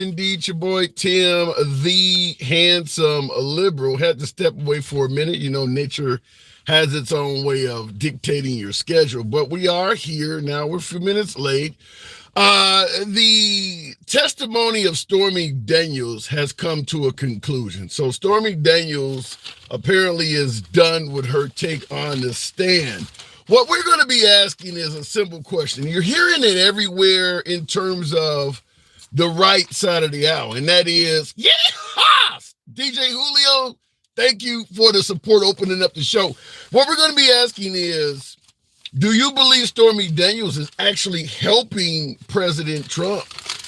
Indeed, your boy Tim, the handsome liberal, had to step away for a minute. You know, nature has its own way of dictating your schedule, but we are here now. We're a few minutes late. The testimony of Stormy Daniels has come to a conclusion. So Stormy Daniels apparently is done with her take on the stand. What we're going to be asking is a simple question. You're hearing it everywhere in terms of the right side of the aisle, and that is, yeah, DJ Julio, thank you for the support opening up the show. What we're going to be asking is, do you believe Stormy Daniels is actually helping President Trump?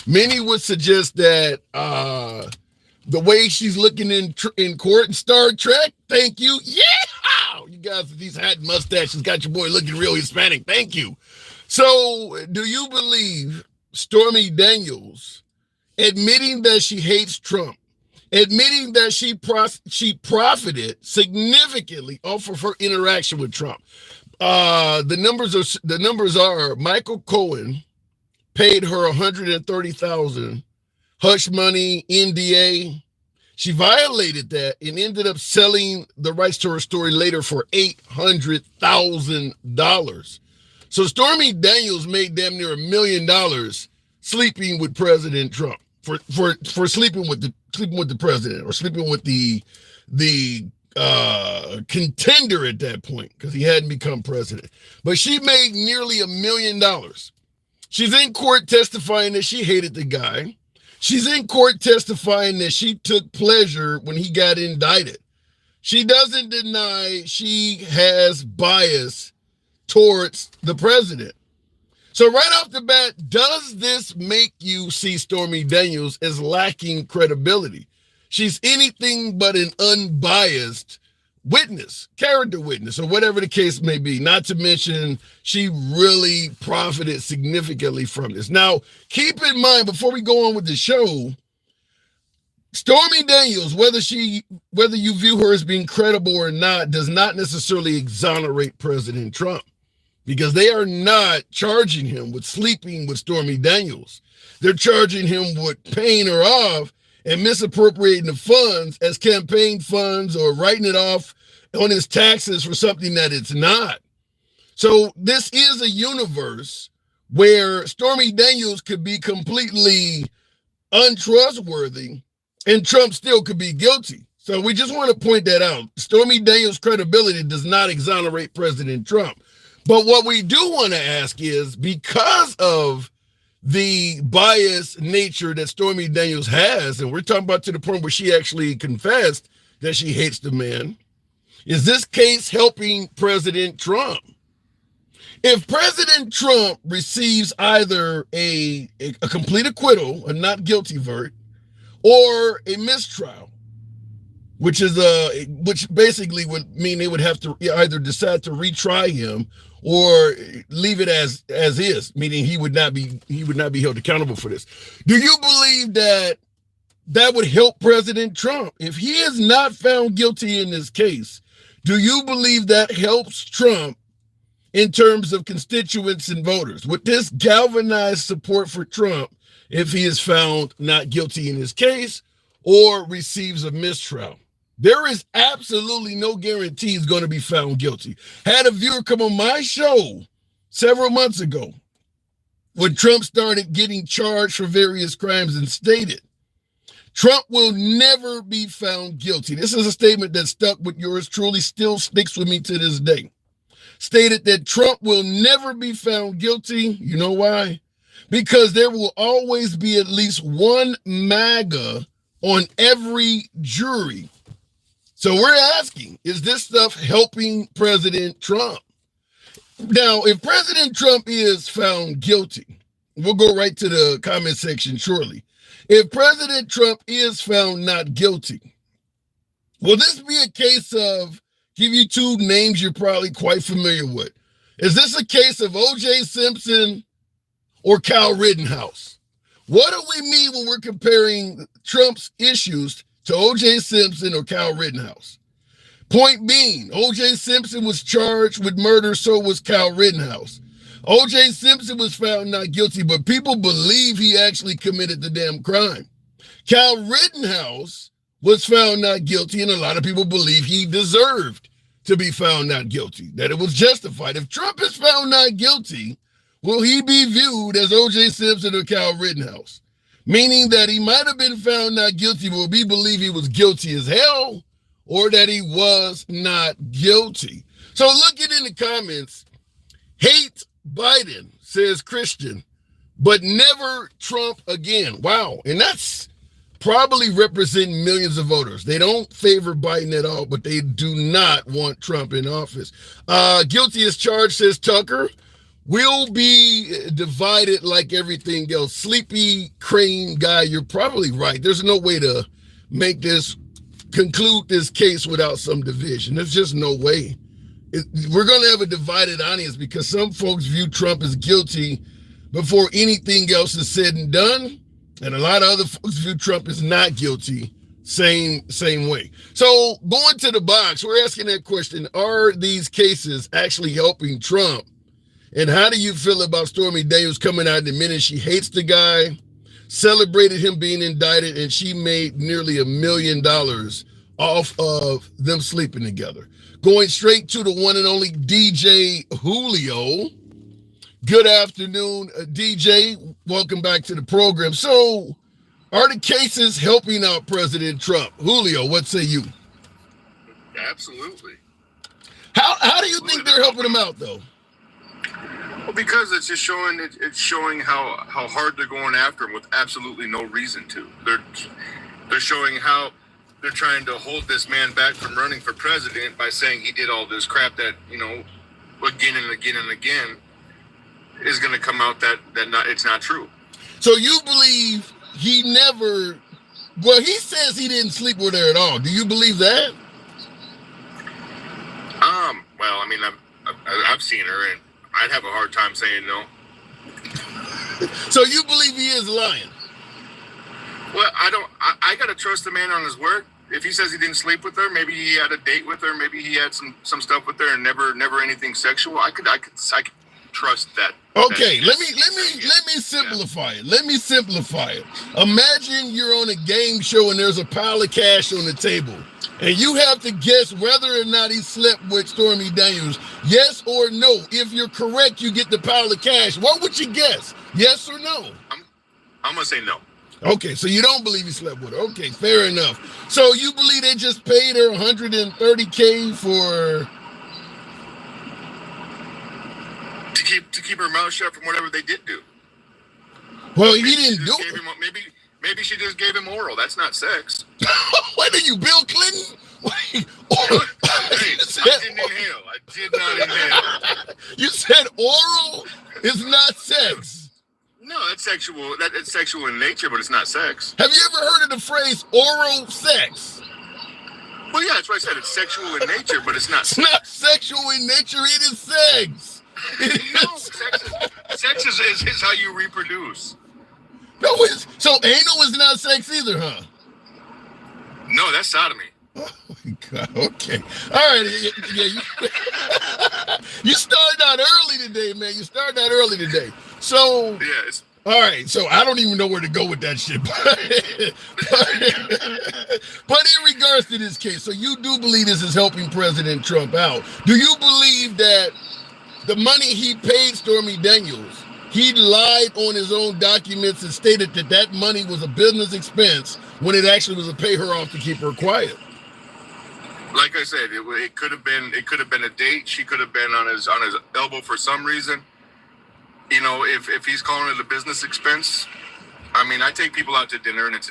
Many would suggest that the way she's looking in court in Star Trek, thank you, yeah, you guys with these hat and mustaches got your boy looking real Hispanic, thank you. So, do you believe Stormy Daniels admitting that she hates Trump, admitting that she profited significantly off of her interaction with Trump? The numbers are Michael Cohen paid her $130,000 hush money, NDA. She violated that and ended up selling the rights to her story later for $800,000. So Stormy Daniels made damn near $1 million sleeping with President Trump for sleeping with the president, or sleeping with the contender at that point, because he hadn't become president. But she made nearly $1 million. She's in court testifying that she hated the guy. She's in court testifying that she took pleasure when he got indicted. She doesn't deny she has bias towards the president. So right off the bat, does this make you see Stormy Daniels as lacking credibility? She's anything but an unbiased witness, character witness, or whatever the case may be. Not to mention, she really profited significantly from this. Now, keep in mind, before we go on with the show, Stormy Daniels, whether you view her as being credible or not, does not necessarily exonerate President Trump, because they are not charging him with sleeping with Stormy Daniels. They're charging him with paying her off and misappropriating the funds as campaign funds, or writing it off on his taxes for something that it's not. So this is a universe where Stormy Daniels could be completely untrustworthy and Trump still could be guilty. So we just want to point that out. Stormy Daniels' credibility does not exonerate President Trump. But what we do want to ask is, because of the biased nature that Stormy Daniels has, and we're talking about to the point where she actually confessed that she hates the man, is this case helping President Trump? If President Trump receives either a complete acquittal, a not guilty verdict, or a mistrial, which basically would mean they would have to either decide to retry him or leave it as is, meaning he would not be held accountable for this. Do you believe that would help President Trump? If he is not found guilty in this case, do you believe that helps Trump in terms of constituents and voters? Would this galvanize support for Trump if he is found not guilty in his case or receives a mistrial? There is absolutely no guarantee he's going to be found guilty. Had a viewer come on my show several months ago when Trump started getting charged for various crimes and stated, Trump will never be found guilty. This is a statement that stuck with yours truly, still sticks with me to this day. Stated that Trump will never be found guilty. You know why? Because there will always be at least one MAGA on every jury. So we're asking, is this stuff helping President Trump? Now, if President Trump is found guilty, we'll go right to the comment section shortly. If President Trump is found not guilty, will this be a case of, give you two names you're probably quite familiar with? Is this a case of O.J. Simpson or Kyle Rittenhouse? What do we mean when we're comparing Trump's issues to O.J. Simpson or Kyle Rittenhouse? Point being, O.J. Simpson was charged with murder, so was Kyle Rittenhouse. O.J. Simpson was found not guilty, but people believe he actually committed the damn crime. Kyle Rittenhouse was found not guilty, and a lot of people believe he deserved to be found not guilty, that it was justified. If Trump is found not guilty, will he be viewed as O.J. Simpson or Kyle Rittenhouse? Meaning that he might have been found not guilty, but we believe he was guilty as hell, or that he was not guilty. So looking in the comments, hate Biden, says Christian, but never Trump again. Wow. And that's probably representing millions of voters. They don't favor Biden at all, but they do not want Trump in office. Guilty as charged, says Tucker. We'll be divided like everything else. Sleepy Crane guy, you're probably right. There's no way to conclude this case without some division. There's just no way. We're going to have a divided audience because some folks view Trump as guilty before anything else is said and done. And a lot of other folks view Trump as not guilty, same way. So going to the box, we're asking that question, are these cases actually helping Trump? And how do you feel about Stormy Daniels coming out and admitting she hates the guy, celebrated him being indicted, and she made nearly $1 million off of them sleeping together? Going straight to the one and only DJ Julio. Good afternoon, DJ. Welcome back to the program. So, are the cases helping out President Trump? Julio, what say you? Absolutely. How do you think they're helping him out, though? Well, because it's just showing how hard they're going after him with absolutely no reason to. They're showing how they're trying to hold this man back from running for president by saying he did all this crap that, again and again and again is going to come out that it's not true. So you believe he never? Well, he says he didn't sleep with her at all. Do you believe that? Well, I mean, I've seen her, and I'd have a hard time saying no. So you believe he is lying? Well, I got to trust the man on his word. If he says he didn't sleep with her, maybe he had a date with her, maybe he had some stuff with her and never anything sexual. I could trust that. Okay, let me simplify it. Let me simplify it. Imagine you're on a game show and there's a pile of cash on the table. And you have to guess whether or not he slept with Stormy Daniels. Yes or no. If you're correct, you get the pile of cash. What would you guess? Yes or no? I'm going to say no. Okay, so you don't believe he slept with her. Okay, fair enough. So you believe they just paid her $130K for... To keep her mouth shut from whatever they did do. Well, he didn't do it. Maybe she just gave him oral. That's not sex. What are you, Bill Clinton? Hey, I did not inhale. You said oral is not sex. No, that's sexual. It's sexual in nature, but it's not sex. Have you ever heard of the phrase oral sex? Well, yeah, that's what I said. It's sexual in nature, but it's not. It's not sexual in nature. It is sex. No, sex is how you reproduce. No, so anal is not sex either, huh? No, that's sodomy. Oh my God. Okay. All right. Yeah. You started out early today, man. So. Yes. All right. So I don't even know where to go with that shit. But in regards to this case, so you do believe this is helping President Trump out? Do you believe that the money he paid Stormy Daniels, he lied on his own documents and stated that money was a business expense when it actually was to pay her off to keep her quiet? Like I said, it could have been a date. She could have been on his elbow for some reason. If he's calling it a business expense, I mean, I take people out to dinner and it's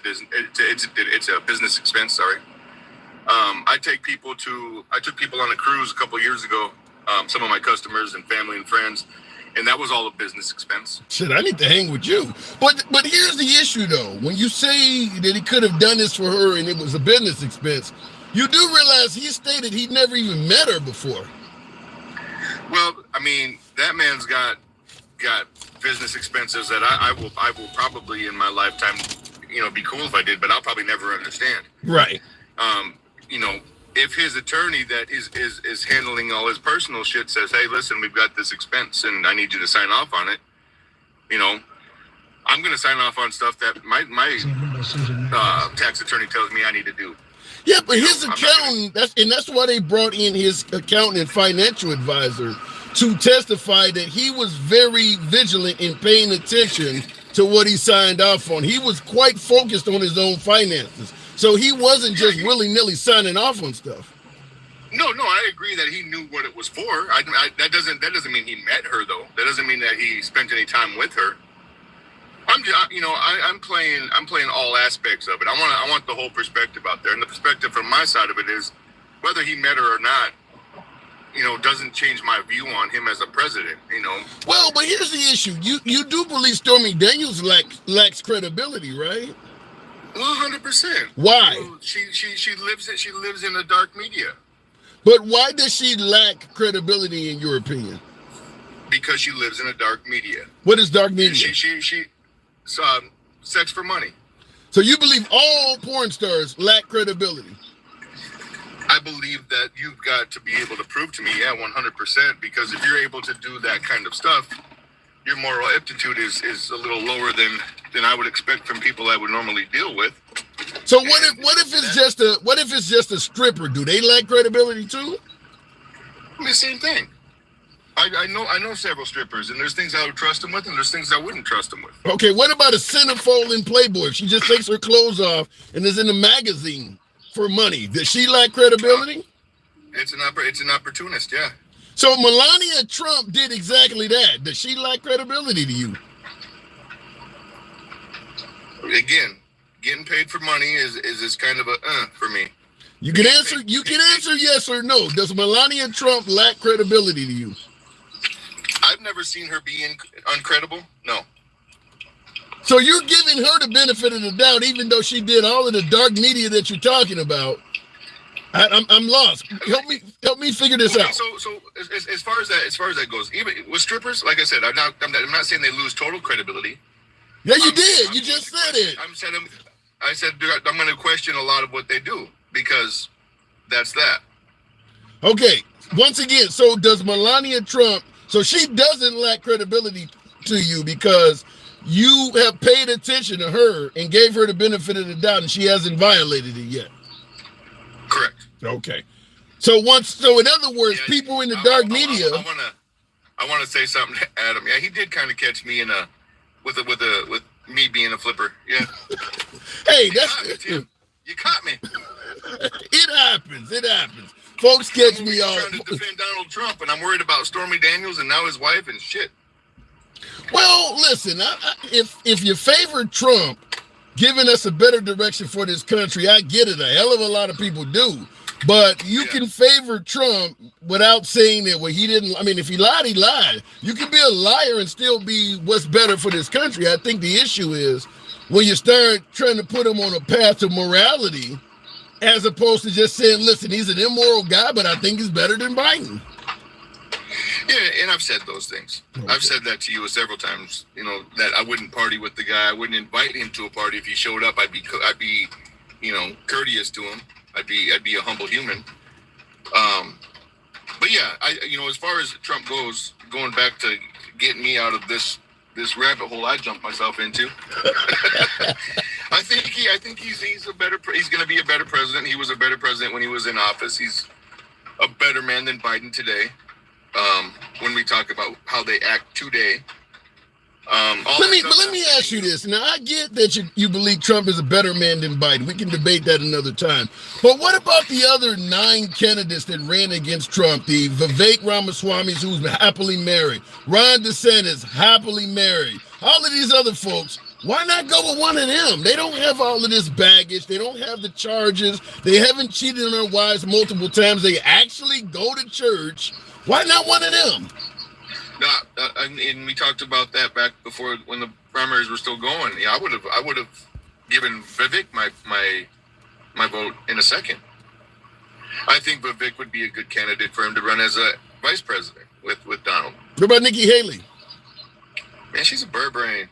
a business expense. Sorry. I took people on a cruise a couple years ago. Some of my customers and family and friends, and that was all a business expense. Shit, I need to hang with you. But here's the issue, though. When you say that he could have done this for her and it was a business expense, you do realize he stated he'd never even met her before. Well, I mean, that man's got business expenses that I will probably in my lifetime, be cool if I did, but I'll probably never understand. Right. If his attorney that is handling all his personal shit says, hey, listen, we've got this expense and I need you to sign off on it, I'm going to sign off on stuff that my tax attorney tells me I need to do. Yeah, but his accountant, that's why they brought in his accountant and financial advisor to testify that he was very vigilant in paying attention to what he signed off on. He was quite focused on his own finances. So he wasn't just willy-nilly signing off on stuff. No, I agree that he knew what it was for. That doesn't mean he met her, though. That doesn't mean that he spent any time with her. I'm playing all aspects of it. I want the whole perspective out there, and the perspective from my side of it is whether he met her or not, doesn't change my view on him as a president. Well, but here's the issue: you do believe Stormy Daniels lacks credibility, right? 100%. Why? She lives in the dark media. But why does she lack credibility in your opinion? Because she lives in a dark media. What is dark media? She sex for money. So you believe all porn stars lack credibility? I believe that you've got to be able to prove to me, 100%, because if you're able to do that kind of stuff, your moral aptitude is a little lower than I would expect from people I would normally deal with. So what if it's just a stripper? Do they lack credibility too? I mean, same thing. I know several strippers, and there's things I would trust them with, and there's things I wouldn't trust them with. Okay, what about a centerfold in Playboy? If she just takes her clothes off and is in a magazine for money, does she lack credibility? It's an opportunist, yeah. So Melania Trump did exactly that. Does she lack credibility to you? Again, getting paid for money is kind of a for me. You can answer yes or no. Does Melania Trump lack credibility to you? I've never seen her be uncredible. No. So you're giving her the benefit of the doubt, even though she did all of the dark media that you're talking about. I'm lost. Help me figure this out. So as far as that goes, even with strippers, like I said, I'm not saying they lose total credibility. Yeah, you did. You just said it. I said I'm going to question a lot of what they do because that's that. Okay. Once again, so does Melania Trump? So she doesn't lack credibility to you because you have paid attention to her and gave her the benefit of the doubt, and she hasn't violated it yet. Correct. Okay. So in other words, people in the dark media. I want to say something to Adam. Yeah, he did kind of catch me with me being a flipper. Yeah. Hey, you caught me. It happens. Folks catch me off. I'm trying to defend Donald Trump, and I'm worried about Stormy Daniels and now his wife and shit. Well, listen, if you favor Trump giving us a better direction for this country, I get it. A hell of a lot of people do. But you can favor Trump without saying that, well, he didn't. I mean, if he lied, he lied. You can be a liar and still be what's better for this country. I think the issue is when you start trying to put him on a path to morality as opposed to just saying, listen, he's an immoral guy, but I think he's better than Biden. Yeah, and I've said those things. Okay. I've said that to you several times. That I wouldn't party with the guy. I wouldn't invite him to a party. If he showed up, I'd be courteous to him. I'd be a humble human. But yeah, as far as Trump goes, going back to getting me out of this rabbit hole I jumped myself into. I think he's going to be a better president. He was a better president when he was in office. He's a better man than Biden today. When we talk about how they act today. Let me ask you this. Now, I get that you believe Trump is a better man than Biden. We can debate that another time. But what about the other 9 candidates that ran against Trump? The Vivek Ramaswamy, who's happily married. Ron DeSantis, happily married. All of these other folks, why not go with one of them? They don't have all of this baggage. They don't have the charges. They haven't cheated on their wives multiple times. They actually go to church. Why not one of them? And we talked about that back before when the primaries were still going. Yeah, I would have given Vivek my vote in a second. I think Vivek would be a good candidate for him to run as a vice president with Donald. What about Nikki Haley? Man, she's a bird brain.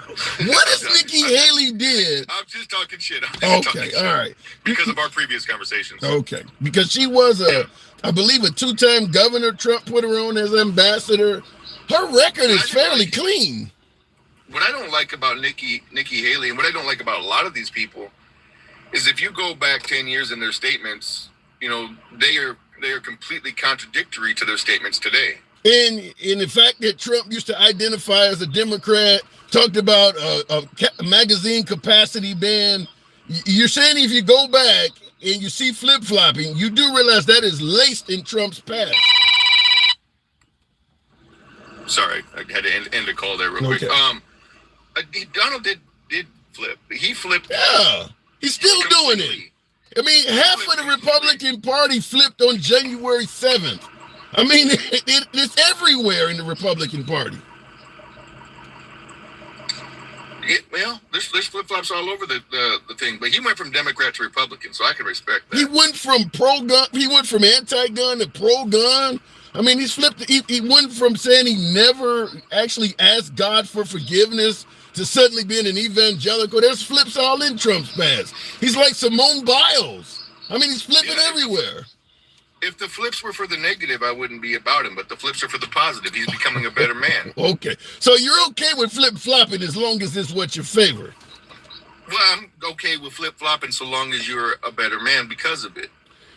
What has Nikki Haley did? I'm just talking shit. Okay, all right. Because of our previous conversations. Okay, because she was I believe a 2-time governor. Trump put her on as ambassador. Her record is fairly clean. what I don't like about Nikki Haley, and what I don't like about a lot of these people, is if you go back 10 years in their statements, you know, they are completely contradictory to their statements today. And in the fact that Trump used to identify as a Democrat, talked about a magazine capacity ban, you're saying if you go back and you see flip-flopping, you do realize that is laced in Trump's past. Sorry, I had to end the call there real quick. Donald did flip. He flipped. Yeah, he's still doing it. I mean, half of the Republican Party flipped on January 7th. I mean, it's everywhere in the Republican Party. Yeah, well, there's flip-flops all over the thing, but he went from Democrat to Republican, so I can respect that. He went from pro-gun, he went from anti-gun to pro-gun. I mean, he's flipped. He went from saying he never actually asked God for forgiveness to suddenly being an evangelical. There's flips all in Trump's past. He's like Simone Biles. I mean, he's flipping everywhere. If the flips were for the negative, I wouldn't be about him, but the flips are for the positive. He's becoming a better man. Okay. So you're okay with flip-flopping as long as it's what you favor? Well, I'm okay with flip-flopping so long as you're a better man because of it.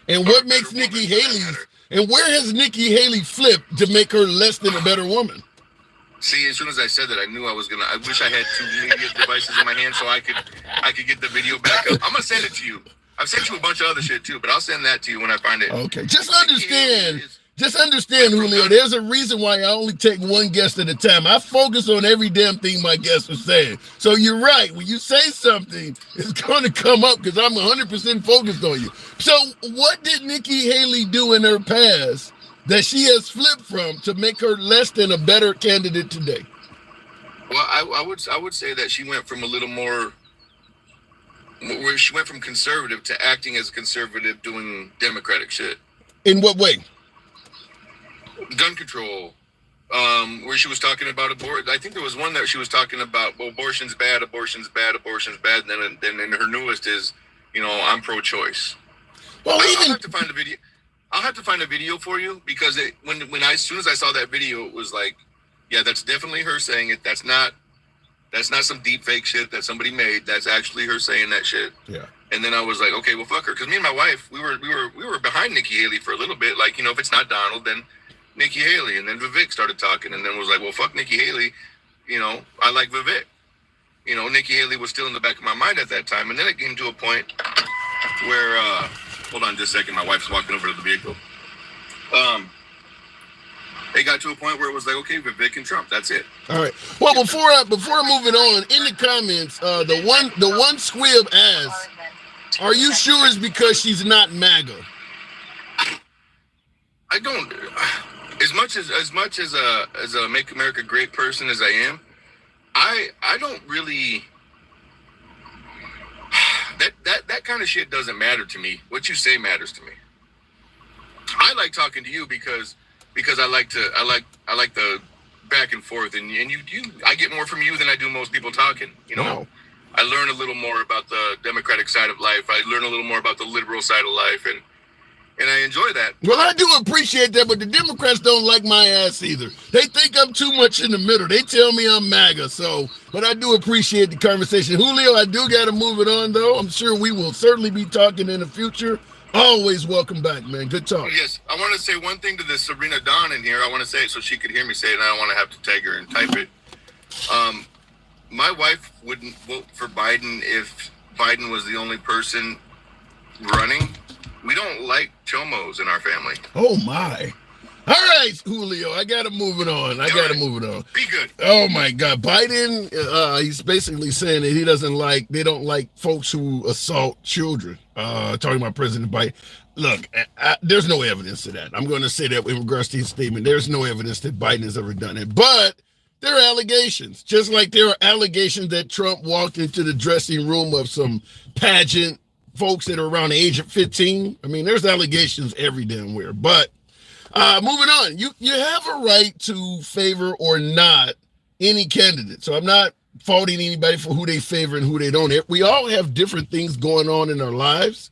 And what makes Nikki Haley's, and where has Nikki Haley flipped to make her less than a better woman? See, as soon as I said that, I knew I wish I had two media devices in my hand so I could get the video back up. I'm going to send it to you. I've sent you a bunch of other shit too, but I'll send that to you when I find it. Okay, just understand, Julio, there's a reason why I only take one guest at a time. I focus on every damn thing my guest is saying. So you're right. When you say something, it's going to come up because I'm 100% focused on you. So what did Nikki Haley do in her past that she has flipped from to make her less than a better candidate today? Well, I would say that she went from a little more, where she went from conservative to acting as a conservative doing Democratic shit. In what way? Gun control, where she was talking about abortion. I think there was one that she was talking about, well, abortion's bad, abortion's bad, abortion's bad. And then her newest is, you know, I'm pro-choice. Well, I'll have to find a video. I'll have to find a video for you because as soon as I saw that video, it was like, yeah, that's definitely her saying it. That's not some deep fake shit that somebody made. That's actually her saying that shit. Yeah. And then I was like, okay, well, fuck her. Because me and my wife, we were behind Nikki Haley for a little bit. Like, you know, if it's not Donald, then Nikki Haley. And then Vivek started talking and then was like, well, fuck Nikki Haley. You know, I like Vivek. You know, Nikki Haley was still in the back of my mind at that time. And then it came to a point where, hold on just a second. My wife's walking over to the vehicle. They got to a point where it was like, okay, Vivek and Trump, that's it. All right. Well, before moving on, in the comments, the one squib asks, are you sure it's because she's not MAGA? I don't. As much as a Make America Great person as I am, I don't really. That kind of shit doesn't matter to me. What you say matters to me. I like talking to you because I like the back and forth, and you I get more from you than I do most people talking. You know, wow. I learn a little more about the Democratic side of life. I learn a little more about the liberal side of life, and I enjoy that. Well, I do appreciate that, but the Democrats don't like my ass either. They think I'm too much in the middle. They tell me I'm MAGA, but I do appreciate the conversation. Julio, I do got to move it on, though. I'm sure we will certainly be talking in the future. Always welcome back, man. Good talk. Yes, I want to say one thing to this Sabrina Dawn in here. I want to say it so she could hear me say it, and I don't want to have to tag her and type it. My wife wouldn't vote for Biden if Biden was the only person running. We don't like chomos in our family. Oh, my. All right, Julio, I got to move it on. Be good. Oh, my God. Biden, he's basically saying that they don't like folks who assault children. Talking about President Biden. Look, there's no evidence to that. I'm going to say that in regards to his statement. There's no evidence that Biden has ever done it. But there are allegations, just like there are allegations that Trump walked into the dressing room of some pageant folks that are around the age of 15. I mean, there's allegations every damn where. But moving on, you have a right to favor or not any candidate. So I'm not faulting anybody for who they favor and who they don't. We all have different things going on in our lives.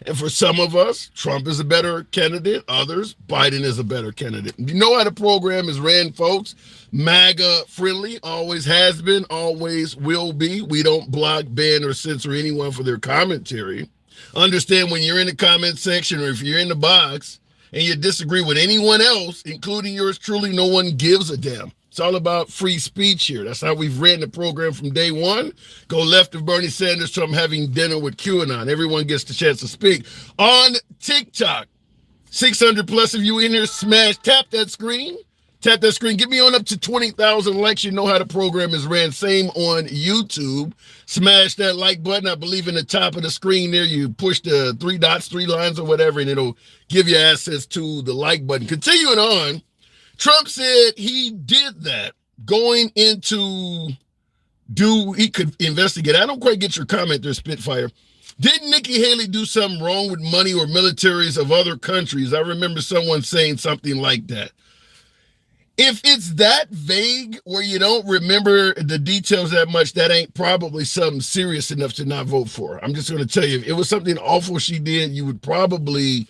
And for some of us, Trump is a better candidate. Others, Biden is a better candidate. You know how the program is ran, folks. MAGA friendly, always has been, always will be. We don't block, ban, or censor anyone for their commentary. Understand when you're in the comment section or if you're in the box and you disagree with anyone else, including yours truly, no one gives a damn. It's all about free speech here. That's how we've ran the program from day one. Go left of Bernie Sanders, Trump having dinner with QAnon. Everyone gets the chance to speak. On TikTok, 600 plus of you in here, tap that screen. Tap that screen. Get me on up to 20,000 likes. You know how the program is ran. Same on YouTube. Smash that like button. I believe in the top of the screen there, you push the 3 dots, 3 lines or whatever, and it'll give you access to the like button. Continuing on, Trump said he did that going into he could investigate. I don't quite get your comment there, Spitfire. Didn't Nikki Haley do something wrong with money or militaries of other countries? I remember someone saying something like that. If it's that vague where you don't remember the details that much, that ain't probably something serious enough to not vote for her. I'm just going to tell you, if it was something awful she did, you would probably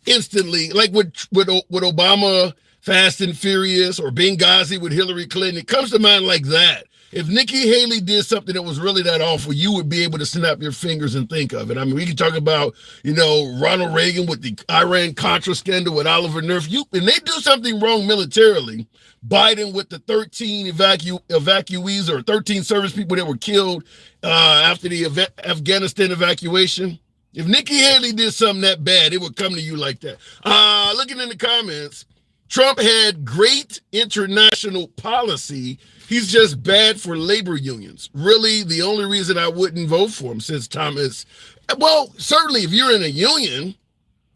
instantly, like with Obama, Fast and Furious, or Benghazi with Hillary Clinton, it comes to mind like that. If Nikki Haley did something that was really that awful, you would be able to snap your fingers and think of it. I mean, we can talk about, Ronald Reagan with the Iran-Contra scandal with Oliver Nerf. And they do something wrong militarily. Biden with the 13 evacuees or 13 service people that were killed after the Afghanistan evacuation. If Nikki Haley did something that bad, it would come to you like that. Looking in the comments, Trump had great international policy. He's just bad for labor unions. Really, the only reason I wouldn't vote for him, says Thomas. Well, certainly if you're in a union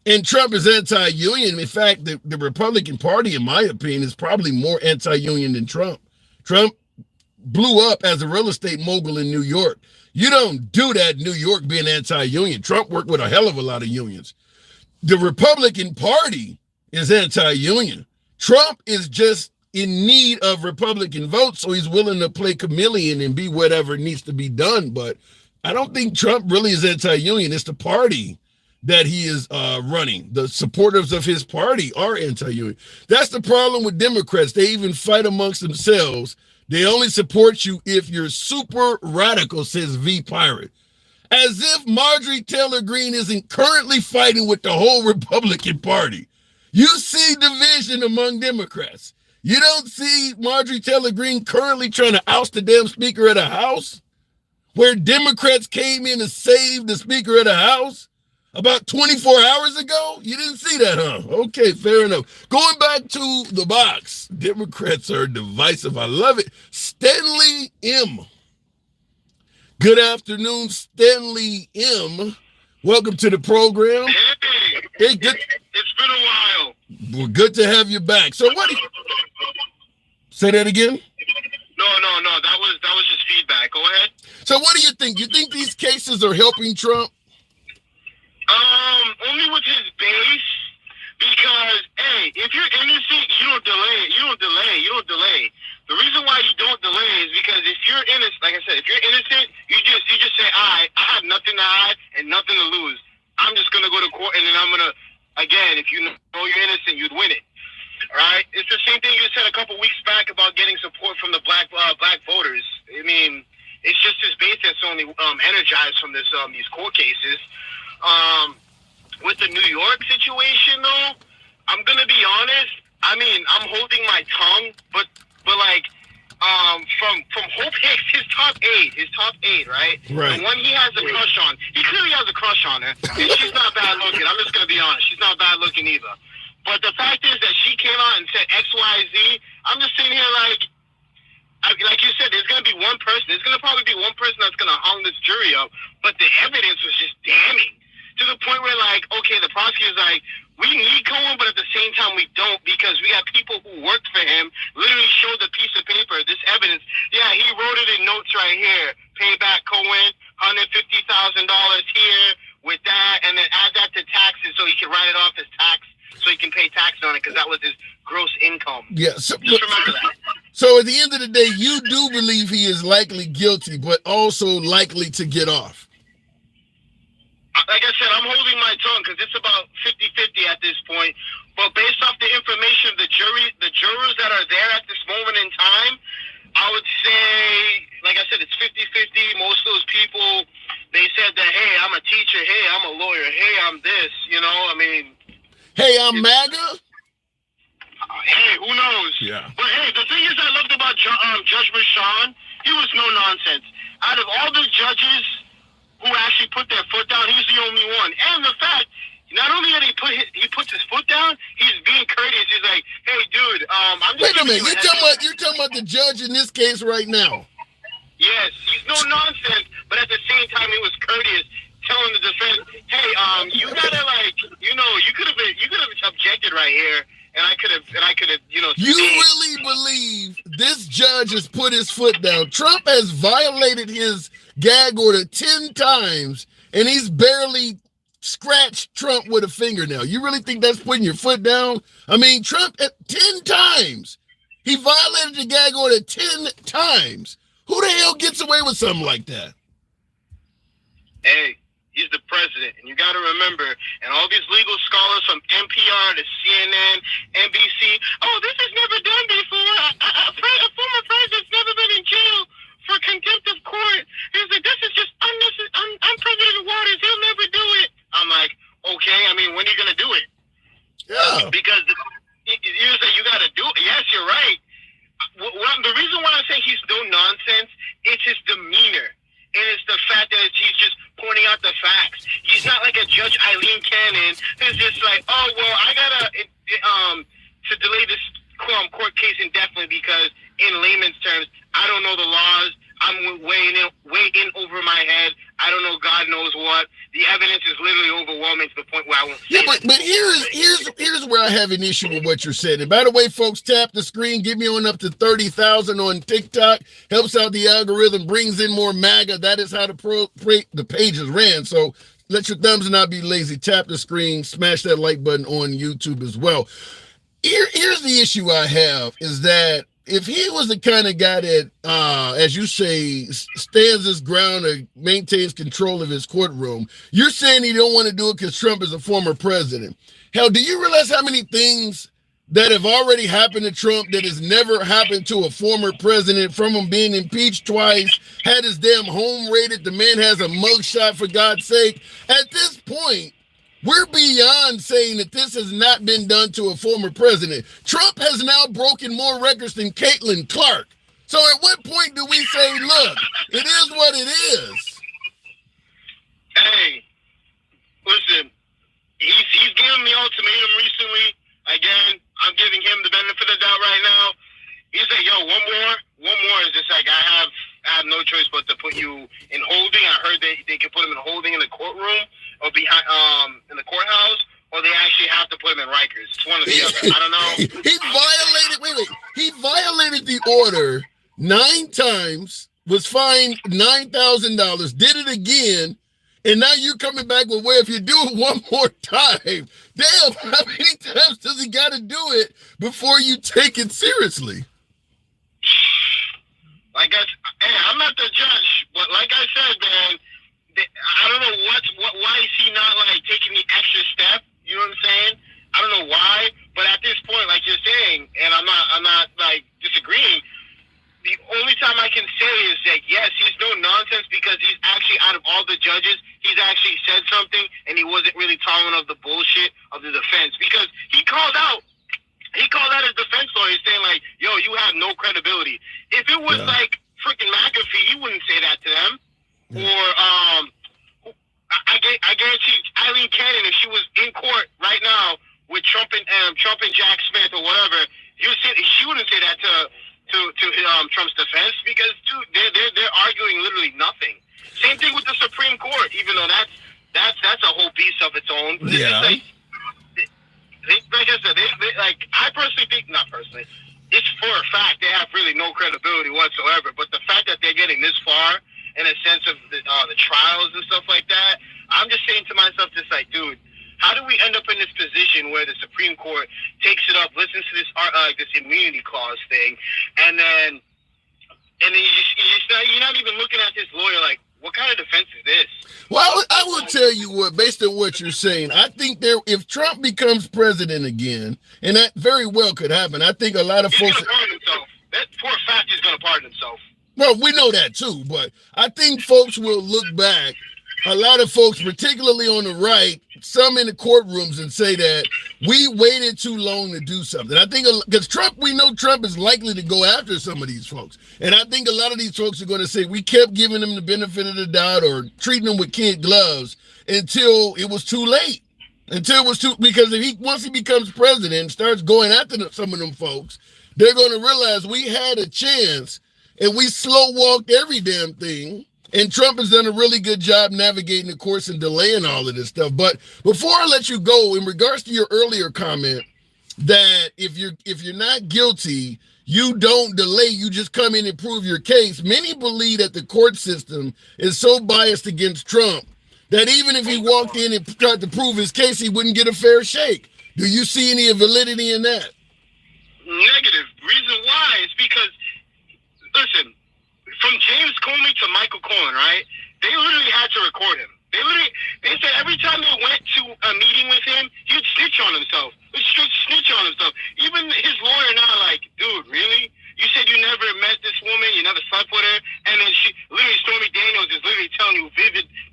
and Trump is anti-union, in fact, the Republican Party, in my opinion, is probably more anti-union than Trump. Trump blew up as a real estate mogul in New York. You don't do that in New York being anti-union. Trump worked with a hell of a lot of unions. The Republican Party is anti-union. Trump is just in need of Republican votes, so he's willing to play chameleon and be whatever needs to be done. But I don't think Trump really is anti-union. It's the party that he is running. The supporters of his party are anti-union. That's the problem with Democrats. They even fight amongst themselves. They only support you if you're super radical, says V Pirate. As if Marjorie Taylor Greene isn't currently fighting with the whole Republican Party. You see division among Democrats. You don't see Marjorie Taylor Greene currently trying to oust the damn Speaker of the House, where Democrats came in and saved the Speaker of the House about 24 hours ago? You didn't see that, huh? Okay, fair enough. Going back to the box, Democrats are divisive. I love it. Stanley M. Good afternoon, Stanley M. Welcome to the program. Hey, good. It's been a while. Well, good to have you back. So what do you... Say that again? No. That was just feedback. Go ahead. So what do you think? You think these cases are helping Trump? Only with his base, because, hey, if you're innocent, you don't delay. The reason why you don't delay is because if you're innocent, like I said, if you're innocent, you just say, I have nothing to hide and nothing to lose. I'm just going to go to court, and then I'm going to, again, if you know you're innocent, you'd win it. All right? It's the same thing you said a couple weeks back about getting support from the black voters. I mean, it's just his base that's only energized from these court cases. With the New York situation, though, I'm going to be honest. I mean, I'm holding my tongue, but like, from Hope Hicks, his top eight, right? Right. The one he has a crush on. He clearly has a crush on her. And she's not bad looking. I'm just going to be honest. She's not bad looking either. But the fact is that she came out and said X, Y, Z. I'm just sitting here like you said, there's going to be one person. There's going to probably be one person that's going to hung this jury up. But the evidence was just damning. To the point where, like, okay, the prosecutor's like, we need Cohen, but at the same time we don't, because we have people who worked for him, literally showed the piece of paper, this evidence. Yeah, he wrote it in notes right here. Pay back Cohen, $150,000 here with that, and then add that to taxes so he can write it off as tax, so he can pay tax on it, because that was his gross income. Yeah, so, just remember that. So at the end of the day, you do believe he is likely guilty, but also likely to get off. like I said, I'm holding my tongue because it's about 50-50 at this point. But based off the information, the jurors that are there at this moment in time, I would say, like I said, it's 50-50. Most of those people, they said that, hey, I'm a teacher. Hey, I'm a lawyer. Hey, I'm this. You know, I mean. Hey, I'm Maga. Hey, who knows? Yeah. But hey, the thing is I loved about Judge Rashawn, he was no nonsense. Out of all the judges who actually put their foot down, he's the only one. And the fact, not only that he puts his foot down, he's being courteous. He's like, hey, dude, I'm just. Wait a minute, you're talking about the judge in this case right now. Yes, he's no nonsense, but at the same time, he was courteous, telling the defense, hey, you gotta you could have objected right here. And I could have, You really believe this judge has put his foot down? Trump has violated his gag order 10 times, and he's barely scratched Trump with a fingernail. You really think that's putting your foot down? I mean, Trump, 10 times. He violated the gag order 10 times. Who the hell gets away with something like that? Hey. He's the president, and you got to remember, and all these legal scholars from NPR to CNN, NBC, oh, this has never done before. A former president's never been in jail for contempt of court. He's like, this is just unprecedented waters. He'll never do it. I'm like, okay, I mean, when are you going to do it? Yeah. Because you say you got to do it. Yes, you're right. The reason why I say he's no nonsense, it's his demeanor. And it's the fact that he's just pointing out the facts. He's not like a Judge Eileen Cannon who's just like, oh, well, I gotta to delay this court case indefinitely because in layman's terms, I don't know the laws. I'm way in over my head. I don't know God knows what. The evidence is literally overwhelming to the point where I won't say Yeah, but here's where I have an issue with what you're saying. And by the way, folks, tap the screen. Get me on up to 30,000 on TikTok. Helps out the algorithm. Brings in more MAGA. That is how the pages ran. So let your thumbs not be lazy. Tap the screen. Smash that like button on YouTube as well. Here's the issue I have is that if he was the kind of guy that, as you say, stands his ground or maintains control of his courtroom, you're saying he don't want to do it because Trump is a former president. Hell, do you realize how many things that have already happened to Trump that has never happened to a former president, from him being impeached twice, had his damn home raided, the man has a mugshot, for God's sake. At this point, we're beyond saying that this has not been done to a former president. Trump has now broken more records than Caitlin Clark. So at what point do we say, look, it is what it is? Hey, listen, he's given me ultimatum recently. Again, I'm giving him the benefit of the doubt right now. He's like, yo, one more is just like, I have no choice but to put you in holding. I heard they can put him in holding in the courtroom or behind in the courthouse, or they actually have to put him in Rikers. It's one or the other. I don't know. He violated the order 9 times, was fined $9,000, did it again, and now you're coming back with, well, if you do it one more time, damn, how many times does he got to do it before you take it seriously? I'm not the judge, but like I said, man, I don't know why is he not like taking the extra step? You know what I'm saying? I don't know why, but at this point, like you're saying, and I'm not like disagreeing. The only time I can say is that yes, he's no nonsense because he's actually, out of all the judges, he's actually said something, and he wasn't really tolerant of the bullshit of the defense because he called out his defense lawyer saying like, yo, you have no credibility. If it was like freaking McAfee, he wouldn't say that to them. Yeah. Or I guarantee Eileen Cannon, if she was in court right now with Trump and Jack Smith or whatever, she wouldn't say that to Trump's defense because dude, they're arguing literally nothing. Same thing with the Supreme Court, even though that's a whole beast of its own. Yeah. Like I said, I personally think, not personally, it's for a fact they have really no credibility whatsoever. But the fact that they're getting this far in a sense of the trials and stuff like that, I'm just saying to myself, just like, dude, how do we end up in this position where the Supreme Court takes it up, listens to this immunity clause thing, and then you're not even looking at this lawyer like, What kind of defense is this? Well, I will tell you what, based on what you're saying, I think if Trump becomes president again, and that very well could happen, I think a lot of folks. He's going to pardon himself. That poor fact he's going to pardon himself. Well, we know that too, but I think folks will look back, a lot of folks, particularly on the right, some in the courtrooms, and say that we waited too long to do something. I think because we know Trump is likely to go after some of these folks. And I think a lot of these folks are going to say we kept giving them the benefit of the doubt or treating them with kid gloves until it was too late. Because once he becomes president and starts going after some of them folks, they're going to realize we had a chance and we slow walked every damn thing. And Trump has done a really good job navigating the course and delaying all of this stuff. But before I let you go, in regards to your earlier comment that if you're not guilty, you don't delay, you just come in and prove your case. Many believe that the court system is so biased against Trump that even if he walked in and tried to prove his case, he wouldn't get a fair shake. Do you see any validity in that? Negative. Reason why is because, listen, from James Comey to Michael Cohen, right? They literally had to record him. They said every time they went to a meeting with him, he would snitch on himself. Even his lawyer now, like, dude, really? You said you never met this woman, you never slept with her, and then Stormy Daniels is literally telling you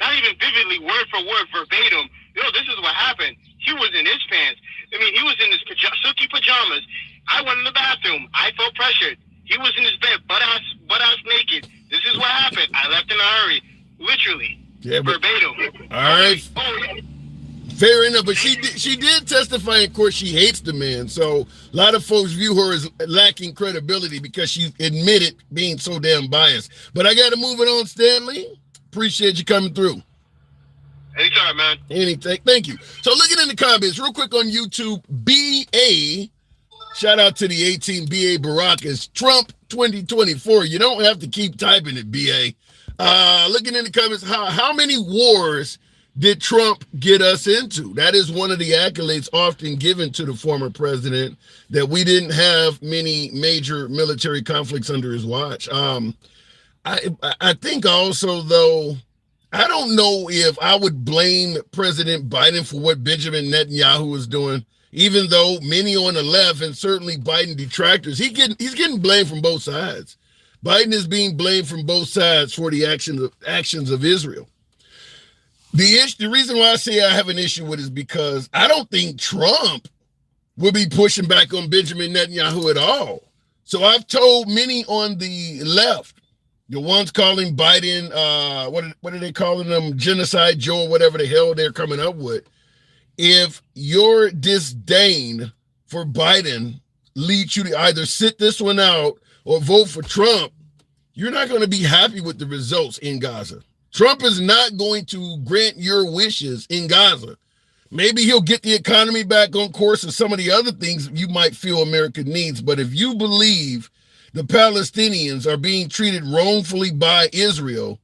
not even vividly, word for word, verbatim, this is what happened. He was in his pants. I mean, he was in his silky pajamas. I went in the bathroom. I felt pressured. He was in his bed, butt ass naked. This is what happened. I left in a hurry. Literally. Yeah, verbatim. All right. Fair enough, but she did testify in court she hates the man. So a lot of folks view her as lacking credibility because she admitted being so damn biased. But I got to move it on, Stanley. Appreciate you coming through. Anytime, man. Anything. Thank you. So looking in the comments, real quick on YouTube, BA. Shout out to the 18 BA Baracus. Trump 2024. You don't have to keep typing it, BA. Looking in the comments, how many wars did Trump get us into? That is one of the accolades often given to the former president, that we didn't have many major military conflicts under his watch. I think also, though, I don't know if I would blame President Biden for what Benjamin Netanyahu is doing. Even though many on the left and certainly Biden detractors, he's getting blamed from both sides. Biden is being blamed from both sides for the actions of Israel. The reason why I say I have an issue with it is because I don't think Trump will be pushing back on Benjamin Netanyahu at all. So I've told many on the left, the ones calling Biden, what are they calling them, genocide Joe or whatever the hell they're coming up with. If your disdain for Biden leads you to either sit this one out or vote for Trump, you're not going to be happy with the results in Gaza. Trump is not going to grant your wishes in Gaza. Maybe he'll get the economy back on course and some of the other things you might feel America needs. But if you believe the Palestinians are being treated wrongfully by Israel,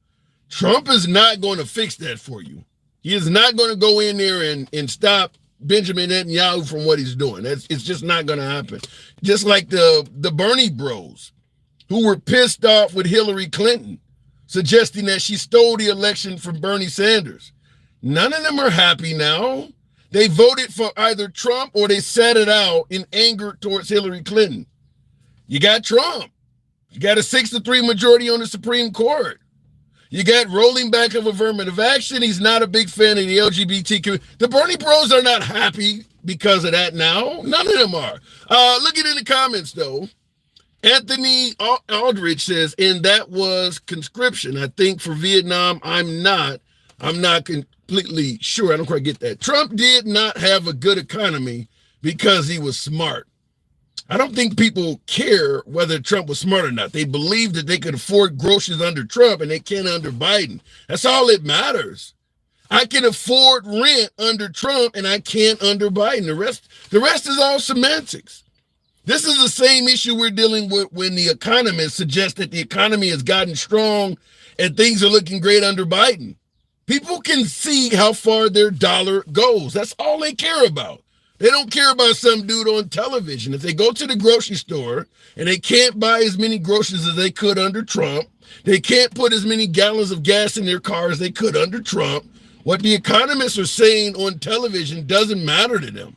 Trump is not going to fix that for you. He is not going to go in there and stop Benjamin Netanyahu from what he's doing. It's just not going to happen. Just like the Bernie bros who were pissed off with Hillary Clinton, suggesting that she stole the election from Bernie Sanders. None of them are happy now. They voted for either Trump or they sat it out in anger towards Hillary Clinton. You got Trump. You got a 6-3 majority on the Supreme Court. You got rolling back of affirmative action. He's not a big fan of the LGBTQ. The Bernie bros are not happy because of that now. None of them are. Looking in the comments, though, Anthony Aldridge says, and that was conscription. I think for Vietnam, I'm not completely sure. I don't quite get that. Trump did not have a good economy because he was smart. I don't think people care whether Trump was smart or not. They believe that they could afford groceries under Trump and they can't under Biden. That's all that matters. I can afford rent under Trump and I can't under Biden. The rest is all semantics. This is the same issue we're dealing with when the economists suggest that the economy has gotten strong and things are looking great under Biden. People can see how far their dollar goes. That's all they care about. They don't care about some dude on television. If they go to the grocery store and they can't buy as many groceries as they could under Trump, They can't put as many gallons of gas in their car as they could under Trump. What the economists are saying on television doesn't matter to them.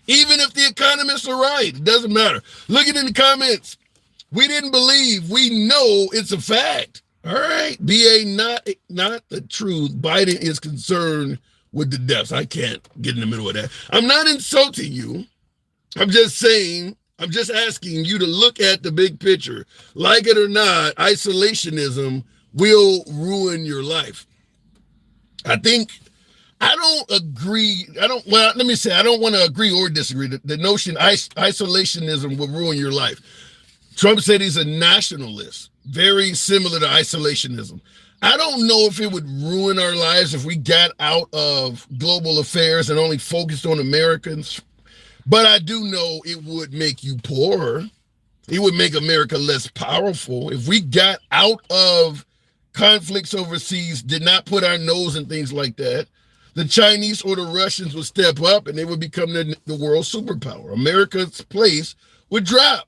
Even if the economists are right, it doesn't matter. Look at in the comments. We didn't believe. We know it's a fact. All right. BA, not the truth. Biden is concerned with the deaths. I can't get in the middle of that. I'm not insulting you. I'm just saying, I'm just asking you to look at the big picture. Like it or not, isolationism will ruin your life. I don't agree. I don't want to agree or disagree. The notion isolationism will ruin your life. Trump said he's a nationalist, very similar to isolationism. I don't know if it would ruin our lives if we got out of global affairs and only focused on Americans. But I do know it would make you poorer. It would make America less powerful. If we got out of conflicts overseas, did not put our nose in things like that, the Chinese or the Russians would step up and they would become the world superpower. America's place would drop.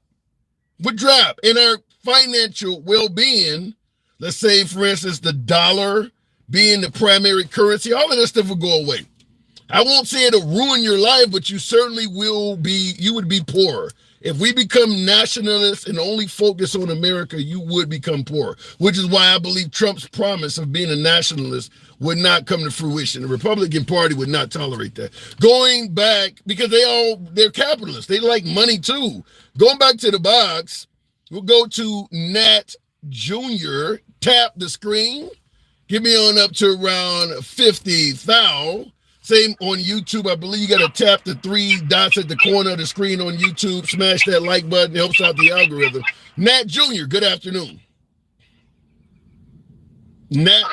And our financial well-being, let's say, for instance, the dollar being the primary currency, all of that stuff will go away. I won't say it'll ruin your life, but you certainly would be poorer. If we become nationalists and only focus on America, you would become poor, which is why I believe Trump's promise of being a nationalist would not come to fruition. The Republican Party would not tolerate that. Going back, because they're capitalists. They like money too. Going back to the box, we'll go to Nat Jr. Tap the screen. Get me on up to around 50,000. Same on YouTube. I believe you got to tap the 3 dots at the corner of the screen on YouTube. Smash that like button. It helps out the algorithm. Nat Jr., good afternoon. Nat,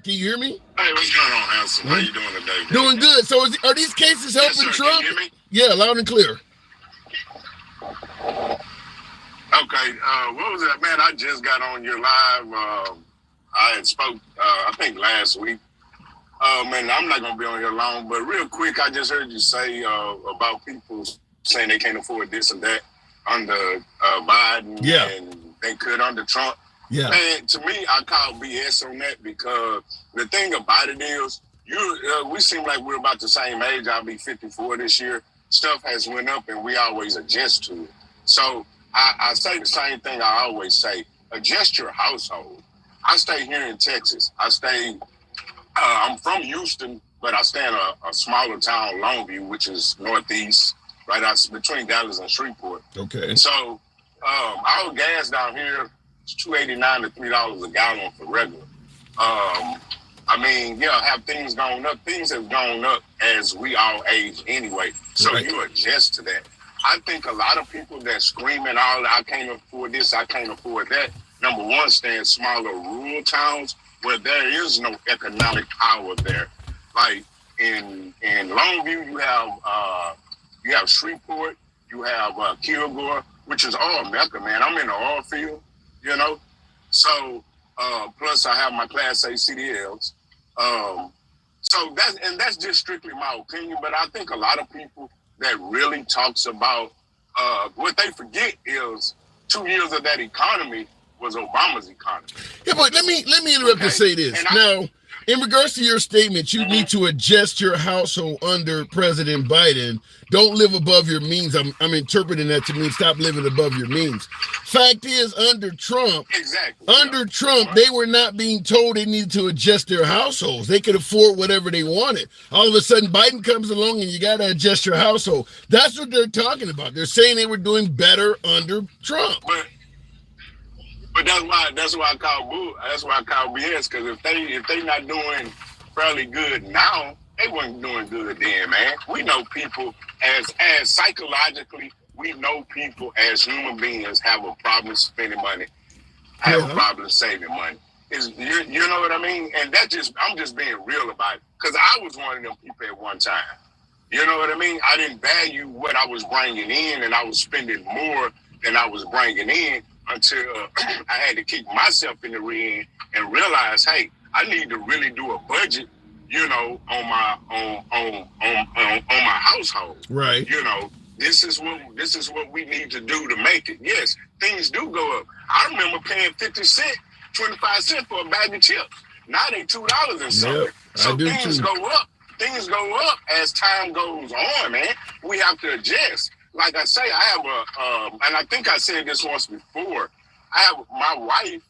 can you hear me? Hey, what's going on, Hanson? How you doing today, bro? Doing good. So are these cases helping Yes, sir. Trump? Can you hear me? Yeah, loud and clear. Okay, what was that, man? I just got on your live. I had spoke, I think last week. Man, I'm not gonna be on here long, but real quick, I just heard you say about people saying they can't afford this and that under Biden, Yeah. and they could under Trump. Yeah. Man, to me, I call BS on that because the thing about it is, we seem like we're about the same age. I'll be 54 this year. Stuff has went up, and we always adjust to it. So I say the same thing I always say: adjust your household. I stay here in Texas. I'm from Houston, but I stay in a smaller town, Longview, which is northeast, right out between Dallas and Shreveport. Okay. So our gas down here is $2.89 to $3 a gallon for regular. I mean, yeah, have things gone up? Things have gone up as we all age anyway. So Right. You adjust to that. I think a lot of people that screaming all, I can't afford this, I can't afford that. Number one, stay in smaller rural towns where there is no economic power there. Like in Longview, you have Shreveport, you have Kilgore, which is all Mecca, man. I'm in the oil field, you know. So plus I have my Class A CDLs. So that's just strictly my opinion. But I think a lot of people that really talks about what they forget is 2 years of that economy was Obama's economy. Yeah, but let me interrupt and say this. Now, in regards to your statement, you need to adjust your household under President Biden. Don't live above your means. I'm interpreting that to mean stop living above your means. Fact is, under Trump, they were not being told they needed to adjust their households. They could afford whatever they wanted. All of a sudden, Biden comes along and you got to adjust your household. That's what they're talking about. They're saying they were doing better under Trump. But that's why I call BS, because if they not doing fairly good now, they weren't doing good then, man. We know people as psychologically, we know people as human beings have a problem spending money, have a problem saving money. You know what I mean? And I'm just being real about it, because I was one of them people at one time. You know what I mean? I didn't value what I was bringing in, and I was spending more than I was bringing in, until I had to kick myself in the rear end and realize, hey, I need to really do a budget, you know, on my household. Right. You know, this is what we need to do to make it. Yes, things do go up. I remember paying 50 cents 25 cents for a bag of chips. Now they $2 and something. Yep, So things go up. Things go up as time goes on, man. We have to adjust. Like I say, I have and I think I said this once before. I have my wife,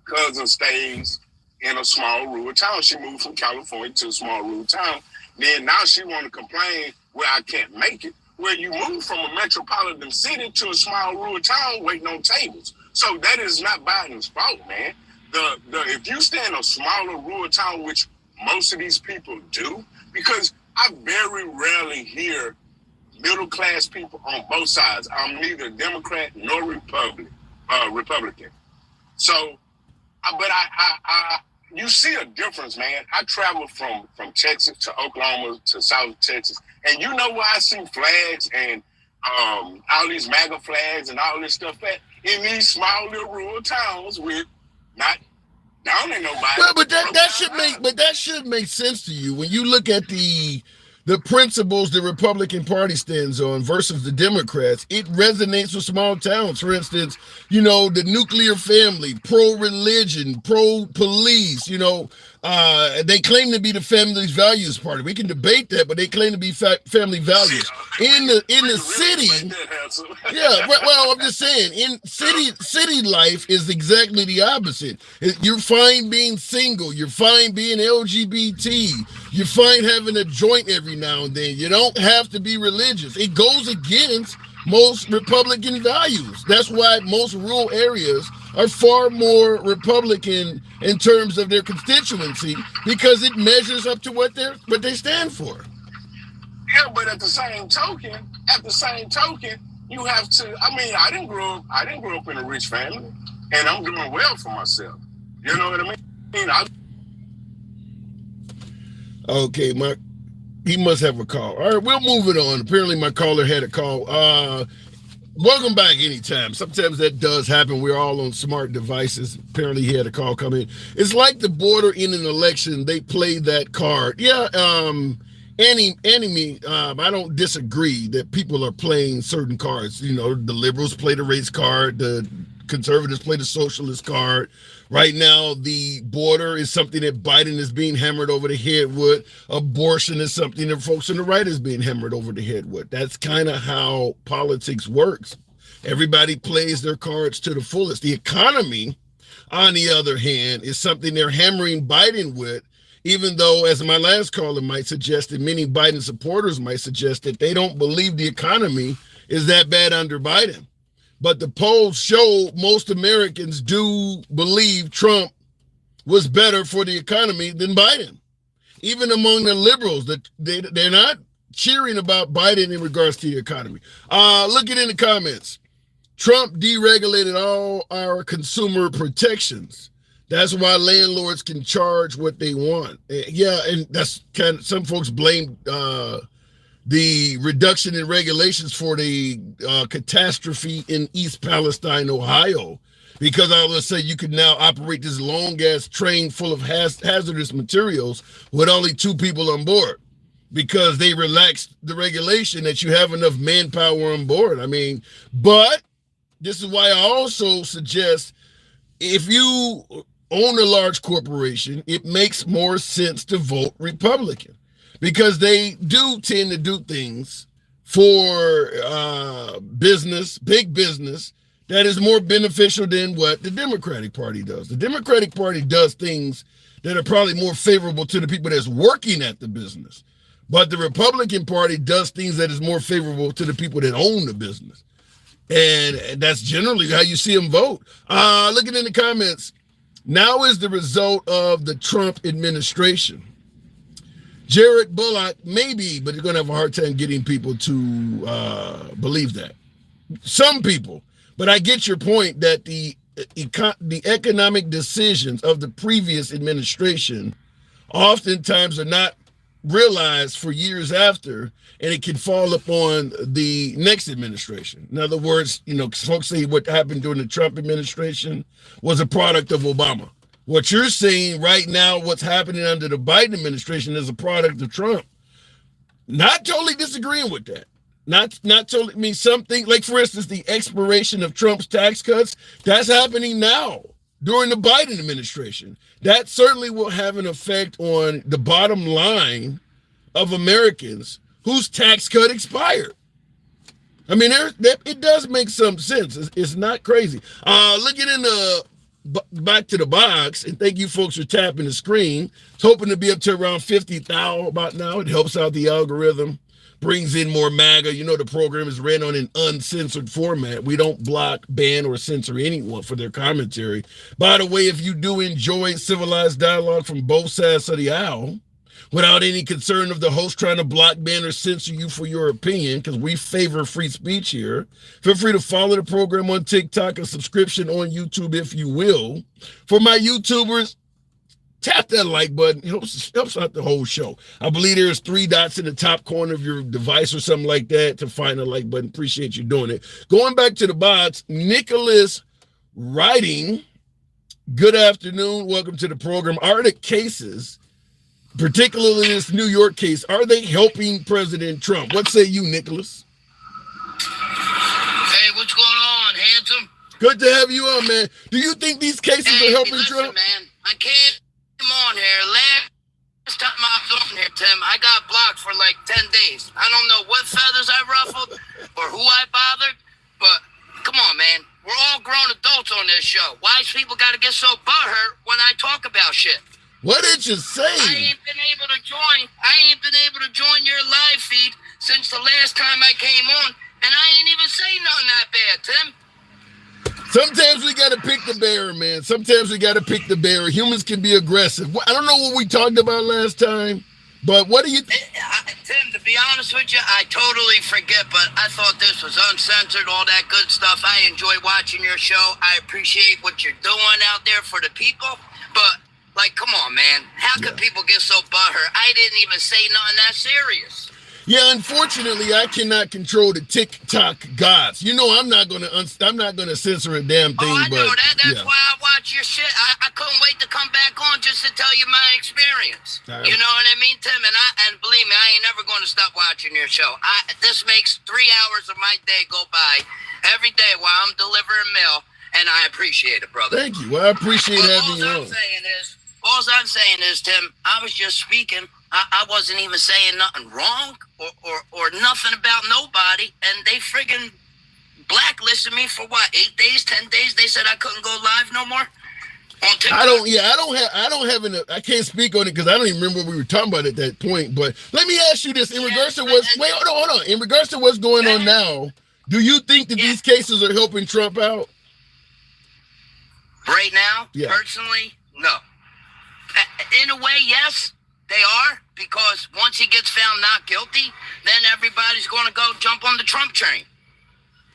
cousin stays in a small rural town. She moved from California to a small rural town. Then now she want to complain where I can't make it. Where you move from a metropolitan city to a small rural town waiting on tables. So that is not Biden's fault, man. If you stay in a smaller rural town, which most of these people do, because I very rarely hear middle class people on both sides. I'm neither Democrat nor Republican. So, but you see a difference, man. I travel from Texas to Oklahoma to South Texas, and you know where I see flags and all these MAGA flags and all this stuff at in these small little rural towns with not downing nobody. But that should make sense to you when you look at the principles the Republican Party stands on versus the Democrats. It resonates with small towns. For instance, the nuclear family, pro-religion, pro-police, they claim to be the family's values party. We can debate that, but they claim to be family values. In the city, yeah, well, I'm just saying, in city life is exactly the opposite. You're fine being single. You're fine being LGBT. You're fine having a joint every now and then. You don't have to be religious. It goes against most Republican values. That's why most rural areas are far more Republican in terms of their constituency, because it measures up to what they stand for. Yeah, but at the same token, you have to. I mean, I didn't grow up in a rich family, and I'm doing well for myself. You know what I mean? Okay, he must have a call. All right, we'll move it on. Apparently, my caller had a call. Welcome back anytime. Sometimes that does happen. We're all on smart devices. Apparently, he had a call come in. It's like the border in an election. They play that card. Yeah, I don't disagree that people are playing certain cards. The liberals play the race card. The conservatives play the socialist card. Right now, the border is something that Biden is being hammered over the head with. Abortion is something that folks on the right is being hammered over the head with. That's kind of how politics works. Everybody plays their cards to the fullest. The economy, on the other hand, is something they're hammering Biden with, even though, as my last caller might suggest, and many Biden supporters might suggest, that they don't believe the economy is that bad under Biden. But the polls show most Americans do believe Trump was better for the economy than Biden. Even among the liberals, that they're not cheering about Biden in regards to the economy. Look at in the comments. Trump deregulated all our consumer protections. That's why landlords can charge what they want. Yeah, and that's kind of, some folks blame the reduction in regulations for the catastrophe in East Palestine, Ohio, because I would say you could now operate this long-ass train full of hazardous materials with only 2 people on board, because they relaxed the regulation that you have enough manpower on board. I mean, but this is why I also suggest, if you own a large corporation, it makes more sense to vote Republican, because they do tend to do things for business, big business, that is more beneficial than what the Democratic Party does. The Democratic Party does things that are probably more favorable to the people that's working at the business. But the Republican Party does things that is more favorable to the people that own the business. And that's generally how you see them vote. Looking in the comments, now is the result of the Trump administration. Jared Bullock, maybe, but you're going to have a hard time getting people to believe that. Some people, but I get your point that the economic decisions of the previous administration oftentimes are not realized for years after, and it can fall upon the next administration. In other words, folks say what happened during the Trump administration was a product of Obama. What you're saying right now, what's happening under the Biden administration, is a product of Trump. Not totally disagreeing with that. Not totally. I mean, something like, for instance, the expiration of Trump's tax cuts, that's happening now. during the Biden administration. That certainly will have an effect on the bottom line of Americans whose tax cut expired. I mean, it does make some sense. It's not crazy. Looking in the back to the box, and thank you folks for tapping the screen. It's hoping to be up to around 50,000 about now. It helps out the algorithm, brings in more Maga. You know, the program is ran on an uncensored format. We don't block, ban, or censor anyone for their commentary. By the way, if you do enjoy civilized dialogue from both sides of the aisle, without any concern of the host trying to block, ban, or censor you for your opinion, because we favor free speech here, feel free to follow the program on TikTok, a subscription on YouTube if you will. For my YouTubers, tap that like button. It helps out the whole show. I believe there's 3 dots in the top corner of your device or something like that to find the like button. Appreciate you doing it. Going back to the box, Nicholas writing, good afternoon, welcome to the program. Are the cases, particularly this New York case, are they helping President Trump? What say you, Nicholas? Hey, what's going on, handsome? Good to have you on, man. Do you think these cases are helping Trump? Man, I can't come on here. Last time I was on here, Tim, I got blocked for like 10 days. I don't know what feathers I ruffled or who I bothered, but come on, man. We're all grown adults on this show. Wise people got to get so butthurt when I talk about shit. What did you say? I ain't been able to join your live feed since the last time I came on, and I ain't even say nothing that bad, Tim. Sometimes we got to pick the bear, man. Sometimes we got to pick the bear. Humans can be aggressive. I don't know what we talked about last time, but what do you think? Tim, to be honest with you, I totally forget, but I thought this was uncensored, all that good stuff. I enjoy watching your show. I appreciate what you're doing out there for the people, but like, come on, man. How could people get so butthurt? I didn't even say nothing that serious. Yeah, unfortunately, I cannot control the TikTok gods. You know, I'm not gonna censor a damn thing. I know that. That's why I watch your shit. I couldn't wait to come back on just to tell you my experience. You know what I mean, Tim? And believe me, I ain't never going to stop watching your show. This makes 3 hours of my day go by every day while I'm delivering mail, and I appreciate it, brother. Thank you. Well, I appreciate having you on. All I'm saying is, Tim, I was just speaking. I wasn't even saying nothing wrong or nothing about nobody, and they friggin' blacklisted me for what, 8 days, 10 days? They said I couldn't go live no more on TikTok. I can't speak on it because I don't even remember what we were talking about at that point. But let me ask you this: in regards to hold on. In regards to what's going on now, do you think that these cases are helping Trump out? Right now, personally, no. In a way, yes, they are, because once he gets found not guilty, then everybody's going to go jump on the Trump train.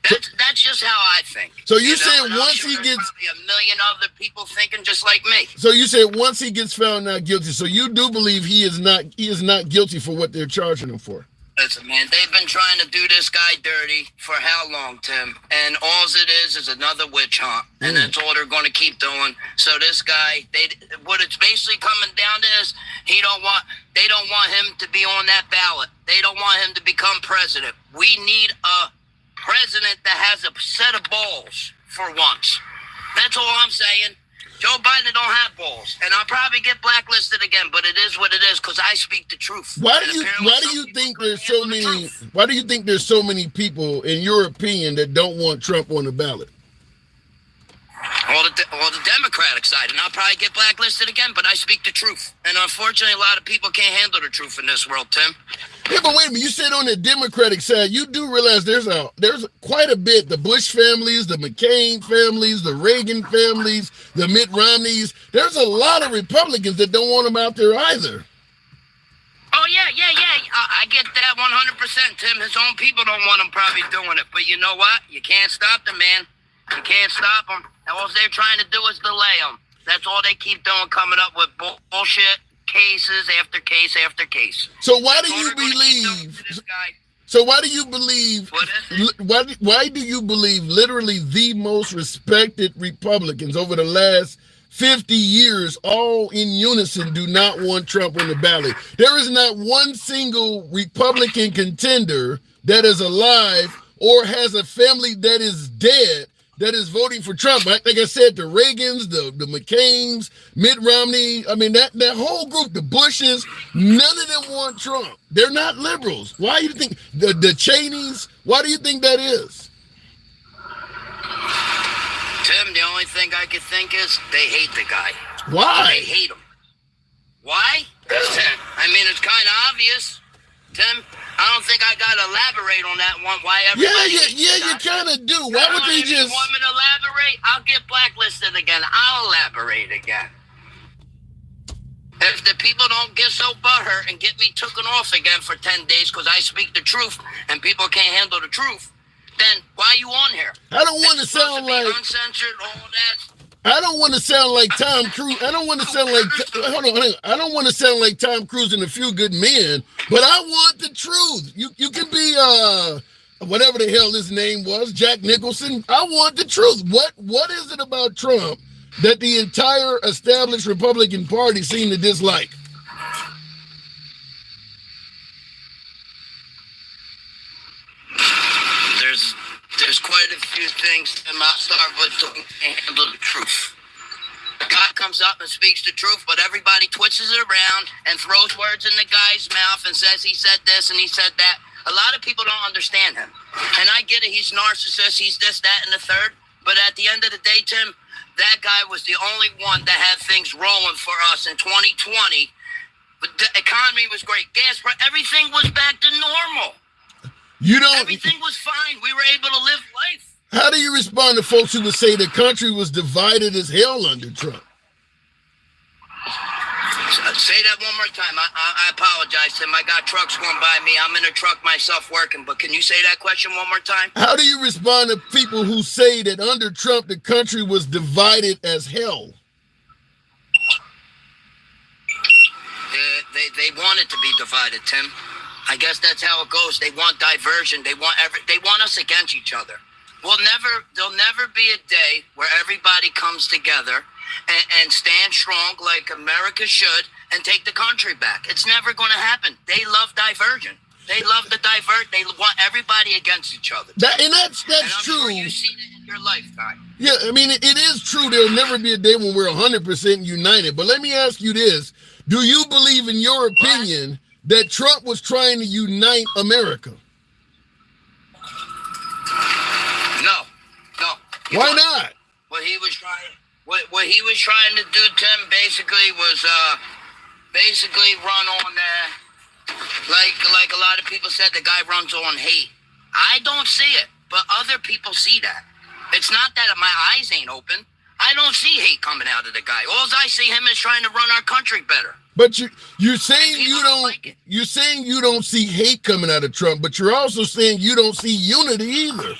That's just how I think. So you said once he gets, probably a million other people thinking just like me. So you said once he gets found not guilty. So you do believe he is not guilty for what they're charging him for? Listen, man, they've been trying to do this guy dirty for how long, Tim? And all it is another witch hunt. And that's all they're going to keep doing. So this guy, what it's basically coming down to is they don't want him to be on that ballot. They don't want him to become president. We need a president that has a set of balls for once. That's all I'm saying. Joe Biden don't have balls, and I'll probably get blacklisted again, but it is what it is because I speak the truth. Why do you think there's so many people, in your opinion, that don't want Trump on the ballot? All the Democratic side, and I'll probably get blacklisted again, but I speak the truth. And unfortunately, a lot of people can't handle the truth in this world, Tim. Yeah, but wait a minute. You said on the Democratic side, you do realize there's quite a bit. The Bush families, the McCain families, the Reagan families, the Mitt Romneys. There's a lot of Republicans that don't want them out there either. Oh, yeah. I get that 100%, Tim. His own people don't want him probably doing it. But you know what? You can't stop them, man. You can't stop them. All they're trying to do is delay them. That's all they keep doing, coming up with bullshit cases after case after case. So why do you believe? So why do you believe? Why do you believe literally the most respected Republicans over the last 50 years, all in unison, do not want Trump on the ballot? There is not one single Republican contender that is alive or has a family that is dead that is voting for Trump. Like I said, the Reagans, the McCains, Mitt Romney. I mean, that whole group, the Bushes, none of them want Trump. They're not liberals. Why do you think the Cheneys? Why do you think that is? Tim, the only thing I could think is they hate the guy. Why? They hate him. Why? I mean, it's kind of obvious, Tim. I don't think I got to elaborate on that one. Why everybody... Yeah, you kind of do. Why would they if just... you want me to elaborate, I'll get blacklisted again. I'll elaborate again. If the people don't get so butthurt and get me taken off again for 10 days because I speak the truth and people can't handle the truth, then why are you on here? I don't want to sound like... uncensored, all that... I don't want to sound like Tom Cruise. I don't want to sound like hold on. I don't want to sound like Tom Cruise in A Few Good Men, but I want the truth. You can be whatever the hell his name was, Jack Nicholson. I want the truth. What is it about Trump that the entire established Republican Party seem to dislike? There's quite a few things, and I'll start with the handle the truth. The guy comes up and speaks the truth, but everybody twists it around and throws words in the guy's mouth and says he said this and he said that. A lot of people don't understand him. And I get it, he's narcissist, he's this, that, and the third. But at the end of the day, Tim, that guy was the only one that had things rolling for us in 2020. But the economy was great. Gas price, everything was back to normal. Everything was fine. We were able to live life. How do you respond to folks who would say the country was divided as hell under Trump? Say that one more time. I apologize, Tim. I got trucks going by me. I'm in a truck myself working, but can you say that question one more time? How do you respond to people who say that under Trump the country was divided as hell? They want it to be divided, Tim. I guess that's how it goes. They want diversion. They want us against each other. There'll never be a day where everybody comes together and stand strong like America should and take the country back. It's never going to happen. They love diversion. They love to divert. They want everybody against each other. That's I'm true. Sure you've seen it in your lifetime. Yeah, I mean, it is true. There'll never be a day when we're 100% united. But let me ask you this. Do you believe, in your opinion, that Trump was trying to unite America? No. Why not? What he was trying to do, Tim, basically was run on like a lot of people said, the guy runs on hate. I don't see it, but other people see that. It's not that my eyes ain't open. I don't see hate coming out of the guy. All I see him is trying to run our country better. But you're saying you don't like you're saying you don't see hate coming out of Trump, but you're also saying you don't see unity either.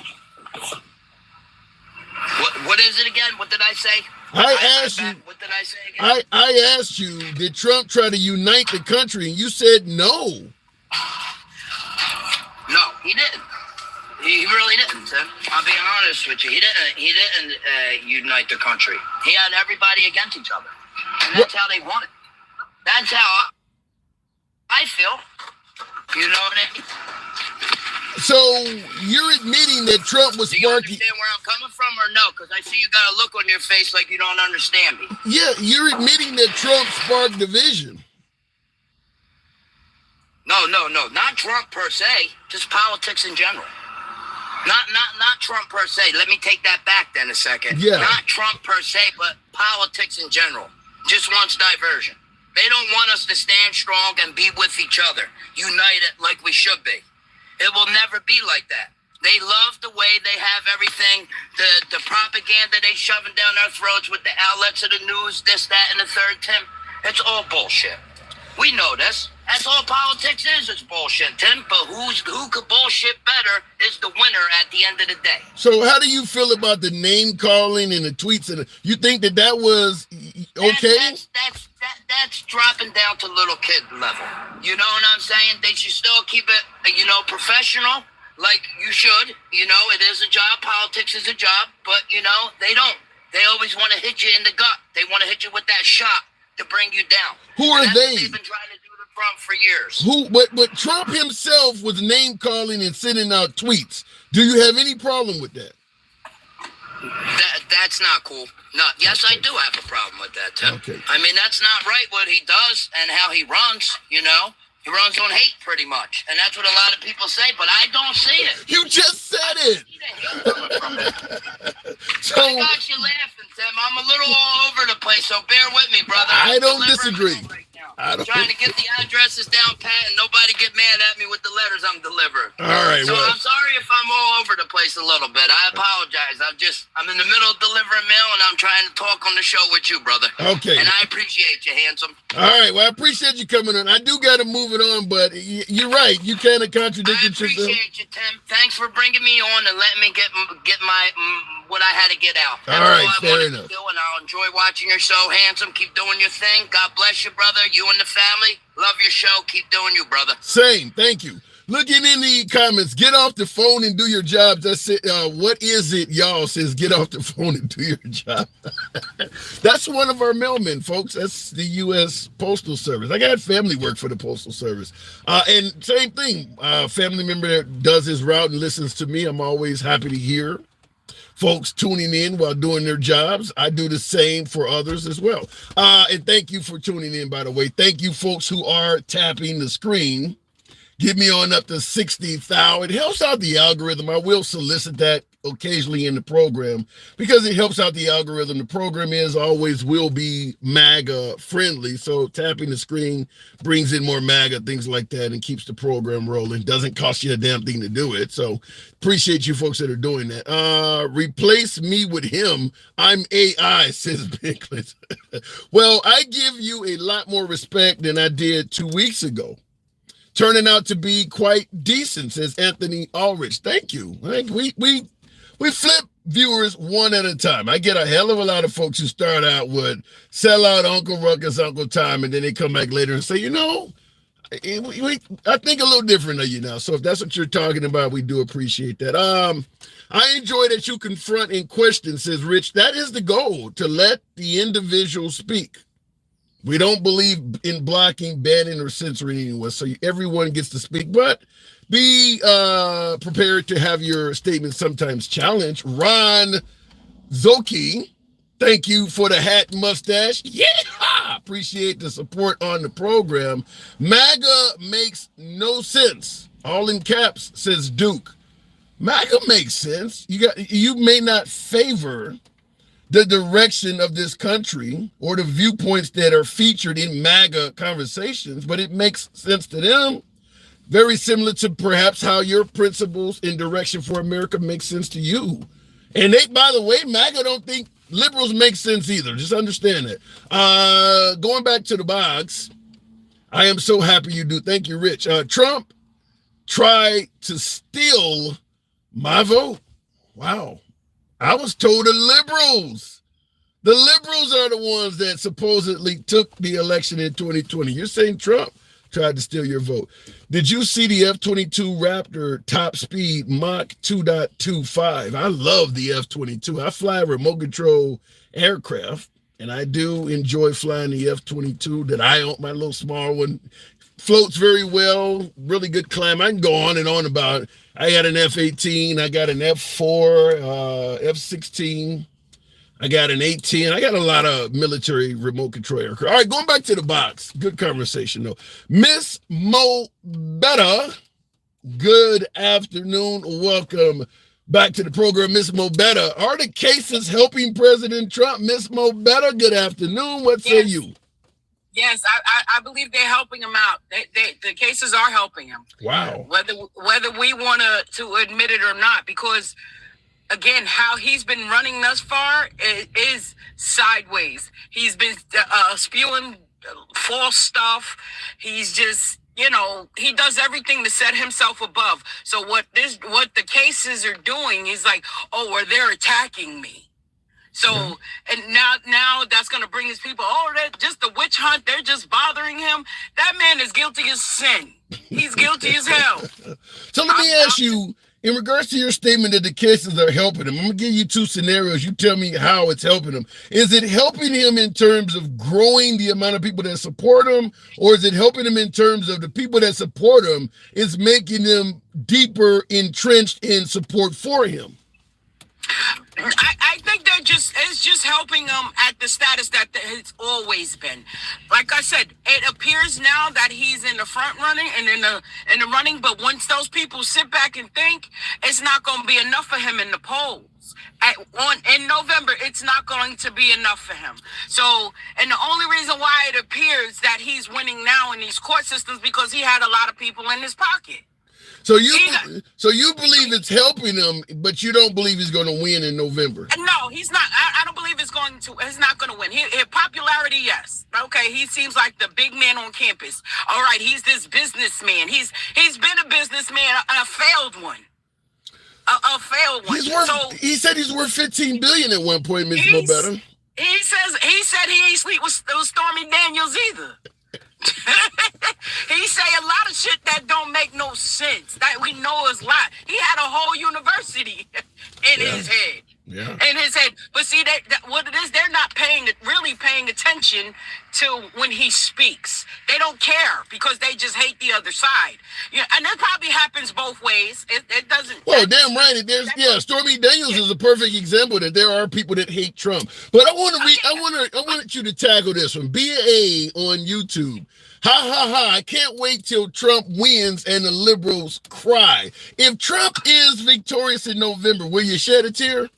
What is it again? What did I say? I asked you. What did I say again? I asked you, did Trump try to unite the country? And you said no. No, he didn't. He really didn't, Tim. I'll be honest with you. He didn't unite the country. He had everybody against each other. And that's how they want it. That's how I feel. You know what I mean? So you're admitting that Trump was sparking... Do you sparking... understand where I'm coming from or no? Because I see you got a look on your face like you don't understand me. Yeah, you're admitting that Trump sparked division. No. Not Trump per se. Just politics in general. Not Trump per se. Let me take that back then a second. Yeah. Not Trump per se, but politics in general. Just wants diversion. They don't want us to stand strong and be with each other, united like we should be. It will never be like that. They love the way they have everything, the propaganda they shoving down our throats with the outlets of the news, this, that, and the third, Tim. It's all bullshit. We know this. That's all politics is. It's bullshit, Tim. But who could bullshit better is the winner at the end of the day. So how do you feel about the name calling and the tweets? And you think that was okay? That's dropping down to little kid level. You know what I'm saying? They should still keep it, professional, like you should. It is a job. Politics is a job. But, they don't. They always want to hit you in the gut. They want to hit you with that shot to bring you down. Who are they? They've been trying to do to Trump for years. But Trump himself was name calling and sending out tweets. Do you have any problem with that? That's not cool. No, yes, I do have a problem with that, Tim. Okay. I mean, that's not right what he does and how he runs, you know. He runs on hate pretty much. And that's what a lot of people say, but I don't see it. You just said it. So, I got you laughing, Tim. I'm a little all over the place, so bear with me, brother. I don't disagree. I'm trying to get the addresses down pat and nobody get mad at me with the letters I'm delivering. All right. So I'm sorry if I'm all over the place a little bit. I apologize. I'm in the middle of delivering mail and I'm trying to talk on the show with you, brother. Okay. And I appreciate you, handsome. All right. Well, I appreciate you coming on. I do got to move it on, but you're right. You kind of contradict yourself. I appreciate you, Tim. Thanks for bringing me on and letting me get my what I had to get out. That's all right. all I Fair wanted enough. to do, and I'll enjoy watching your show, handsome. Keep doing your thing. God bless you, brother. You and the family. Love your show. Keep doing you, brother. Same. Thank you. Looking in the comments, get off the phone and do your job. That's it. What is it, y'all? Says get off the phone and do your job. That's one of our mailmen, folks. That's the U.S. Postal Service. I got family work for the Postal Service. And same thing. Family member that does his route and listens to me. I'm always happy to hear folks tuning in while doing their jobs. I do the same for others as well. And thank you for tuning in, by the way. Thank you, folks who are tapping the screen. Get me on up to 60,000. It helps out the algorithm. I will solicit that occasionally in the program because it helps out the algorithm. The program always will be MAGA friendly. So tapping the screen brings in more MAGA, things like that, and keeps the program rolling. Doesn't cost you a damn thing to do it. So appreciate you folks that are doing that. Replace me with him. I'm AI, says Bickless. Well, I give you a lot more respect than I did 2 weeks ago. Turning out to be quite decent, says Anthony Ulrich. Thank you. We flip viewers one at a time. I get a hell of a lot of folks who start out with sell out Uncle Ruckus, Uncle Tom, and then they come back later and say, you know, I think a little different of you now. So if that's what you're talking about, we do appreciate that. I enjoy that you confront and question, says Rich. That is the goal, to let the individual speak. We don't believe in blocking, banning, or censoring anyone, so everyone gets to speak, but be prepared to have your statement sometimes challenged. Ron Zoki, thank you for the hat and mustache. Yeah, appreciate the support on the program. MAGA makes no sense. All in caps, says Duke. MAGA makes sense. You may not favor the direction of this country or the viewpoints that are featured in MAGA conversations, but it makes sense to them. Very similar to perhaps how your principles in direction for America make sense to you. And they, by the way, MAGA don't think liberals make sense either. Just understand that. Going back to the box, I am so happy you do. Thank you, Rich. Trump tried to steal my vote. Wow. I was told the liberals are the ones that supposedly took the election in 2020. You're saying Trump tried to steal your vote. Did you see the F-22 Raptor top speed Mach 2.25? I love the F-22. I fly remote control aircraft, and I do enjoy flying the F-22 that I own, my little small one. Floats very well, really good climb. I can go on and on about it. I got an F-18, I got an F-4, F-16, I got an 18. I got a lot of military remote control aircraft. All right, going back to the box. Good conversation, though. Miss Mo Betta, good afternoon. Welcome back to the program, Miss Mo Betta. Are the cases helping President Trump? Miss Mo Betta, good afternoon. What say you? Yes, I believe they're helping him out. The cases are helping him. Wow. Whether we want to admit it or not, because again, how he's been running thus far is sideways. He's been spewing false stuff. He's just, he does everything to set himself above. So what the cases are doing is like, oh, well, they're attacking me. So, and now that's going to bring his people, they're just the witch hunt. They're just bothering him. That man is guilty as sin. He's guilty as hell. So let me ask you, in regards to your statement that the cases are helping him, I'm going to give you two scenarios. You tell me how it's helping him. Is it helping him in terms of growing the amount of people that support him? Or is it helping him in terms of the people that support him is making them deeper entrenched in support for him? I think it's just helping them at the status that it's always been. Like I said, it appears now that he's in the front running and in the running, but once those people sit back and think, it's not going to be enough for him in the polls. In November, it's not going to be enough for him. So, and the only reason why it appears that he's winning now in these court systems because he had a lot of people in his pocket. So you believe it's helping him, but you don't believe he's going to win in November? No, he's not. I don't believe it's not going to win. His popularity, yes. Okay, he seems like the big man on campus. All right, he's this businessman. He's been a businessman, a failed one. A failed one. He said he's worth $15 billion at one point, Ms. Mobetta. He said he ain't sleep with Stormy Daniels either. He say a lot of shit that don't make no sense that we know is lie. He had a whole university in his head. Yeah. In his head. But see, what it is, they're not really paying attention to when he speaks. They don't care because they just hate the other side. Yeah, and that probably happens both ways. It doesn't. Well, damn right. Stormy Daniels is a perfect example that there are people that hate Trump. But I wanted you to tackle this one. BA on YouTube. Ha, I can't wait till Trump wins and the liberals cry. If Trump is victorious in November, will you shed a tear?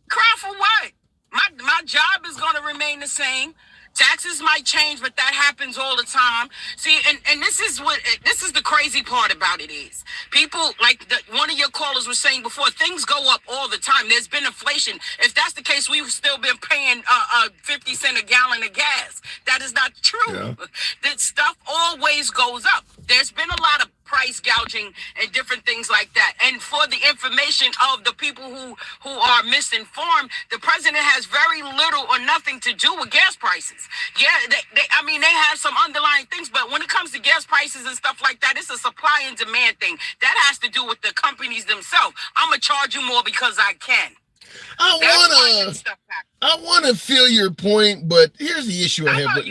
Cry for what? My job is going to remain the same. Taxes might change, but that happens all the time. See, and this is the crazy part about it is people like one of your callers was saying before, things go up all the time. There's been inflation. If that's the case, we've still been paying 50 cents a gallon of gas. That is not true. Yeah. That stuff always goes up. There's been a lot of price gouging and different things like that. And for the information of the people who are misinformed, the president has very little or nothing to do with gas prices. Yeah, they have some underlying things, but when it comes to gas prices and stuff like that, it's a supply and demand thing. That has to do with the companies themselves. I'm going to charge you more because I can. I want to feel your point, but here's the issue I have.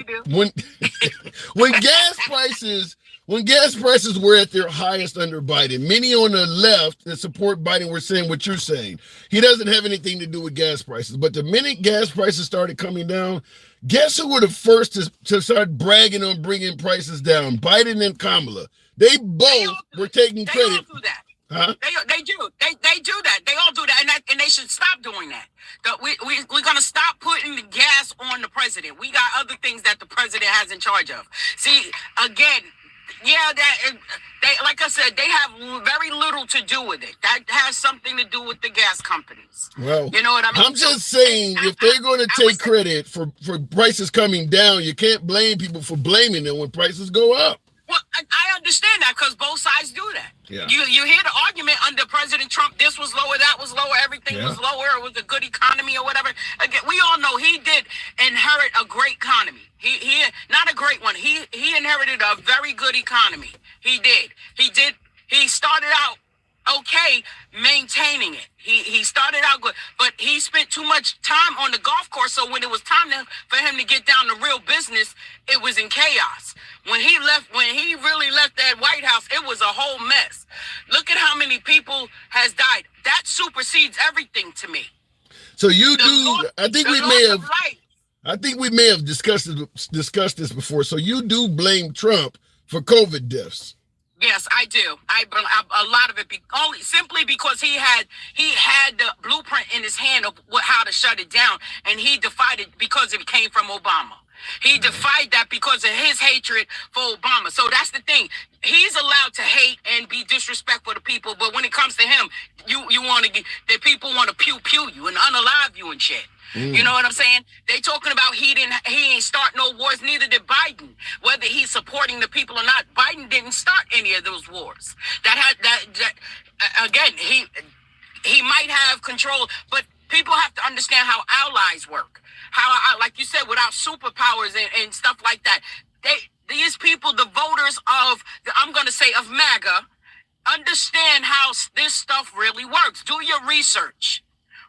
When gas prices were at their highest under Biden, many on the left that support Biden were saying what you're saying. He doesn't have anything to do with gas prices. But the minute gas prices started coming down, guess who were the first to start bragging on bringing prices down? Biden and Kamala. They both were taking credit. They all do that. Huh? They do. They do that. They all do that, and they should stop doing that. We're gonna stop putting the gas on the president. We got other things that the president has in charge of. See, again, yeah, they like I said, they have very little to do with it. That has something to do with the gas companies. Well, you know what I mean? I'm just saying, if they're going to take credit for prices coming down, you can't blame people for blaming them when prices go up. Well, I understand that because both sides do that. Yeah. You hear the argument under President Trump, this was lower, that was lower, everything was lower, it was a good economy or whatever. Again, we all know he did inherit a great economy. He not a great one. He inherited a very good economy. He did. He started out okay maintaining it. He started out good, but he spent too much time on the golf course. So when it was time for him to get down to real business, it was in chaos. When he really left that White House, it was a whole mess. Look at how many people has died. That supersedes everything to me. So I think we may have discussed this before. So you do blame Trump for COVID deaths. Yes, I do. A lot of it simply because he had the blueprint in his hand of how to shut it down, and he defied it because it came from Obama. He defied that because of his hatred for Obama. So that's the thing. He's allowed to hate and be disrespectful to people, but when it comes to him, the people want to pew you and unalive you and shit. You know what I'm saying? They talking about he ain't start no wars, neither did Biden. Whether he's supporting the people or not, Biden didn't start any of those wars. Again, he might have control, but people have to understand how allies work. How, like you said, without superpowers and stuff like that, these people, the voters of MAGA, understand how this stuff really works. Do your research.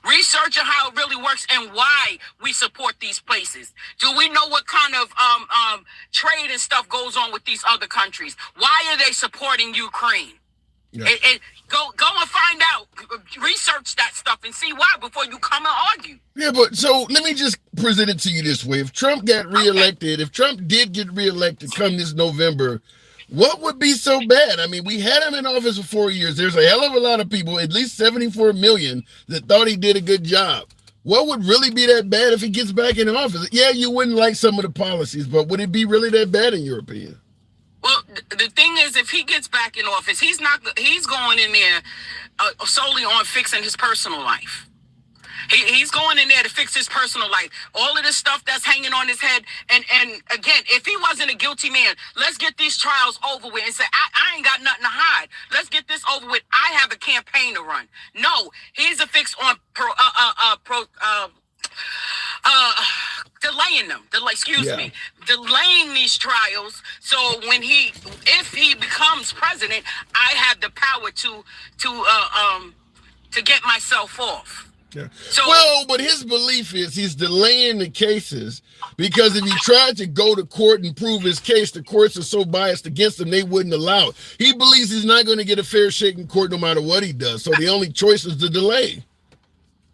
Research on how it really works and why we support these places. Do we know what kind of trade and stuff goes on with these other countries? Why are they supporting Ukraine? Yeah. And go and find out, research that stuff and see why before you come and argue. Yeah, but so let me just present it to you this way. If Trump got reelected, if Trump did get reelected come this November, what would be so bad? I mean, we had him in office for 4 years. There's a hell of a lot of people, at least 74 million, that thought he did a good job. What would really be that bad if he gets back in office? Yeah, you wouldn't like some of the policies, but would it be really that bad in your opinion? Well, the thing is, if he gets back in office, he's going in there solely on fixing his personal life. He's going in there to fix his personal life. All of this stuff that's hanging on his head. And again, if he wasn't a guilty man, let's get these trials over with and say, I ain't got nothing to hide. Let's get this over with. I have a campaign to run. No, he's a fix on delaying them. Delaying these trials. So if he becomes president, I have the power to get myself off. Yeah. But his belief is he's delaying the cases because if he tried to go to court and prove his case, the courts are so biased against him, they wouldn't allow it. He believes he's not going to get a fair shake in court no matter what he does. So the only choice is to delay.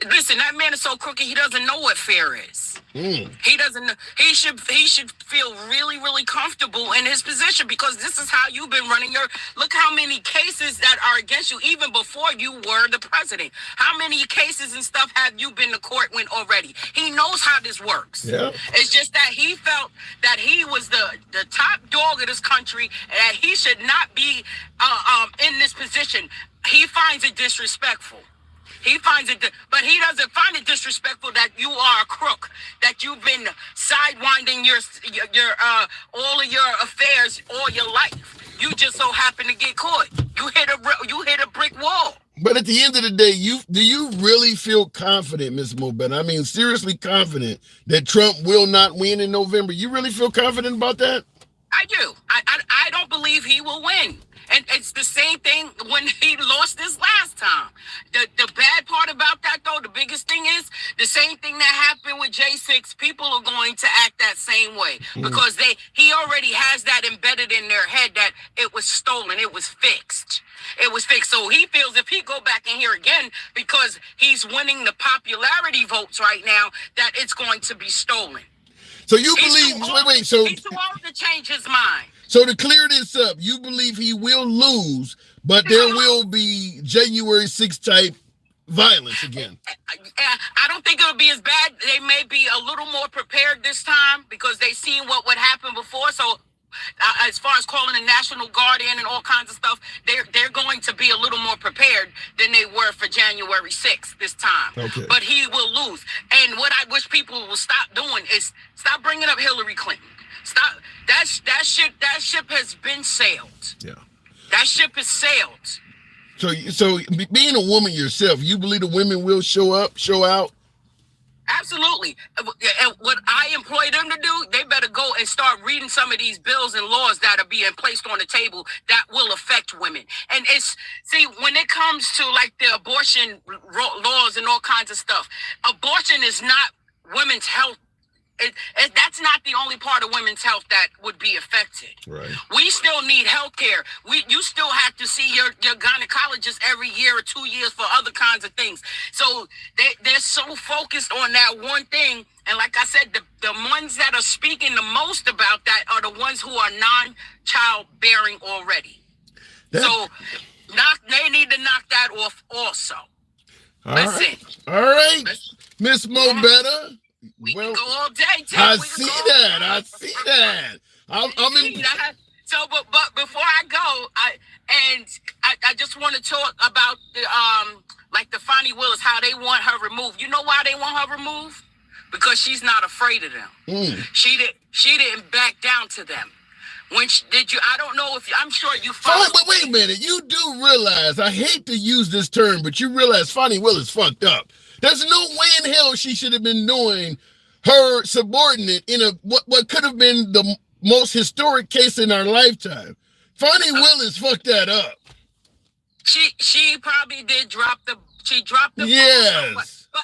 Listen, that man is so crooked, he doesn't know what fair is. He doesn't know. He should feel really, really comfortable in his position because this is how you've been running your. Look how many cases that are against you even before you were the president. How many cases and stuff have you been to court with already? He knows how this works. Yeah. It's just that he felt that he was the top dog of this country and that he should not be in this position. He finds it disrespectful. He finds it, but he doesn't find it disrespectful that you are a crook, that you've been sidewinding your all of your affairs all your life. You just so happen to get caught. You hit a brick wall. But at the end of the day, do you really feel confident, Ms. Mobetta? I mean, seriously confident that Trump will not win in November? You really feel confident about that? I do. I don't believe he will win. And it's the same thing when he lost this last time. The bad part about that, though, the biggest thing is the same thing that happened with J6. People are going to act that same way because he already has that embedded in their head that it was stolen. It was fixed. It was fixed. So he feels if he go back in here again because he's winning the popularity votes right now, that it's going to be stolen. So you believe? Wait. So he's too old to change his mind. So to clear this up, you believe he will lose, but there will be January 6th type violence again. I don't think it'll be as bad. They may be a little more prepared this time because they've seen what would happen before. So as far as calling the National Guard in and all kinds of stuff, they're going to be a little more prepared than they were for January 6th this time. Okay. But he will lose. And what I wish people will stop doing is stop bringing up Hillary Clinton. Stop. That ship has been sailed. Yeah. That ship has sailed. So being a woman yourself, you believe the women will show out? Absolutely. And what I employ them to do, they better go and start reading some of these bills and laws that are being placed on the table that will affect women. And when it comes to like the abortion laws and all kinds of stuff, abortion is not women's health. That's not the only part of women's health that would be affected. Right. We still need health care. You still have to see your gynecologist every year or 2 years for other kinds of things. So they're so focused on that one thing. And like I said, the ones that are speaking the most about that are the ones who are non-child bearing already. So they need to knock that off also. That's it. All right. Miss Mobetta. We can go all day. I see that. I'm in. So, but before I go, I just want to talk about the Fanny Willis, how they want her removed. You know why they want her removed? Because she's not afraid of them. She didn't back down to them. I don't know if I'm sure you. But wait a minute. You do realize, I hate to use this term, but you realize Fanny Willis fucked up. There's no way in hell she should have been doing her subordinate in what could have been the most historic case in our lifetime. Fanny Willis fucked that up. She probably did drop the yes. But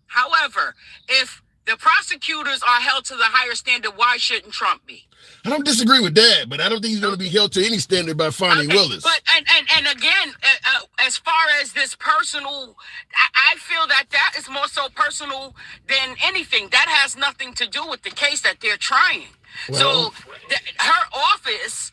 however, if the prosecutors are held to the higher standard, why shouldn't Trump be? I don't disagree with that, but I don't think he's going to be held to any standard by Fanny Willis. But and And again, as far as this personal, I feel that is more so personal than anything. That has nothing to do with the case that they're trying. Well, So her office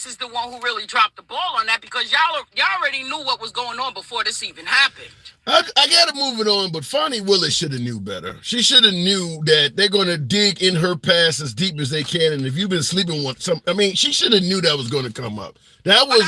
is the one who really dropped the ball on that, because y'all already knew what was going on before this even happened. I got to move it on, but Fanny Willis should have knew better. She should have knew that they're going to dig in her past as deep as they can. And if you've been sleeping with she should have knew that was going to come up. That was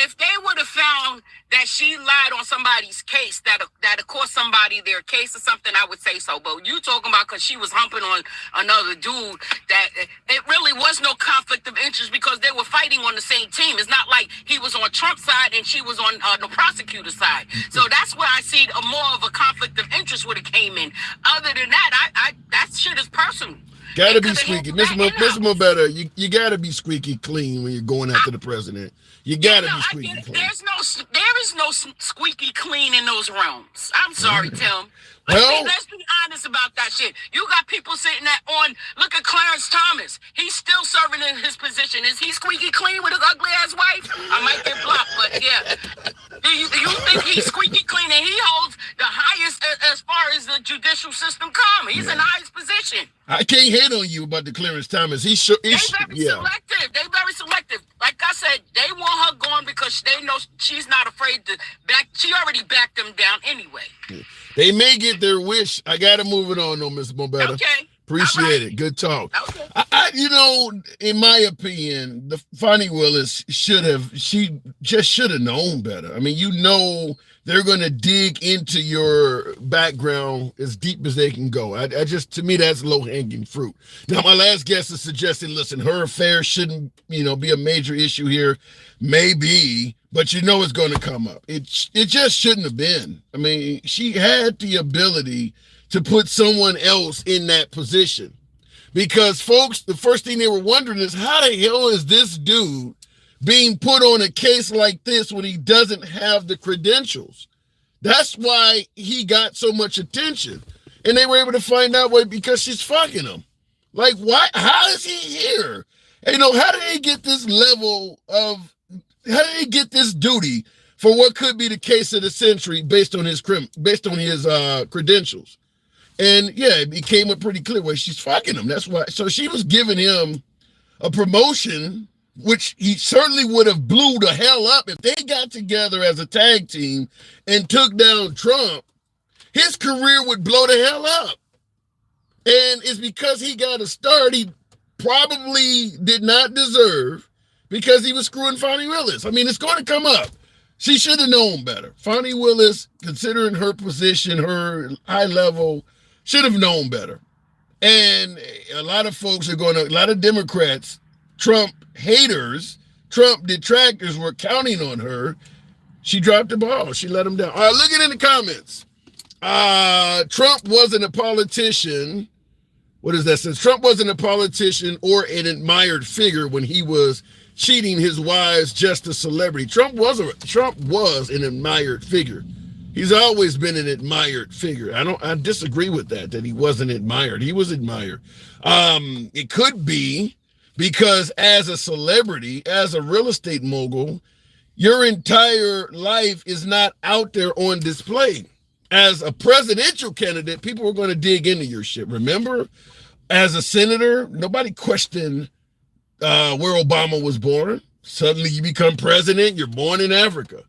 if they would have found that she lied on somebody's case, that cost somebody their case or something, I would say so. But you talking about because she was humping on another dude, that it really was no conflict of interest because they were fighting on the same team. It's not like he was on Trump's side and she was on the prosecutor's side. So that's where I see more of a conflict of interest would have came in. Other than that, I that shit is personal. Gotta be squeaky. Mr. Mobetta, you gotta be squeaky clean when you're going after the president. You gotta be squeaky clean. There is no squeaky clean in those realms. I'm sorry, Tim. Let's be honest about that shit. You got people sitting look at Clarence Thomas. He's still serving in his position. Is he squeaky clean with his ugly ass wife? I might get blocked, but yeah. Do you think he's squeaky clean and he holds the highest as far as the judicial system comes? He's in the highest position. I can't hate on you about the Clarence Thomas. They're very selective. They're very selective. Like I said, they want her gone because they know she's not afraid to back. She already backed them down anyway. Yeah. They may get their wish. I got to move it on, though, Mr. Mobetta. Okay. Appreciate it. Good talk. Okay. In my opinion, the Fanny Willis should have known better. I mean, they're going to dig into your background as deep as they can go. To me, that's low-hanging fruit. Now, my last guest is suggesting, listen, her affair shouldn't, be a major issue here. Maybe, but it's going to come up. It just shouldn't have been. I mean, she had the ability to put someone else in that position. Because, folks, the first thing they were wondering is, how the hell is this dude being put on a case like this when he doesn't have the credentials? That's why he got so much attention. And they were able to find out why, because she's fucking him. Like, why? How is he here? And, how did he get this how did he get this duty for what could be the case of the century based on his credentials? And yeah, it became a pretty clear way she's fucking him. That's why. So she was giving him a promotion, which he certainly would have blew the hell up if they got together as a tag team and took down Trump. His career would blow the hell up. And it's because he got a start he probably did not deserve because he was screwing Fanny Willis. I mean, it's going to come up. She should have known better. Fanny Willis, considering her position, her high level, should have known better. And a lot of a lot of Democrats, Trump haters, Trump detractors were counting on her. She dropped the ball. She let them down. All right, look at it in the comments. Trump wasn't a politician. What does that say? Trump wasn't a politician or an admired figure when he was cheating his wives, just a celebrity. Trump was an admired figure. He's always been an admired figure. I disagree with that he wasn't admired. He was admired. It could be because as a celebrity, as a real estate mogul, your entire life is not out there on display. As a presidential candidate, people were going to dig into your shit. Remember, as a senator, nobody questioned where Obama was born. Suddenly you become president, you're born in Africa.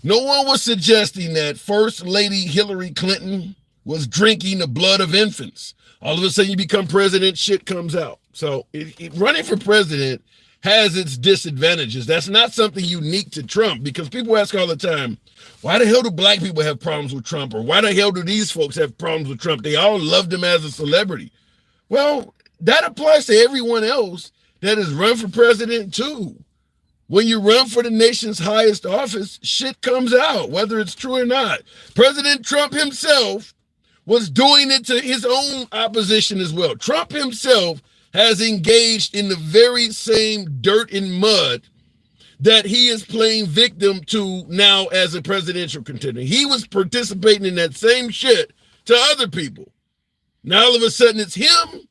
No one was suggesting that First Lady Hillary Clinton was drinking the blood of infants. All of a sudden you become president, shit comes out. So running for president has its disadvantages. That's not something unique to Trump, because people ask all the time, why the hell do black people have problems with Trump? Or why the hell do these folks have problems with Trump? They all loved him as a celebrity. Well, that applies to everyone else that has run for president too. When you run for the nation's highest office, shit comes out, whether it's true or not. President Trump himself was doing it to his own opposition as well. Trump himself has engaged in the very same dirt and mud that he is playing victim to now as a presidential contender. He was participating in that same shit to other people. Now all of a sudden it's him.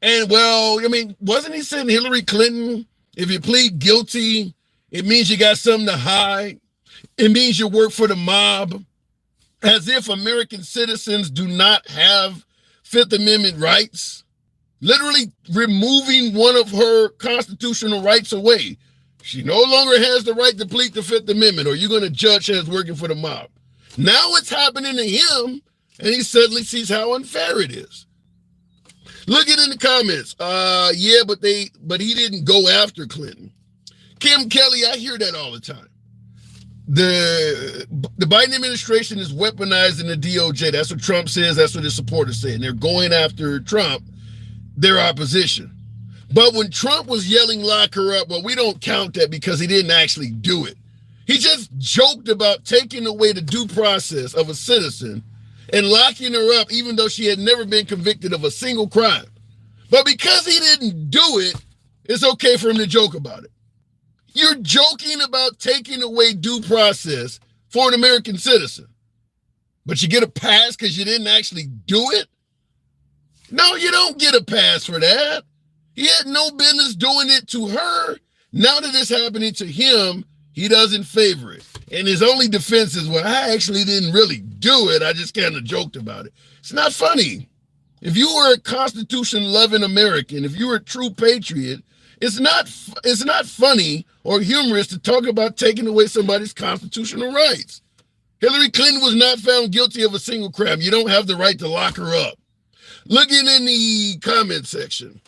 And well, I mean, wasn't he saying Hillary Clinton, if you plead guilty It means you got something to hide. It means you work for the mob. As if American citizens do not have Fifth Amendment rights. Literally removing one of her constitutional rights away. She no longer has the right to plead the Fifth Amendment, or you're going to judge her as working for the mob. Now it's happening to him, and he suddenly sees how unfair it is. Look at it in the comments. Yeah, but he didn't go after Clinton. Kim Kelly, I hear that all the time. The Biden administration is weaponizing the DOJ. That's what Trump says. That's what his supporters say. And they're going after Trump, their opposition. But when Trump was yelling, lock her up, well, we don't count that because he didn't actually do it. He just joked about taking away the due process of a citizen and locking her up even though she had never been convicted of a single crime. But because he didn't do it, it's okay for him to joke about it. You're joking about taking away due process for an American citizen, but you get a pass because you didn't actually do it? No, you don't get a pass for that. He had no business doing it to her. Now that it's happening to him, he doesn't favor it. And his only defense is, well, I actually didn't really do it. I just kind of joked about it. It's not funny. If you were a Constitution-loving American, if you were a true patriot, it's not funny or humorous to talk about taking away somebody's constitutional rights. Hillary Clinton was not found guilty of a single crime. You don't have the right to lock her up. Looking in the comment section,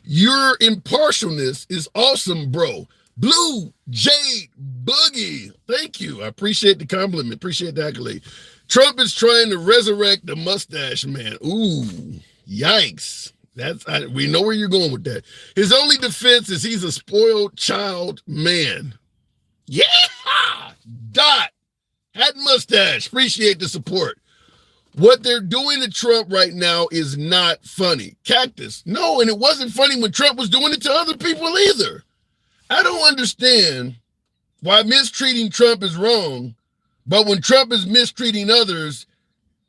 your impartialness is awesome, bro. Blue Jade Boogie. Thank you. I appreciate the compliment. Appreciate the accolade. Trump is trying to resurrect the mustache man. Ooh, yikes. We know where you're going with that. His only defense is he's a spoiled child man. Yeah! Dot. Hat mustache. Appreciate the support. What they're doing to Trump right now is not funny. Cactus. No, and it wasn't funny when Trump was doing it to other people either. I don't understand why mistreating Trump is wrong, but when Trump is mistreating others,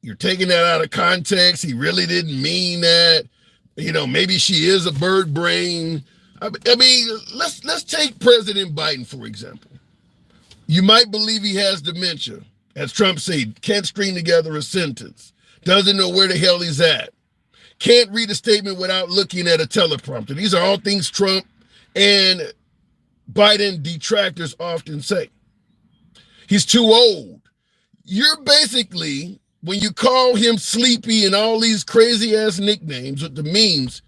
you're taking that out of context. He really didn't mean that. You know, maybe she is a bird brain. I mean, let's take President Biden, for example. You might believe he has dementia. As Trump said, can't string together a sentence. Doesn't know where the hell he's at. Can't read a statement without looking at a teleprompter. These are all things Trump and Biden detractors often say. He's too old. You're basically, when you call him sleepy and all these crazy ass nicknames with the memes,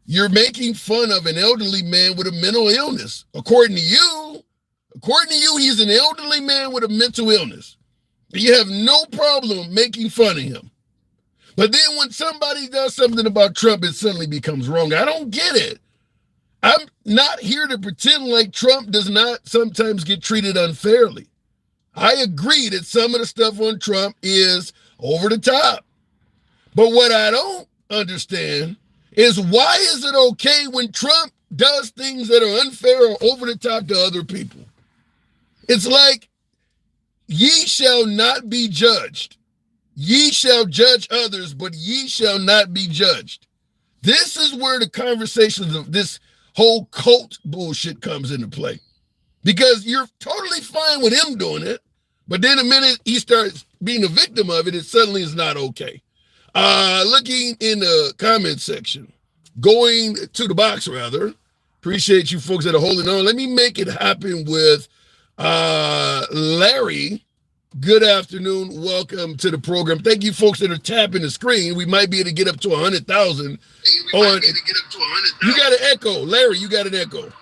you're making fun of an elderly man with a mental illness. According to you, he's an elderly man with a mental illness. You have no problem making fun of him. But then when somebody does something about Trump, it suddenly becomes wrong. I don't get it. I'm not here to pretend like Trump does not sometimes get treated unfairly. I agree that some of the stuff on Trump is over the top. But what I don't understand is why is it okay when Trump does things that are unfair or over the top to other people? It's like, ye shall not be judged. Ye shall judge others, but ye shall not be judged. This is where the conversations of this whole cult bullshit comes into play. Because you're totally fine with him doing it, but then the minute he starts being a victim of it, it suddenly is not okay. Looking in the comment section, going to the box rather, appreciate you folks that are holding on. Let me make it happen with Larry. Good afternoon. Welcome to the program. Thank you folks that are tapping the screen. We might be able to get up to 100,000. You got an echo. Larry, you got an echo.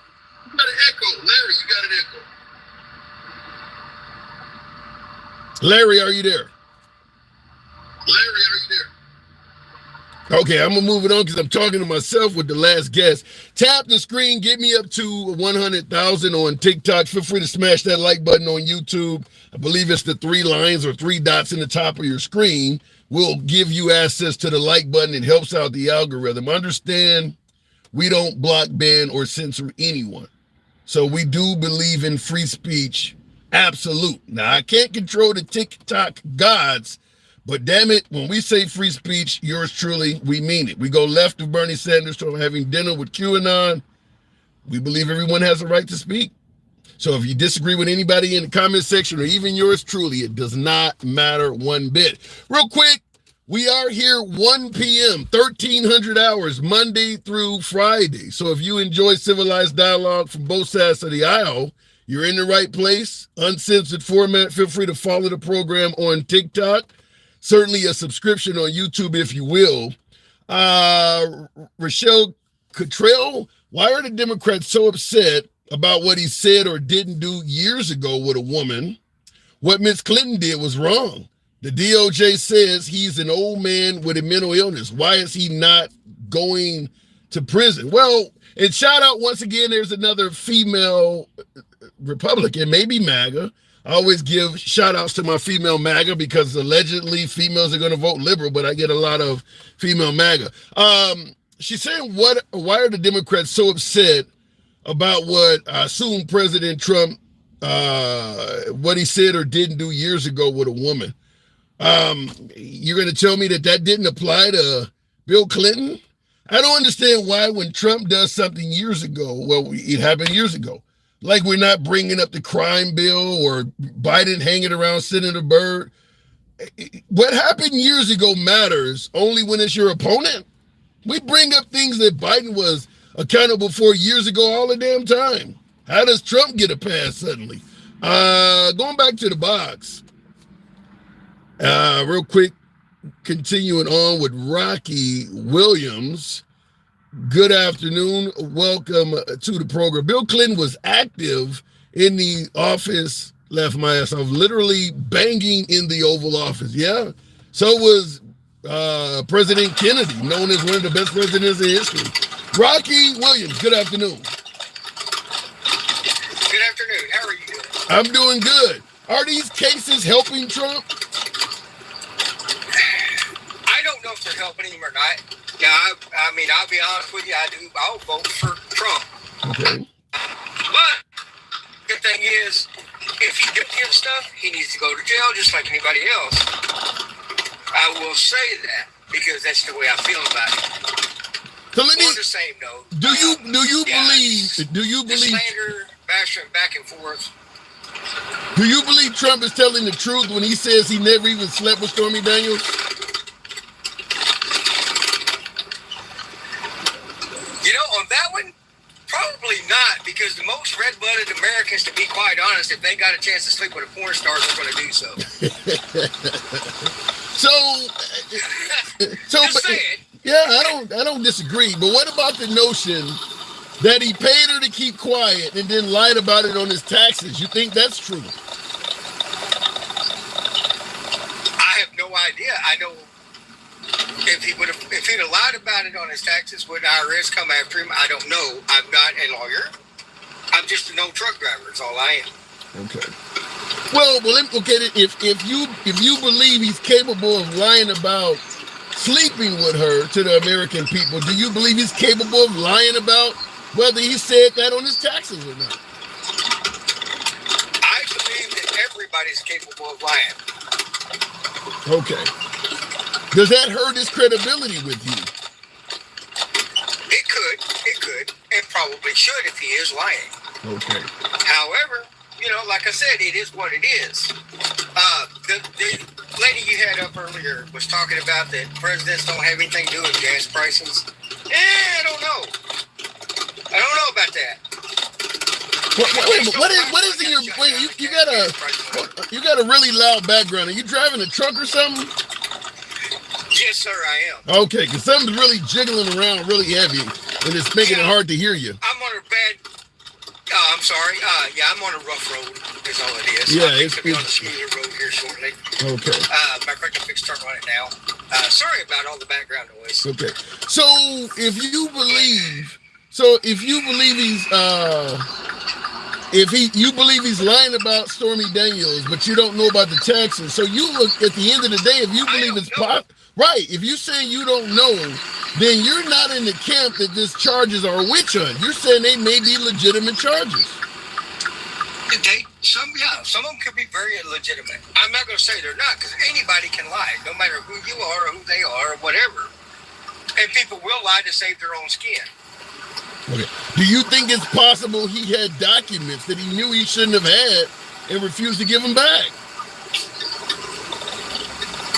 Larry, are you there? Okay, I'm going to move it on because I'm talking to myself with the last guest. Tap the screen. Get me up to 100,000 on TikTok. Feel free to smash that like button on YouTube. I believe it's the 3 lines or 3 dots in the top of your screen will give you access to the like button. It helps out the algorithm. Understand, we don't block, ban, or censor anyone. So we do believe in free speech. Absolute. Now, I can't control the TikTok gods, but damn it, when we say free speech, yours truly, we mean it. We go left of Bernie Sanders to having dinner with QAnon. We believe everyone has a right to speak. So if you disagree with anybody in the comment section or even yours truly, it does not matter one bit. Real quick, we are here 1 p.m., 1300 hours, Monday through Friday. So if you enjoy civilized dialogue from both sides of the aisle, you're in the right place. Uncensored format. Feel free to follow the program on TikTok. Certainly a subscription on YouTube, if you will. Rochelle Cottrell, why are the Democrats so upset about what he said or didn't do years ago with a woman? What Ms. Clinton did was wrong. The DOJ says he's an old man with a mental illness. Why is he not going to prison? Well, and shout out once again, there's another female Republican, maybe Maga. I always give shout outs to my female MAGA because allegedly females are going to vote liberal, but I get a lot of female MAGA. She's saying, why are the Democrats so upset about what I assume President Trump, what he said or didn't do years ago with a woman? You're going to tell me that didn't apply to Bill Clinton? I don't understand why when Trump does something years ago, well, it happened years ago. Like we're not bringing up the crime bill or Biden hanging around Senator Byrd. What happened years ago matters only when it's your opponent. We bring up things that Biden was accountable for years ago all the damn time. How does Trump get a pass suddenly? Going back to the box. Real quick, continuing on with Rocky Williams. Good afternoon. Welcome to the program. Bill Clinton was active in the office, left my ass off, literally banging in the Oval Office. Yeah. So was President Kennedy, known as one of the best presidents in history. Rocky Williams, good afternoon. Good afternoon. How are you doing? I'm doing good. Are these cases helping Trump? I don't know if they're helping him or not. Yeah, I mean, I'll be honest with you. I'll vote for Trump. Okay. But the thing is, if he did give stuff, he needs to go to jail just like anybody else. I will say that because that's the way I feel about it. So let me. On the same note, Do you believe? the slander, bashing back and forth? Do you believe Trump is telling the truth when he says he never even slept with Stormy Daniels? You know, on that one, probably not, because the most red-blooded Americans, to be quite honest, if they got a chance to sleep with a porn star, they're going to do so. Just saying. Yeah, I don't disagree. But what about the notion that he paid her to keep quiet and then lied about it on his taxes? You think that's true? I have no idea. I know if he'd have lied about it on his taxes, would IRS come after him? I don't know. I'm not a lawyer. I'm just a no truck driver. Is all I am. Okay. Well, okay. If you believe he's capable of lying about sleeping with her to the American people, do you believe he's capable of lying about whether he said that on his taxes or not? I believe that everybody's capable of lying. Okay. Does that hurt his credibility with you? It could, and probably should if he is lying. Okay. However, you know, like I said, it is what it is. The lady you had up earlier was talking about that presidents don't have anything to do with gas prices. I don't know. I don't know about that. What is in your? Wait, you got a really loud background. Are you driving a truck or something? Yes, sir, I am. Okay, because something's really jiggling around really heavy, and it's making it hard to hear you. I'm on a bad. I'm sorry. I'm on a rough road. Is all it is. Yeah, it's going to be on a smoother road here shortly. Okay. Matter of fact, I'm fixing to turn on it now. Sorry about all the background noise. Okay. So if you believe you believe he's lying about Stormy Daniels, but you don't know about the taxes. So you look at the end of the day, if you believe it's right, if you say you don't know, then you're not in the camp that these charges are a witch hunt. You're saying they may be legitimate charges. Some of them could be very legitimate. I'm not going to say they're not, because anybody can lie, no matter who you are or who they are or whatever. And people will lie to save their own skin. Okay. Do you think it's possible he had documents that he knew he shouldn't have had and refused to give them back?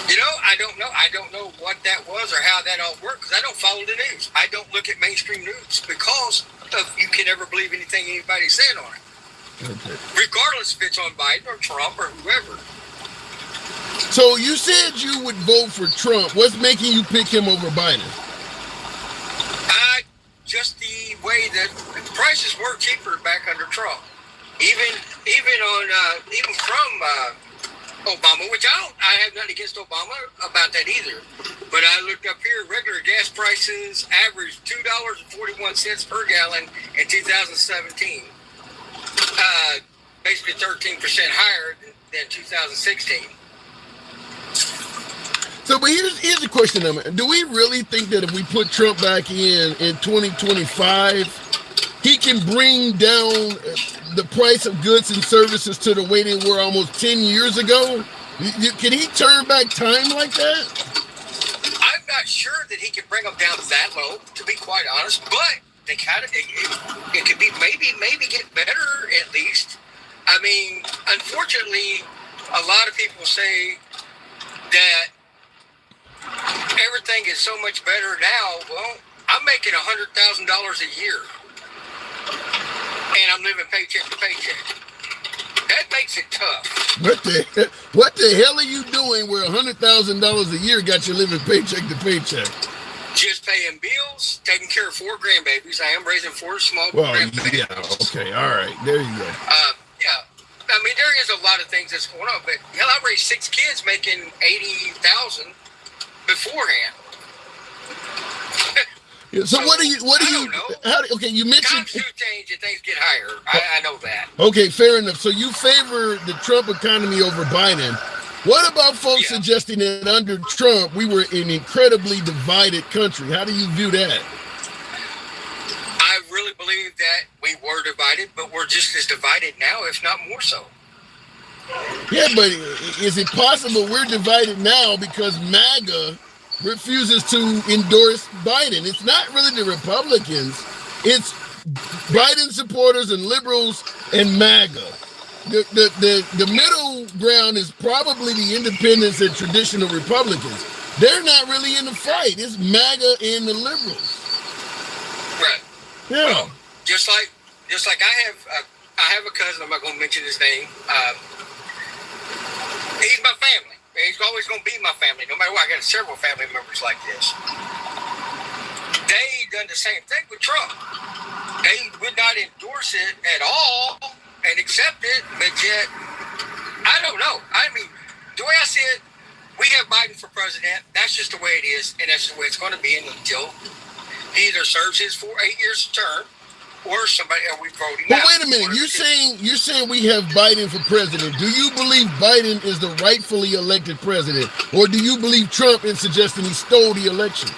You know, I don't know. I don't know what that was or how that all worked because I don't follow the news. I don't look at mainstream news because you can never believe anything anybody said on it. Okay. Regardless if it's on Biden or Trump or whoever. So you said you would vote for Trump. What's making you pick him over Biden? Just the way that the prices were cheaper back under Trump. Even from Obama, which I have nothing against Obama about that either. But I looked up here, regular gas prices averaged $2.41 per gallon in 2017. Basically 13% higher than 2016. So, but here's the question. Do we really think that if we put Trump back in 2025, he can bring down the price of goods and services to the way they were almost 10 years ago? Can he turn back time like that? I'm not sure that he can bring them down that low, to be quite honest, but they kind of, it could be maybe get better at least. I mean, unfortunately, a lot of people say that everything is so much better now. Well, I'm making $100,000 a year, and I'm living paycheck to paycheck. That makes it tough. What the hell are you doing where $100,000 a year got you living paycheck to paycheck? Just paying bills, taking care of 4 grandbabies. I am raising 4 small grandbabies. Yeah, okay, all right, there you go. Yeah, I mean there is a lot of things that's going on, but hell, I raised 6 kids making $80,000 beforehand. Yeah, so what do you okay, you mentioned times do change and things get higher. I know that. Okay, fair enough. So you favor the Trump economy over Biden. What about folks suggesting that under Trump we were an incredibly divided country? How do you view that? I really believe that we were divided, but we're just as divided now, if not more so. Yeah, but is it possible we're divided now because MAGA refuses to endorse Biden? It's not really the Republicans. It's Biden supporters and liberals and MAGA. The middle ground is probably the independents and traditional Republicans. They're not really in the fight. It's MAGA and the liberals. Right. Yeah. Well, just like I have a cousin. I'm not going to mention his name. He's my family. He's always going to be my family, no matter what. I got several family members like this. They done the same thing with Trump. They would not endorse it at all and accept it, but yet, I don't know. I mean, the way I see it, we have Biden for president. That's just the way it is, and that's the way it's going to be until he either serves his 8 years term or somebody else we voting out. But wait a minute, you're saying we have Biden for president. Do you believe Biden is the rightfully elected president, or do you believe Trump is suggesting he stole the election?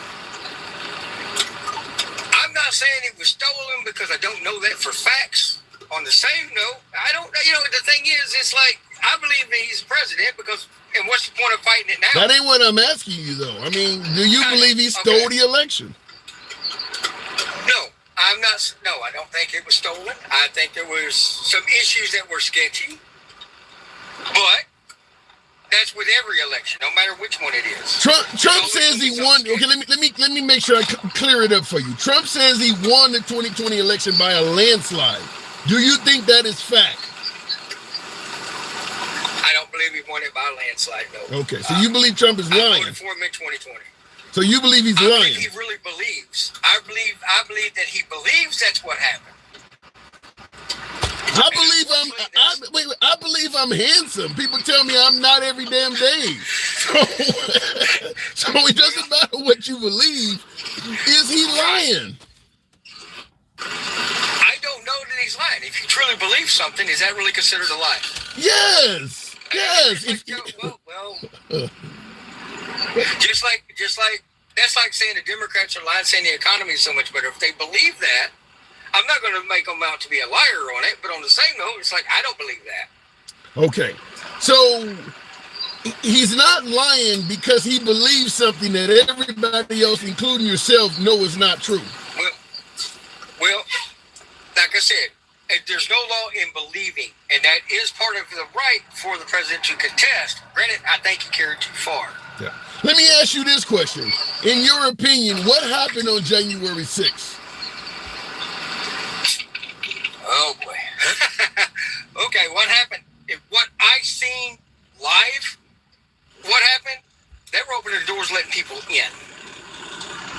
I'm not saying it was stolen because I don't know that for facts. On the same note, I don't. You know, the thing is, it's like I believe that he's president because. And what's the point of fighting it now? That ain't what I'm asking you, though. I mean, do you believe he stole the election? No, I'm not. No, I don't think it was stolen. I think there was some issues that were sketchy, but that's with every election, no matter which one it is. Trump says he won. Okay, let me make sure I clear it up for you. Trump says he won the 2020 election by a landslide. Do you think that is fact? I don't believe he won it by a landslide, no. Okay, so you believe Trump is lying? I voted for him in 2020. So you believe he's lying? I believe he really believes. I believe that he believes that's what happened. I believe I'm handsome. People tell me I'm not every damn day. So it doesn't matter what you believe. Is he lying? I don't know that he's lying. If you truly believe something, is that really considered a lie? Yes. Well, just like that's like saying the Democrats are lying, saying the economy is so much better. If they believe that, I'm not going to make them out to be a liar on it. But on the same note, it's like I don't believe that. Okay, so he's not lying because he believes something that everybody else, including yourself, know is not true. Well, like I said, there's no law in believing, and that is part of the right for the president to contest. Granted, I think he carried too far. Yeah. Let me ask you this question. In your opinion, what happened on January 6th? Oh, boy. Okay, what happened? What I seen live, what happened? They were opening the doors, letting people in.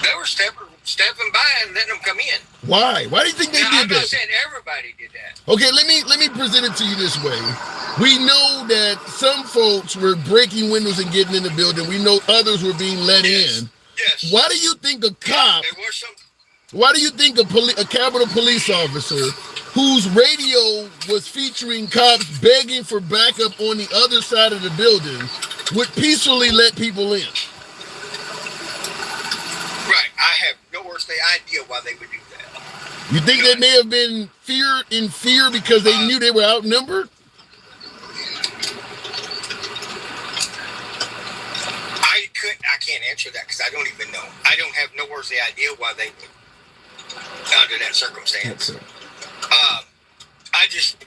They were stepping by and letting them come in. Why? Why do you think they did that? I'm not saying everybody did that. Okay, let me present it to you this way. We know that some folks were breaking windows and getting in the building. We know others were being let in. Yes. Why do you think a cop? There was some. Why do you think a Capitol police officer whose radio was featuring cops begging for backup on the other side of the building would peacefully let people in? Right. I have no earthly idea why they would do that. You think they may have been in fear because they knew they were outnumbered? I can't answer that because I don't even know. I don't have no earthly idea why they would under that circumstance. I just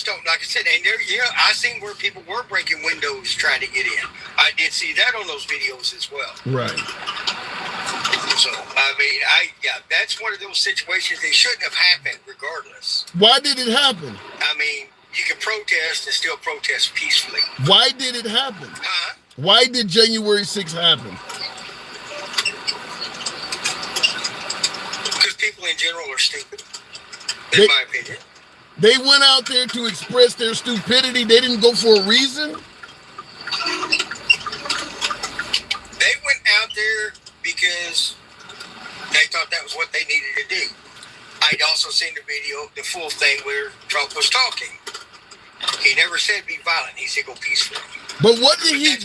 don't, like I said, and there, I seen where people were breaking windows trying to get in. I did see that on those videos as well. Right. So, I mean, that's one of those situations that shouldn't have happened regardless. Why did it happen? I mean, you can protest and still protest peacefully. Why did it happen? Huh? Why did January 6th happen? Because people in general are stupid, in my opinion. They went out there to express their stupidity. They didn't go for a reason. They went out there because they thought that was what they needed to do. I'd also seen the video, the full thing where Trump was talking. He never said be violent. He said go peacefully. But what did he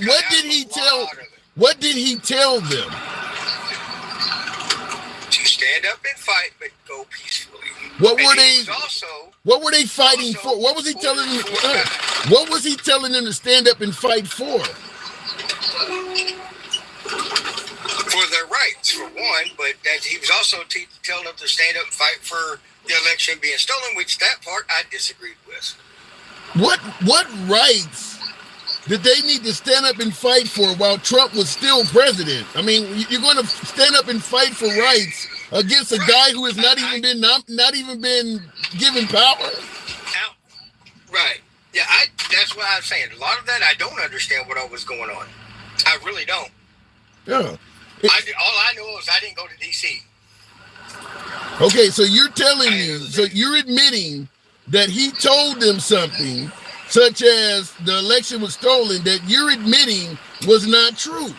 tell them? To stand up and fight, but go peacefully. What were they fighting for? What was he telling them? What was he telling them to stand up and fight for? For their rights, for one, but that he was also telling them to stand up and fight for the election being stolen, which that part I disagreed with. What rights did they need to stand up and fight for while Trump was still president? I mean, you're going to stand up and fight for rights against a guy who has not even been given power? Right. Yeah, that's what I'm saying. A lot of that I don't understand what all was going on. I really don't. Yeah. All I know is I didn't go to D.C. Okay, so you're telling me, so you're admitting that he told them something, such as the election was stolen, that you're admitting was not true.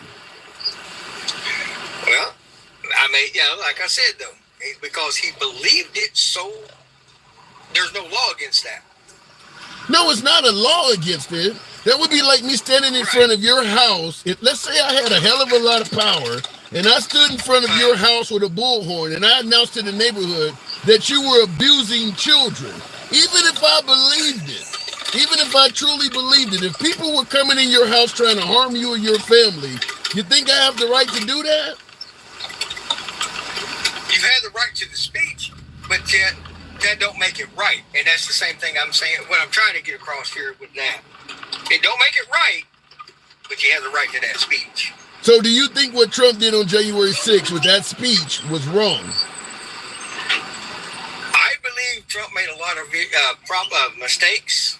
Well, I mean, like I said, though, because he believed it, so there's no law against that. No, it's not a law against it. That would be like me standing in front of your house. Let's say I had a hell of a lot of power, and I stood in front of your house with a bullhorn, and I announced to the neighborhood that you were abusing children. Even if I believed it, even if I truly believed it, if people were coming in your house trying to harm you and your family, you think I have the right to do that? You have the right to the speech, but yet that don't make it right. And that's the same thing I'm saying, what I'm trying to get across here with that. It don't make it right, but you have the right to that speech. So do you think what Trump did on January 6th with that speech was wrong? I believe Trump made a lot of mistakes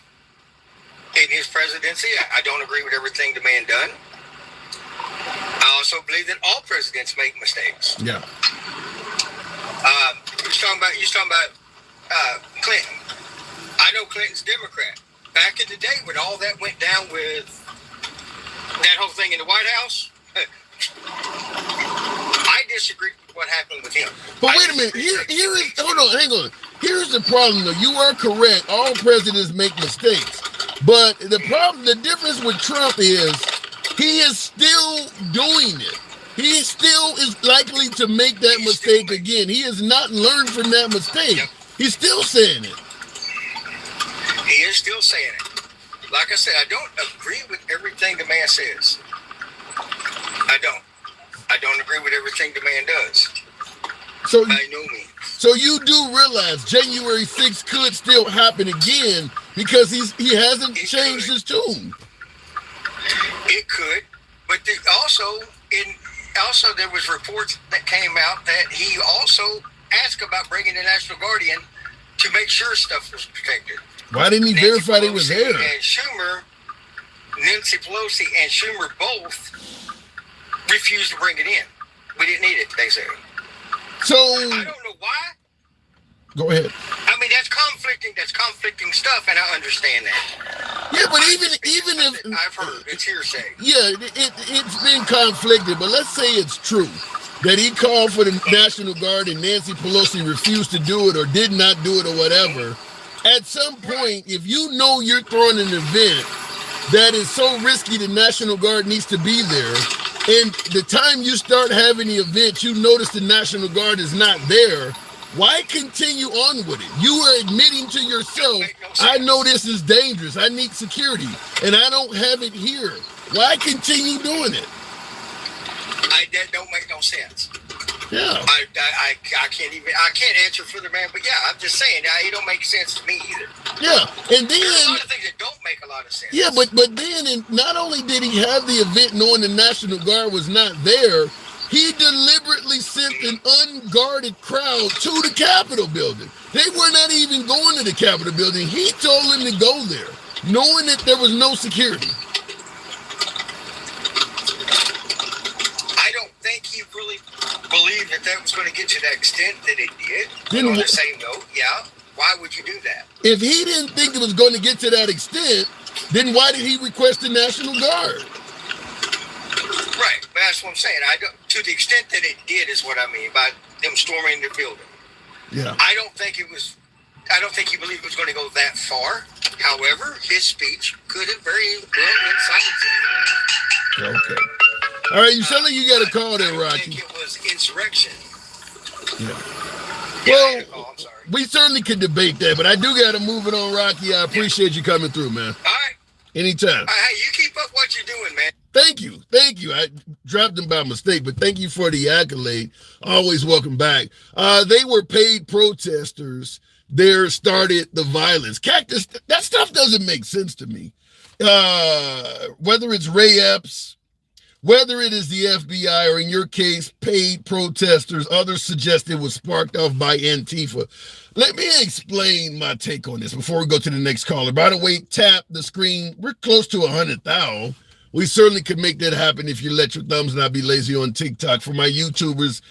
in his presidency. I don't agree with everything the man done. I also believe that all presidents make mistakes. Yeah. You was talking about Clinton. I know Clinton's Democrat. Back in the day when all that went down with that whole thing in the White House, I disagree with what happened with him. But wait a minute. Hang on. Here's the problem, though. You are correct. All presidents make mistakes. But the difference with Trump is he is still doing it. He still is likely to make that mistake again. He has not learned from that mistake. Yep. He's still saying it. He is still saying it. Like I said, I don't agree with everything the man says. I don't agree with everything the man does. So, by no means. So you do realize January 6th could still happen again because he hasn't changed his tune. It could, but also there was reports that came out that he also asked about bringing the National Guard in to make sure stuff was protected. Why didn't he verify they was there? And Nancy Pelosi and Schumer both refused to bring it in. We didn't need it, they said. So I don't know why. Go ahead. I mean, that's conflicting stuff, and I understand that. Yeah, but even if I've heard it's hearsay. Yeah, it's been conflicted, but let's say it's true that he called for the National Guard and Nancy Pelosi refused to do it or did not do it or whatever. At some point, if you know you're throwing an event that is so risky the National Guard needs to be there, and the time you start having the event, you notice the National Guard is not there, why continue on with it? You are admitting to yourself, I know this is dangerous, I need security, and I don't have it here. Why continue doing it? That don't make no sense. Yeah. I can't answer for the man, but yeah, I'm just saying, it don't make sense to me either. Yeah, and then there's a lot of things that don't make a lot of sense. Yeah, but then not only did he have the event knowing the National Guard was not there, he deliberately sent an unguarded crowd to the Capitol building. They were not even going to the Capitol building. He told them to go there, knowing that there was no security. I don't think he really believed that was going to get to the extent that it did. Then on the same note, yeah, why would you do that? If he didn't think it was going to get to that extent, then why did he request the National Guard? Right, but that's what I'm saying. To the extent that it did is what I mean by them storming the building. Yeah. I don't think he believed it was going to go that far. However, his speech could have very well incited. Okay. All right, you sound like you got a call there, Rocky. I think it was insurrection. Yeah. Well, I'm sorry. we certainly could debate that, but I do got to move it on, Rocky. I appreciate you coming through, man. All right. Anytime. Hey, you keep up what you're doing, man. Thank you. I dropped them by mistake, but thank you for the accolade. Always welcome back. They were paid protesters. There started the violence. Cactus, that stuff doesn't make sense to me. Whether it's riots, whether it is the FBI, or in your case, paid protesters, others suggest it was sparked off by Antifa. Let me explain my take on this before we go to the next caller. By the way, tap the screen. We're close to 100,000. We certainly could make that happen if you let your thumbs not be lazy on TikTok. For my YouTubers,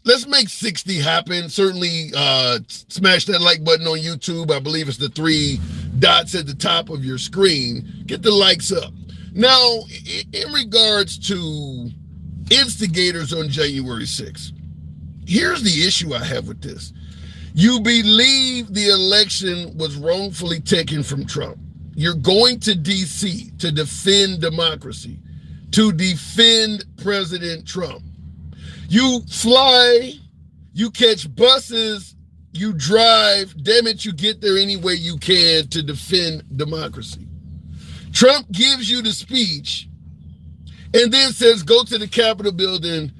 let's make 60 happen. Certainly smash that like button on YouTube. I believe it's the 3 dots at the top of your screen. Get the likes up. Now, in regards to instigators on January 6th, here's the issue I have with this. You believe the election was wrongfully taken from Trump. You're going to D.C. to defend democracy, to defend President Trump. You fly, you catch buses, you drive, damn it, you get there any way you can to defend democracy. Trump gives you the speech and then says, go to the Capitol building,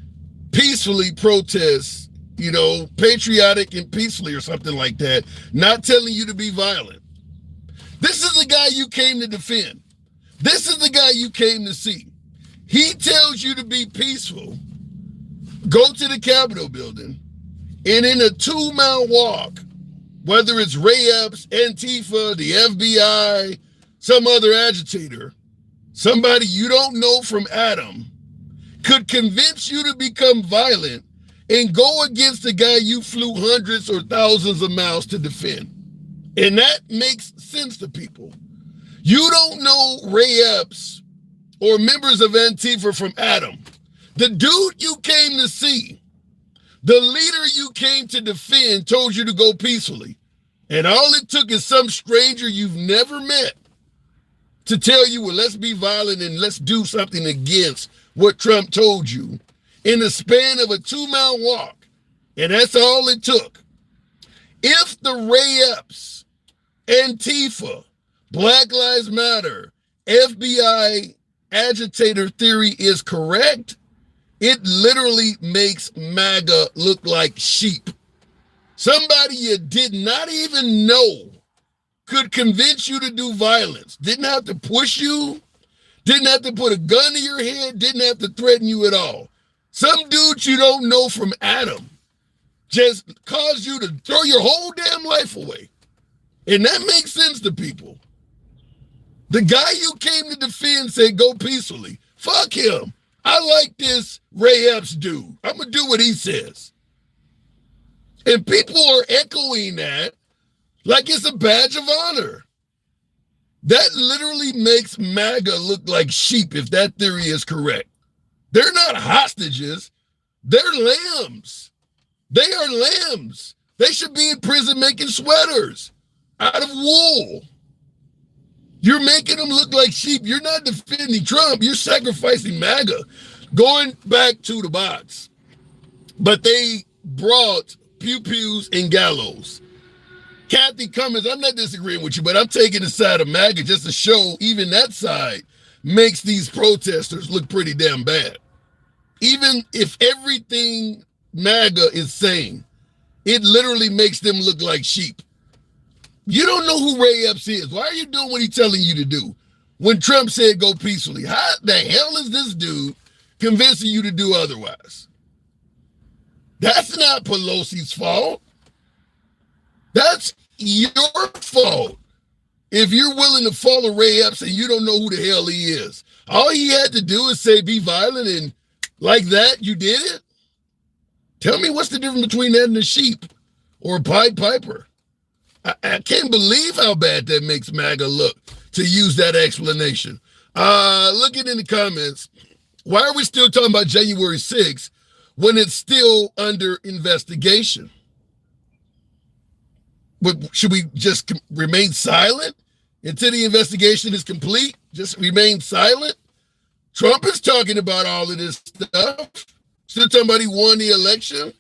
peacefully protest, patriotic and peacefully or something like that, not telling you to be violent. This is the guy you came to defend. This is the guy you came to see. He tells you to be peaceful, go to the Capitol building, and in a 2-mile walk, whether it's riots, Antifa, the FBI, some other agitator, somebody you don't know from Adam, could convince you to become violent and go against the guy you flew hundreds or thousands of miles to defend. And that makes sense to people. You don't know Ray Epps or members of Antifa from Adam. The dude you came to see, the leader you came to defend, told you to go peacefully. And all it took is some stranger you've never met to tell you, well, let's be violent and let's do something against what Trump told you in the span of a 2-mile walk. And that's all it took. If the Ray Epps, Antifa, Black Lives Matter, FBI agitator theory is correct, it literally makes MAGA look like sheep. somebody you did not even know could convince you to do violence, didn't have to push you, didn't have to put a gun to your head, didn't have to threaten you at all. Some dude you don't know from Adam just caused you to throw your whole damn life away. And that makes sense to people. The guy you came to defend said go peacefully. Fuck him. I like this Ray Epps dude. I'm going to do what he says. And people are echoing that like it's a badge of honor. That literally makes MAGA look like sheep if that theory is correct. They're not hostages. They're lambs. They are lambs. They should be in prison making sweaters out of wool. You're making them look like sheep. You're not defending Trump. You're sacrificing MAGA. Going back to the box. But they brought pew-pews and gallows. Kathy Cummins, I'm not disagreeing with you, but I'm taking the side of MAGA just to show even that side makes these protesters look pretty damn bad. Even if everything MAGA is saying, it literally makes them look like sheep. You don't know who Ray Epps is. Why are you doing what he's telling you to do? When Trump said go peacefully, how the hell is this dude convincing you to do otherwise? That's not Pelosi's fault. That's your fault. If you're willing to follow Ray Epps and you don't know who the hell he is. All he had to do is say be violent, and like that, you did it? Tell me what's the difference between that and a sheep or a Pied Piper? I can't believe how bad that makes MAGA look to use that explanation. Looking in the comments, why are we still talking about January 6th when it's still under investigation? But should we just remain silent until the investigation is complete? Just remain silent? Trump is talking about all of this stuff. Still talking about he won the election.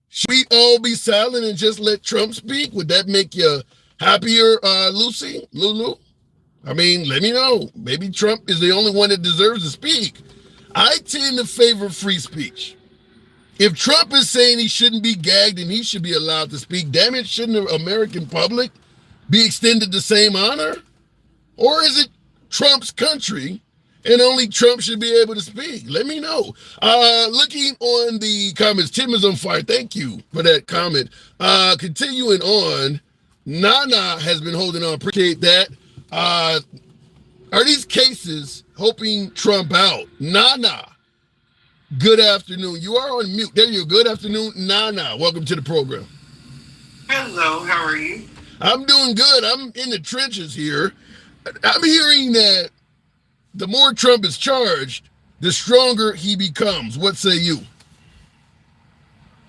Should we all be silent and just let Trump speak? Would that make you happier, Lulu? I mean, let me know. Maybe Trump is the only one that deserves to speak. I tend to favor free speech. If Trump is saying he shouldn't be gagged and he should be allowed to speak, damn it, shouldn't the American public be extended the same honor? Or is it Trump's country and only Trump should be able to speak? Let me know. Looking on the comments, Tim is on fire. Thank you for that comment. Continuing on, Nana has been holding on. Appreciate that. Are these cases hoping Trump out? Nana, good afternoon. You are on mute. There you go. Good afternoon, Nana. Welcome to the program. Hello, how are you? I'm doing good. I'm in the trenches here. I'm hearing that the more Trump is charged, the stronger he becomes. What say you?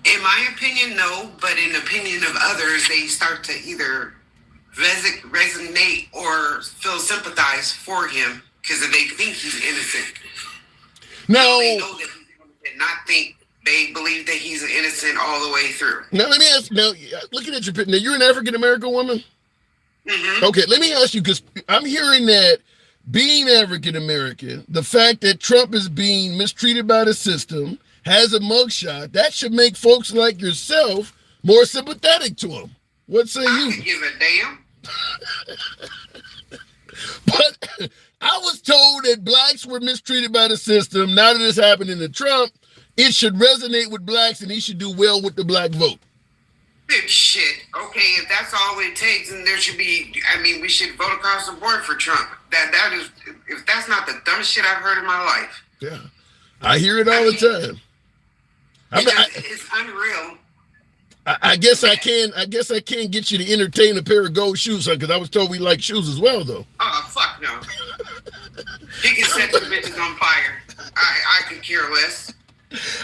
In my opinion, no, but in the opinion of others, they start to either resonate or feel sympathized for him because they think he's innocent. Now, they know that he's innocent, not think they believe that he's innocent all the way through. Now, let me ask, looking at your picture, now you're an African-American woman? Mm-hmm. Okay, let me ask you, because I'm hearing that being African-American, the fact that Trump is being mistreated by the system, has a mugshot, that should make folks like yourself more sympathetic to him. What say you? I don't give a damn. But I was told that blacks were mistreated by the system. Now that it's happening to Trump, it should resonate with blacks and he should do well with the black vote. Big shit. Okay, if that's all it takes, then there should be, we should vote across the board for Trump. That is, if that's not the dumbest shit I've heard in my life. Yeah. I hear it all the time. It's unreal. I guess I can't get you to entertain a pair of gold shoes, because I was told we like shoes as well, though. Oh, fuck no. He can set the bitches on fire. I could care less.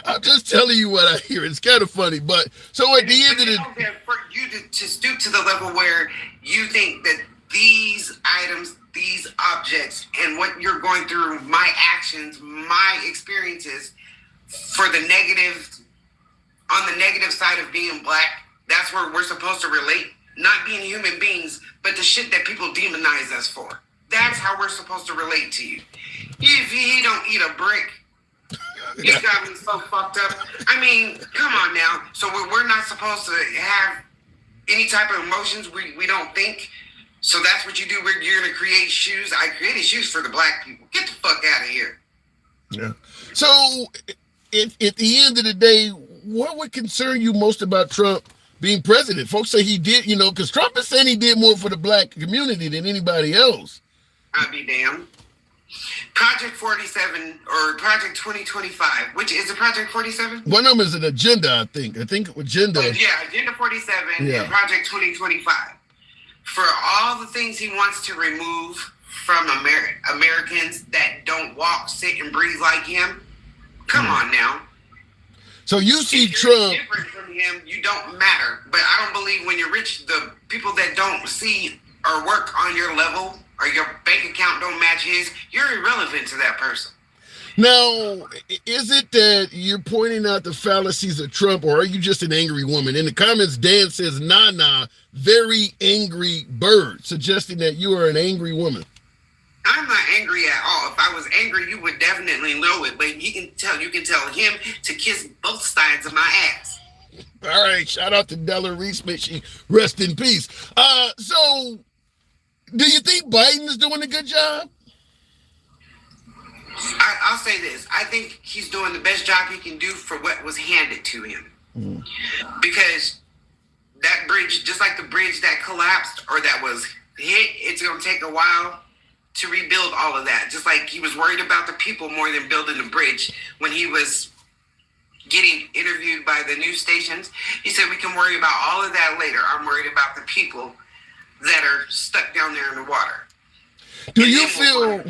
I'm just telling you what I hear. It's kind of funny, but so at the end of the for you to stoop to the level where you think that these items, these objects, and what you're going through, my actions, my experiences, for the negative, on the negative side of being black, that's where we're supposed to relate. Not being human beings, but the shit that people demonize us for. That's how we're supposed to relate to you. If he don't eat a brick, you got me so fucked up. Come on now. So we're not supposed to have any type of emotions. We don't think. So that's what you do. You're going to create shoes. I created shoes for the black people. Get the fuck out of here. Yeah. So at the end of the day, what would concern you most about Trump being president? Folks say he did, because Trump is saying he did more for the black community than anybody else. I'll be damned. Project 47 or Project 2025, which is a Project 47? One of them is an agenda, I think. Agenda. Agenda 47 and Project 2025. For all the things he wants to remove from Americans that don't walk, sit, and breathe like him, come on now. So you see if you're Trump different from him, you don't matter. But I don't believe when you're rich, the people that don't see or work on your level or your bank account don't match his, you're irrelevant to that person. Now, is it that you're pointing out the fallacies of Trump, or are you just an angry woman? In the comments, Dan says, nah, very angry bird, suggesting that you are an angry woman. I'm not angry at all. If I was angry, you would definitely know it. But you can tell him to kiss both sides of my ass. All right, shout out to Della Reese, may she rest in peace. So, do you think Biden is doing a good job? I'll say this. I think he's doing the best job he can do for what was handed to him. Because that bridge, just like the bridge that collapsed or that was hit, it's going to take a while to rebuild all of that. Just like he was worried about the people more than building the bridge. When he was getting interviewed by the news stations, he said, we can worry about all of that later. I'm worried about the people that are stuck down there in the water. Do you feel,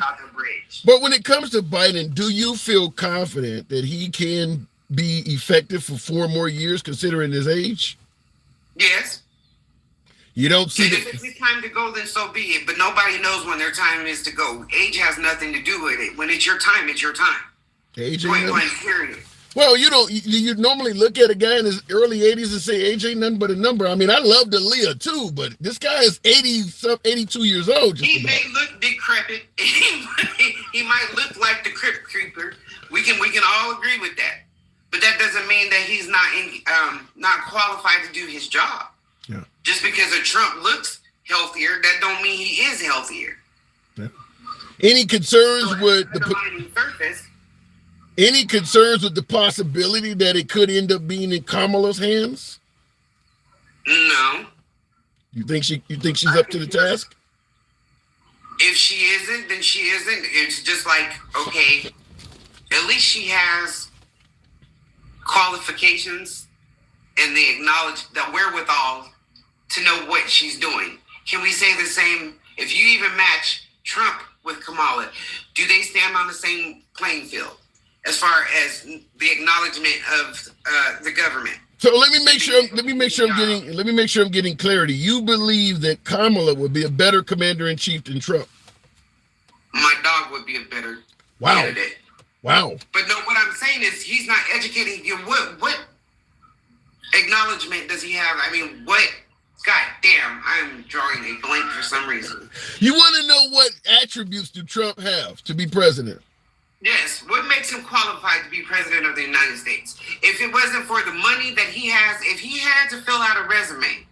but when it comes to Biden, do you feel confident that he can be effective for 4 more years considering his age? Yes. You don't see if it's his time to go, then so be it. But nobody knows when their time is to go. Age has nothing to do with it. When it's your time, it's your time. Age point blank, period. Well, you normally look at a guy in his early 80s and say age ain't nothing but a number. I mean, I love Aaliyah too, but this guy is 82 years old. He may look decrepit. He might look like the Crypt Creeper. We can all agree with that. But that doesn't mean that he's not qualified to do his job. Yeah. Just because a Trump looks healthier, that don't mean he is healthier. Yeah. Any concerns with the surface? Any concerns with the possibility that it could end up being in Kamala's hands? No. You think she's up to the task? If she isn't, then she isn't. It's just like, okay, at least she has qualifications and the wherewithal to know what she's doing. Can we say the same? If you even match Trump with Kamala, do they stand on the same playing field as far as the acknowledgement of the government? So let me make sure I'm getting clarity. You believe that Kamala would be a better commander in chief than Trump? My dog would be a better candidate. Wow. But no, what I'm saying is he's not educating you. What acknowledgement does he have? I mean, what? God damn, I'm drawing a blank for some reason. You want to know what attributes do Trump have to be president? Yes. What makes him qualified to be president of the United States? If it wasn't for the money that he has, if he had to fill out a resume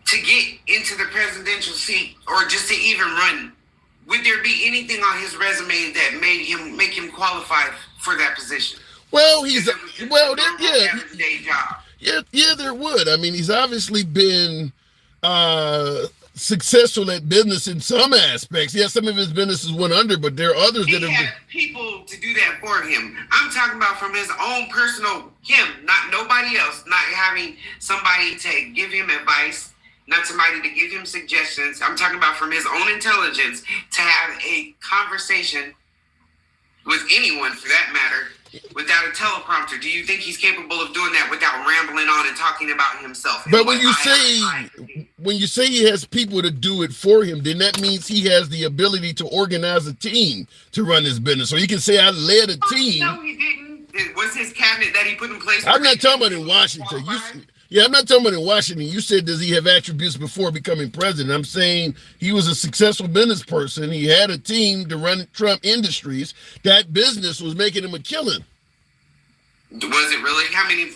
to get into the presidential seat or just to even run, would there be anything on his resume that make him qualified for that position? Well, yeah, there would. I mean, he's obviously been successful at business in some aspects. Yeah, some of his businesses went under, but there are others that have had people to do that for him. I'm talking about from his own personal not nobody else, not having somebody to give him advice, not somebody to give him suggestions. I'm talking about from his own intelligence to have a conversation with anyone for that matter without a teleprompter. Do you think he's capable of doing that without rambling on and talking about himself? But when you say he has people to do it for him, then that means he has the ability to organize a team to run his business. So he can say, I led a team. No, he didn't. It was his cabinet that he put in place. I'm not talking about in Washington. I'm not talking about in Washington. You said, does he have attributes before becoming president? I'm saying he was a successful business person. He had a team to run Trump Industries. That business was making him a killing. Was it really? How many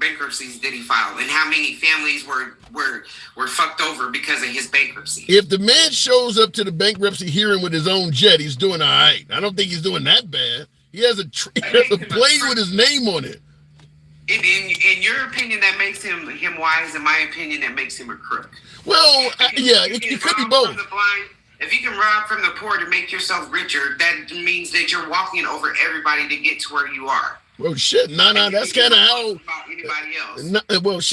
bankruptcies did he file, and how many families were fucked over because of his bankruptcy? If the man shows up to the bankruptcy hearing with his own jet, he's doing all right. I don't think he's doing that bad. He has a plane with his name on it. In your opinion, that makes him wise. In my opinion, that makes him a crook. Well, yeah, it could be both. If you can rob from the poor to make yourself richer, that means that you're walking over everybody to get to where you are. Well, shit, that's kind of how. Anybody else?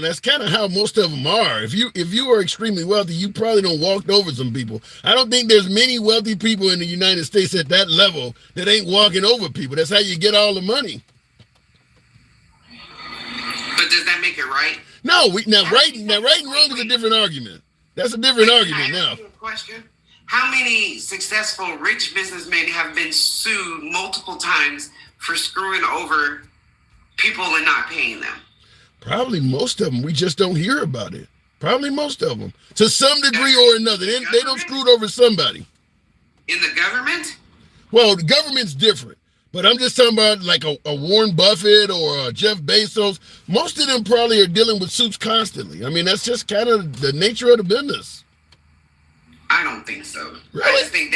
That's kind of how most of them are. If you are extremely wealthy, you probably don't walk over some people. I don't think there's many wealthy people in the United States at that level that ain't walking over people. That's how you get all the money. But does that make it right? No, right and wrong is a different argument. That's a different argument now. Question: how many successful rich businessmen have been sued multiple times for screwing over people and not paying them? Probably most of them. We just don't hear about it. Probably most of them, to some degree or another. They don't screwed over somebody. In the government? Well, the government's different. But I'm just talking about like a Warren Buffett or a Jeff Bezos. Most of them probably are dealing with suits constantly. I mean, that's just kind of the nature of the business. I don't think so. Really? I just think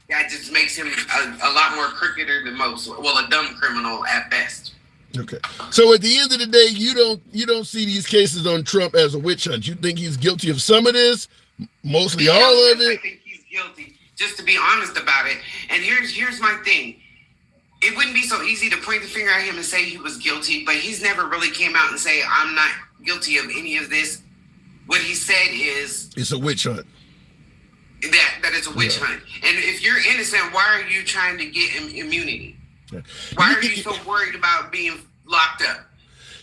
that just makes him a lot more crooketer than most. Well, a dumb criminal at best. Okay. So at the end of the day, you don't see these cases on Trump as a witch hunt. You think he's guilty of some of this, mostly all of it? I think he's guilty, just to be honest about it. And here's my thing. It wouldn't be so easy to point the finger at him and say he was guilty, but he's never really came out and say, I'm not guilty of any of this. What he said is... It's a witch hunt. That it's a witch hunt. And if you're innocent, why are you trying to get immunity? Yeah. Why are you so worried about being locked up?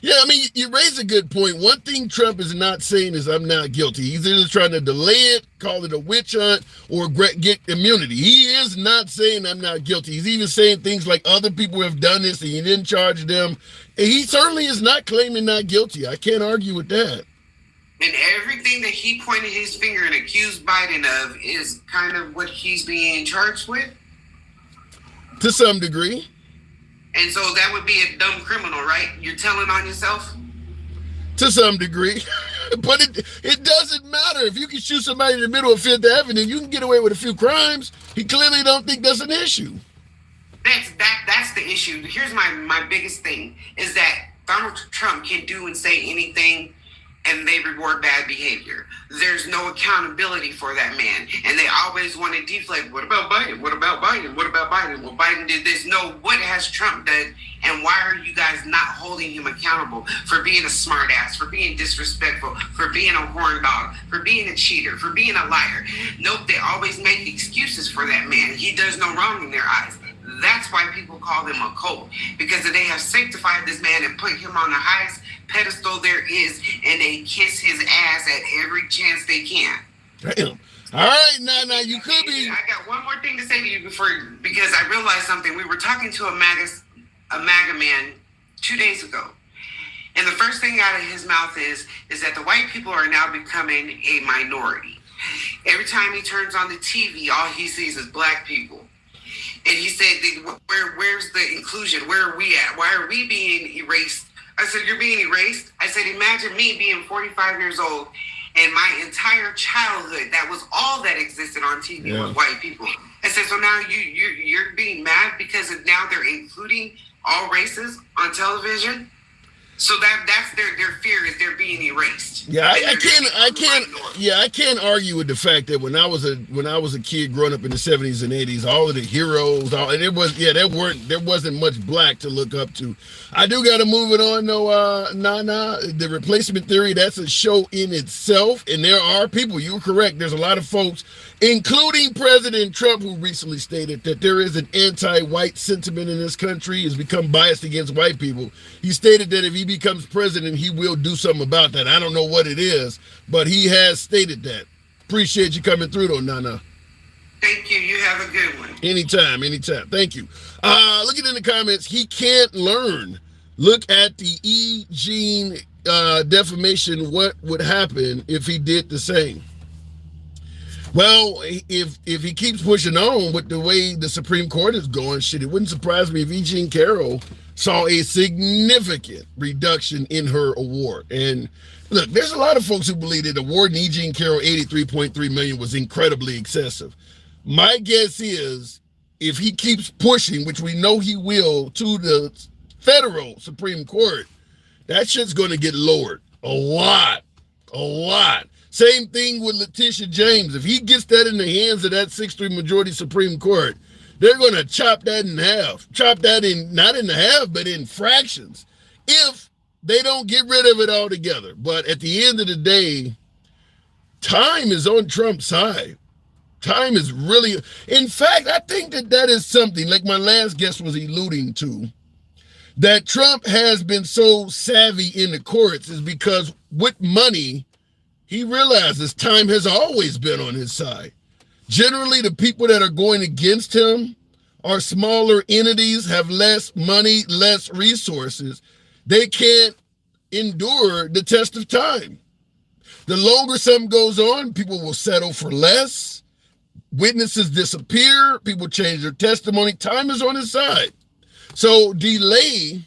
Yeah, I mean, you raise a good point. One thing Trump is not saying is I'm not guilty. He's either trying to delay it, call it a witch hunt, or get immunity. He is not saying I'm not guilty. He's even saying things like other people have done this and he didn't charge them. And he certainly is not claiming not guilty. I can't argue with that. And everything that he pointed his finger and accused Biden of is kind of what he's being charged with? To some degree. And so that would be a dumb criminal, right? You're telling on yourself? To some degree. But it doesn't matter. If you can shoot somebody in the middle of Fifth Avenue, you can get away with a few crimes. He clearly don't think that's an issue. That's the issue. Here's my biggest thing, is that Donald Trump can do and say anything and they reward bad behavior. There's no accountability for that man. And they always want to deflect. What about Biden? What about Biden? What about Biden? Well, Biden did this. No, what has Trump done? And why are you guys not holding him accountable for being a smart ass, for being disrespectful, for being a horn dog, for being a cheater, for being a liar? Nope, they always make excuses for that man. He does no wrong in their eyes. That's why people call him a cult, because they have sanctified this man and put him on the highest pedestal there is, and they kiss his ass at every chance they can. Damn. All right, now you could be. I got one more thing to say to you because I realized something. We were talking to a MAGA man 2 days ago, and the first thing out of his mouth is that the white people are now becoming a minority. Every time he turns on the TV, all he sees is black people. And he said, where's the inclusion? Where are we at? Why are we being erased? I said, you're being erased? I said, imagine me being 45 years old and my entire childhood, that was all that existed on TV with white people. I said, so now you're being mad because now they're including all races on television? So that's their fear, is they're being erased. Yeah, I can't argue with the fact that when I was a kid growing up in the 70s and 80s, all of the heroes, there wasn't much black to look up to. I do got to move it on though. The replacement theory, that's a show in itself, and there are people. You're correct. There's a lot of folks, including President Trump, who recently stated that there is an anti-white sentiment in this country, has become biased against white people. He stated that if he becomes president, he will do something about that. I don't know what it is, but he has stated that. Appreciate you coming through though, Nana. Thank you. You have a good one. Anytime. Thank you. Looking in the comments, he can't learn. Look at the E. Jean defamation. What would happen if he did the same? Well, if he keeps pushing on with the way the Supreme Court is going, shit, it wouldn't surprise me if E. Jean Carroll saw a significant reduction in her award. And look, there's a lot of folks who believe that awarding E. Jean Carroll $83.3 million was incredibly excessive. My guess is if he keeps pushing, which we know he will, to the federal Supreme Court, that shit's going to get lowered a lot. Same thing with Letitia James. If he gets that in the hands of that 6-3 majority Supreme Court, they're going to chop that in half. Chop that in, not in half, but in fractions, if they don't get rid of it altogether. But at the end of the day, time is on Trump's side. Time is really, in fact, I think that is something, like my last guest was alluding to, that Trump has been so savvy in the courts is because with money, he realizes time has always been on his side. Generally, the people that are going against him are smaller entities, have less money, less resources. They can't endure the test of time. The longer something goes on, people will settle for less. Witnesses disappear. People change their testimony. Time is on his side. So delay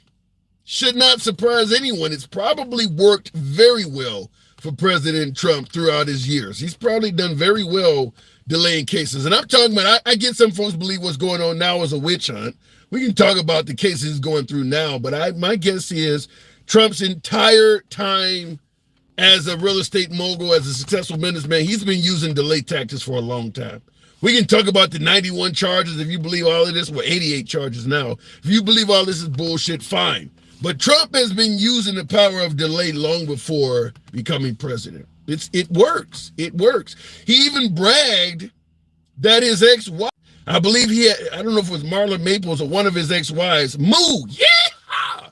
should not surprise anyone. It's probably worked very well for President Trump throughout his years. He's probably done very well delaying cases. And I'm talking about, I get some folks believe what's going on now is a witch hunt. We can talk about the cases he's going through now, but my guess is Trump's entire time as a real estate mogul, as a successful businessman, he's been using delay tactics for a long time. We can talk about the 91 charges if you believe all of this. Well, 88 charges now. If you believe all this is bullshit, fine. But Trump has been using the power of delay long before becoming president. It works. It works. He even bragged that his ex-wife, I believe I don't know if it was Marla Maples or one of his ex-wives, moo, yeah!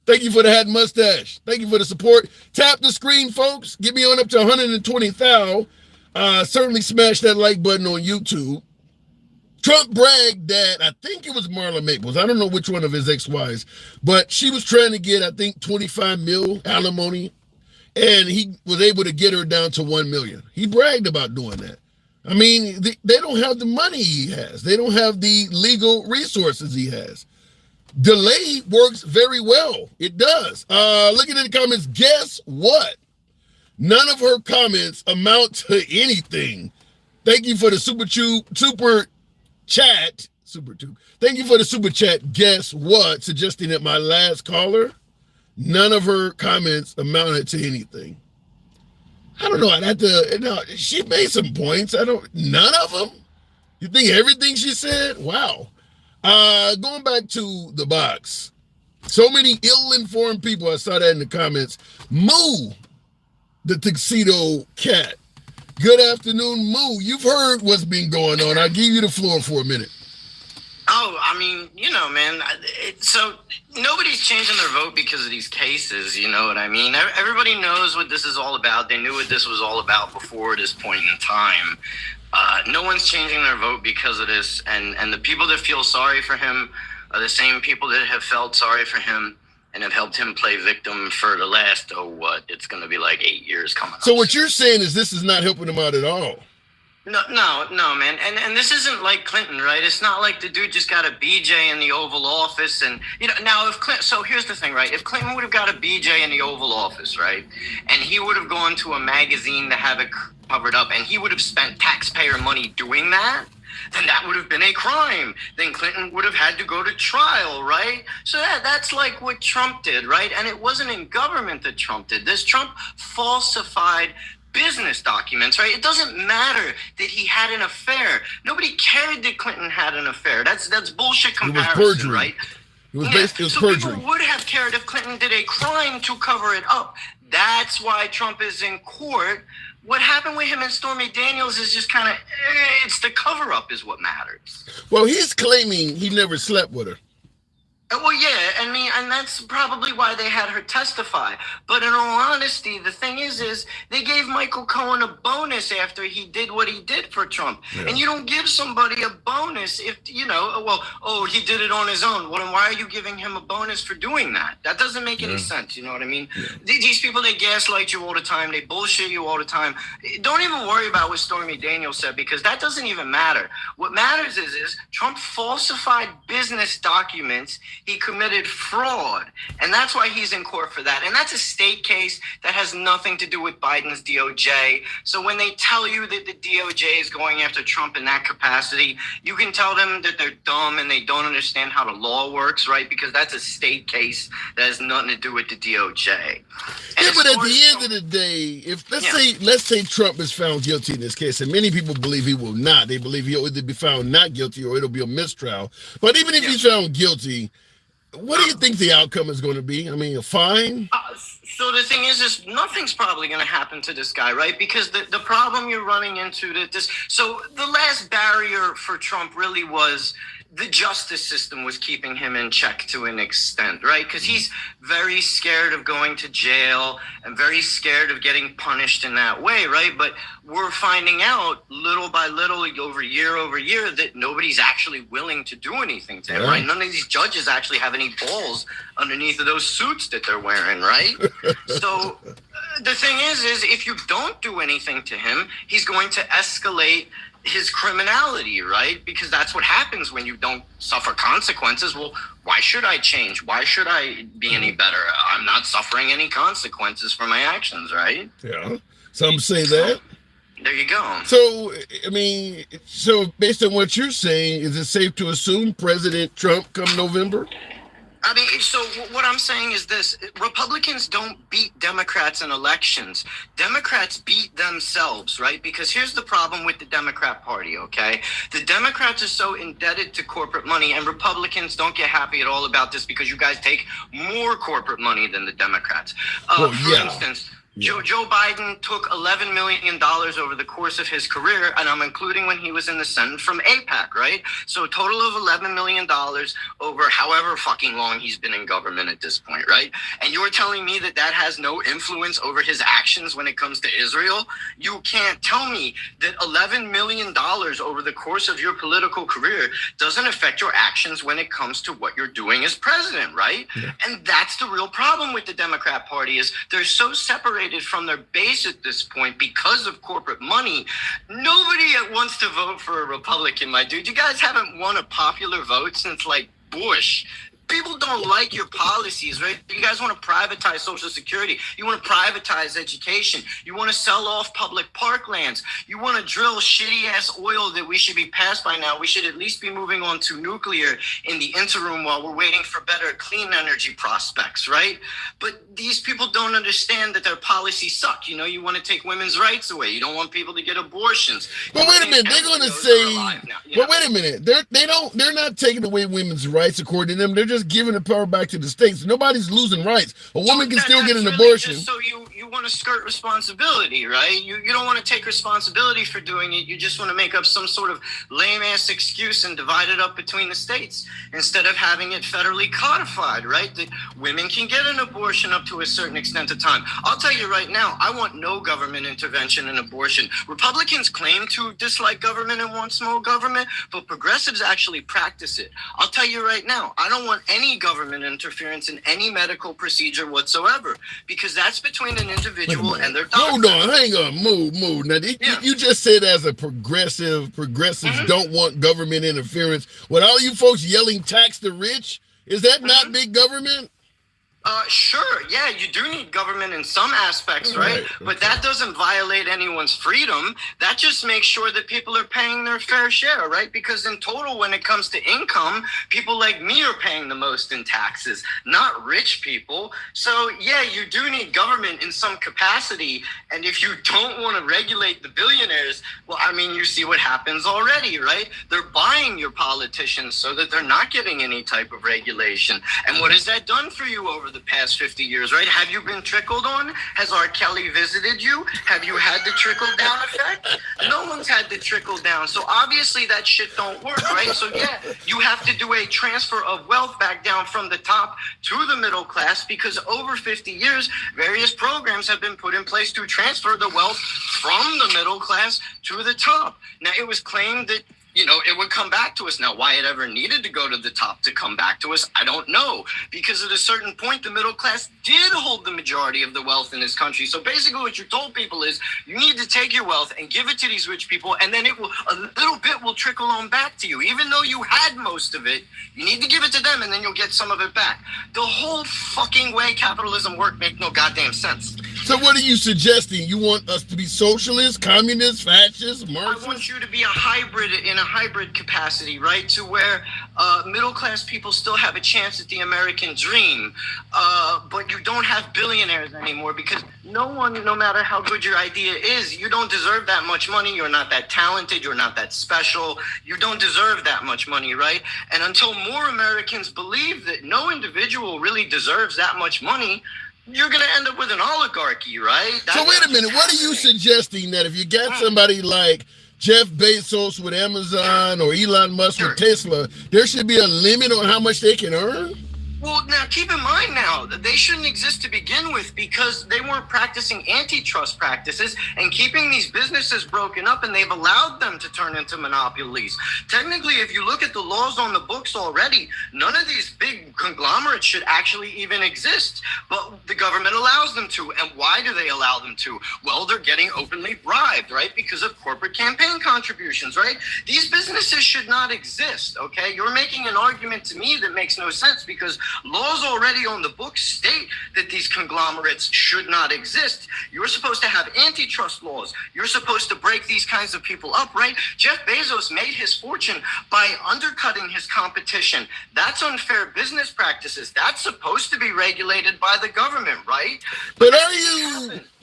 Thank you for the hat and mustache. Thank you for the support. Tap the screen, folks. Get me on up to 120,000. Certainly smash that like button on YouTube. Trump bragged that, I think it was Marla Maples, I don't know which one of his ex-wives, but she was trying to get, I think, 25 mil alimony, and he was able to get her down to 1 million. He bragged about doing that. I mean, they don't have the money he has. They don't have the legal resources he has. Delay works very well. It does. Looking at the comments, guess what? None of her comments amount to anything. Thank you for the super chat. Thank you for the super chat. Guess what? Suggesting that my last caller, none of her comments amounted to anything. I don't know. I'd have to, no, she made some points. None of them. You think everything she said? Wow. Going back to the box. So many ill-informed people, I saw that in the comments. Moo, the tuxedo cat. Good afternoon, Moo. You've heard what's been going on. I'll give you the floor for a minute. Oh, I mean, you know, man, so nobody's changing their vote because of these cases, you know what I mean? Everybody knows what this is all about. They knew what this was all about before this point in time. No one's changing their vote because of this, and the people that feel sorry for him are the same people that have felt sorry for him and have helped him play victim for the last, it's going to be like 8 years coming up. So what you're saying is this is not helping him out at all? No, man. And this isn't like Clinton, right? It's not like the dude just got a BJ in the Oval Office. And, you know, now if Clinton, so here's the thing, right? If Clinton would have got a BJ in the Oval Office, right? And he would have gone to a magazine to have it covered up and he would have spent taxpayer money doing that, then that would have been a crime. Then Clinton would have had to go to trial, right? So that's like what Trump did, right? And it wasn't in government that Trump did this. Trump falsified business documents, right? It doesn't matter that he had an affair. Nobody cared that Clinton had an affair. That's bullshit comparison, it was perjury. right? It was so perjury. People would have cared if Clinton did a crime to cover it up. That's why Trump is in court. What happened with him and Stormy Daniels is just kind of, it's the cover-up is what matters. Well, he's claiming he never slept with her. Well, yeah, I mean, and that's probably why they had her testify. But in all honesty, the thing is they gave Michael Cohen a bonus after he did what he did for Trump. Yeah. And you don't give somebody a bonus if, you know, he did it on his own. Well, then why are you giving him a bonus for doing that? That doesn't make any sense, you know what I mean? Yeah. These people, they gaslight you all the time. They bullshit you all the time. Don't even worry about what Stormy Daniels said because that doesn't even matter. What matters is Trump falsified business documents. He committed fraud fraud. And that's why he's in court for that. And that's a state case that has nothing to do with Biden's DOJ. So when they tell you that the DOJ is going after Trump in that capacity, you can tell them that they're dumb and they don't understand how the law works, right? Because that's a state case that has nothing to do with the DOJ. Yeah, but at the end of the day, if let's say Trump is found guilty in this case, and many people believe he will not. They believe he'll either be found not guilty or it'll be a mistrial. But even if he's found guilty, what do you think the outcome is going to be? I mean, a fine? So the thing is nothing's probably going to happen to this guy, right? Because the problem you're running into so the last barrier for Trump really was the justice system was keeping him in check to an extent, right? Because he's very scared of going to jail and very scared of getting punished in that way, right? But we're finding out little by little, over year, that nobody's actually willing to do anything to him, right? None of these judges actually have any balls underneath of those suits that they're wearing, right? So the thing is if you don't do anything to him, he's going to escalate his criminality, right? Because that's what happens when you don't suffer consequences. Well, why should I change? Why should I be any better? I'm not suffering any consequences for my actions, right? Yeah. Some say that. There you go. So, I mean, based on what you're saying, is it safe to assume President Trump come November? I mean, so what I'm saying is this: Republicans don't beat Democrats in elections. Democrats beat themselves, right? Because here's the problem with the Democrat Party, okay? The Democrats are so indebted to corporate money, and Republicans don't get happy at all about this because you guys take more corporate money than the Democrats. For instance, Joe Biden took $11 million over the course of his career, and I'm including when he was in the Senate, from AIPAC, right? So a total of $11 million over however fucking long he's been in government at this point, right? And you're telling me that has no influence over his actions when it comes to Israel? You can't tell me that $11 million over the course of your political career doesn't affect your actions when it comes to what you're doing as president, right? Yeah. And that's the real problem with the Democrat Party, is they're so separated from their base at this point because of corporate money. Nobody wants to vote for a Republican, my dude. You guys haven't won a popular vote since like Bush. People don't like your policies, right? You guys want to privatize Social Security. You want to privatize education. You want to sell off public parklands. You want to drill shitty-ass oil that we should be past by now. We should at least be moving on to nuclear in the interim while we're waiting for better clean energy prospects, right? But these people don't understand that their policies suck. You know, you want to take women's rights away. You don't want people to get abortions. But wait a minute, they're going to say, but wait a minute, they're not taking away women's rights according to them. They're just giving the power back to the states. Nobody's losing rights. A woman can still get an abortion. So you want to skirt responsibility, right? You don't want to take responsibility for doing it. You just want to make up some sort of lame-ass excuse and divide it up between the states instead of having it federally codified, right? That women can get an abortion up to a certain extent of time. I'll tell you right now, I want no government intervention in abortion. Republicans claim to dislike government and want small government, but progressives actually practice it. I'll tell you right now, I don't want any government interference in any medical procedure whatsoever, because that's between an individual and their doctor. Hold on, hang on, move. Now, you just said as a progressives don't want government interference. With all you folks yelling tax the rich, is that not big government? Sure. Yeah, you do need government in some aspects, right? But that doesn't violate anyone's freedom. That just makes sure that people are paying their fair share, right? Because in total, when it comes to income, people like me are paying the most in taxes, not rich people. So yeah, you do need government in some capacity. And if you don't want to regulate the billionaires, well, I mean, you see what happens already, right? They're buying your politicians so that they're not getting any type of regulation. And what has that done for you over the past 50 years, right? Have you been trickled on? Has R. Kelly visited you? Have you had the trickle-down effect? No one's had the trickle-down. So obviously that shit don't work, right? So yeah, you have to do a transfer of wealth back down from the top to the middle class, because over 50 years, various programs have been put in place to transfer the wealth from the middle class to the top. Now, it was claimed that it would come back to us. Now, why it ever needed to go to the top to come back to us, I don't know. Because at a certain point, the middle class did hold the majority of the wealth in this country. So basically what you told people is you need to take your wealth and give it to these rich people, and then a little bit will trickle on back to you. Even though you had most of it, you need to give it to them, and then you'll get some of it back. The whole fucking way capitalism works makes no goddamn sense. So what are you suggesting? You want us to be socialists, communists, fascists, Marxists? I want you to be a hybrid in a hybrid capacity, right? To where middle class people still have a chance at the American dream, but you don't have billionaires anymore because no one, no matter how good your idea is, you don't deserve that much money. You're not that talented. You're not that special. You don't deserve that much money, right? And until more Americans believe that no individual really deserves that much money, you're going to end up with an oligarchy, right? So wait a minute. What are you suggesting, that if you got somebody like Jeff Bezos with Amazon or Elon Musk with Tesla, there should be a limit on how much they can earn? Well, now keep in mind now that they shouldn't exist to begin with because they weren't practicing antitrust practices and keeping these businesses broken up, and they've allowed them to turn into monopolies. Technically, if you look at the laws on the books already, none of these big conglomerates should actually even exist, but the government allows them to. And why do they allow them to? Well, they're getting openly bribed, right? Because of corporate campaign contributions, right? These businesses should not exist, okay? You're making an argument to me that makes no sense because laws already on the books state that these conglomerates should not exist. You're supposed to have antitrust laws. You're supposed to break these kinds of people up, right? Jeff Bezos made his fortune by undercutting his competition. That's unfair business practices. That's supposed to be regulated by the government, right? But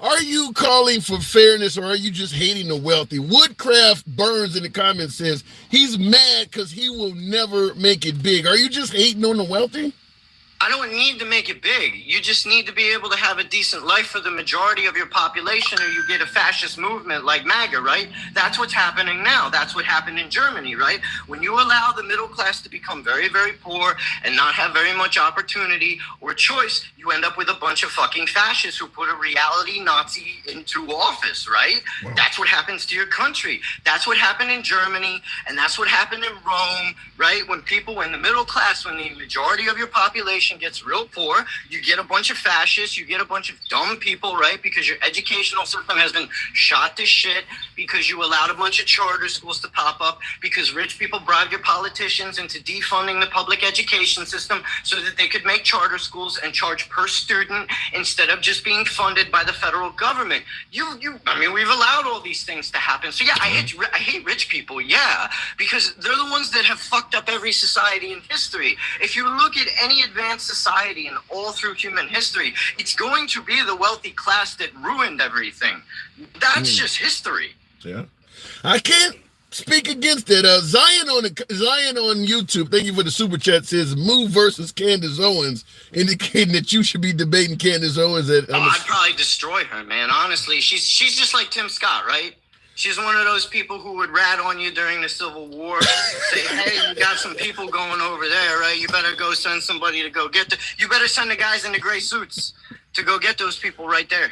are you calling for fairness, or are you just hating the wealthy? Woodcraft Burns in the comments says he's mad because he will never make it big. Are you just hating on the wealthy? I don't need to make it big. You just need to be able to have a decent life for the majority of your population, or you get a fascist movement like Maga, right? That's what's happening now. That's what happened in Germany, right? When you allow the middle class to become very, very poor and not have very much opportunity or choice, you end up with a bunch of fucking fascists who put a reality Nazi into office, right? Wow. That's what happens to your country. That's what happened in Germany, and that's what happened in Rome, right? When the middle class, when the majority of your population gets real poor, you get a bunch of fascists, you get a bunch of dumb people, right? Because your educational system has been shot to shit, because you allowed a bunch of charter schools to pop up, because rich people bribed your politicians into defunding the public education system so that they could make charter schools and charge per student instead of just being funded by the federal government. We've allowed all these things to happen. So yeah, I hate rich people, yeah, because they're the ones that have fucked up every society in history. If you look at any advanced society and all through human history, it's going to be the wealthy class that ruined everything. That's just history. Yeah, I can't speak against it. Zion on YouTube, thank you for the super chat, says Moo versus Candace Owens, indicating that you should be debating Candace Owens. I'd probably destroy her, man. Honestly, she's just like Tim Scott, right? She's one of those people who would rat on you during the Civil War, say, hey, you got some people going over there, right? You better go send somebody to go get you better send the guys in the gray suits to go get those people right there.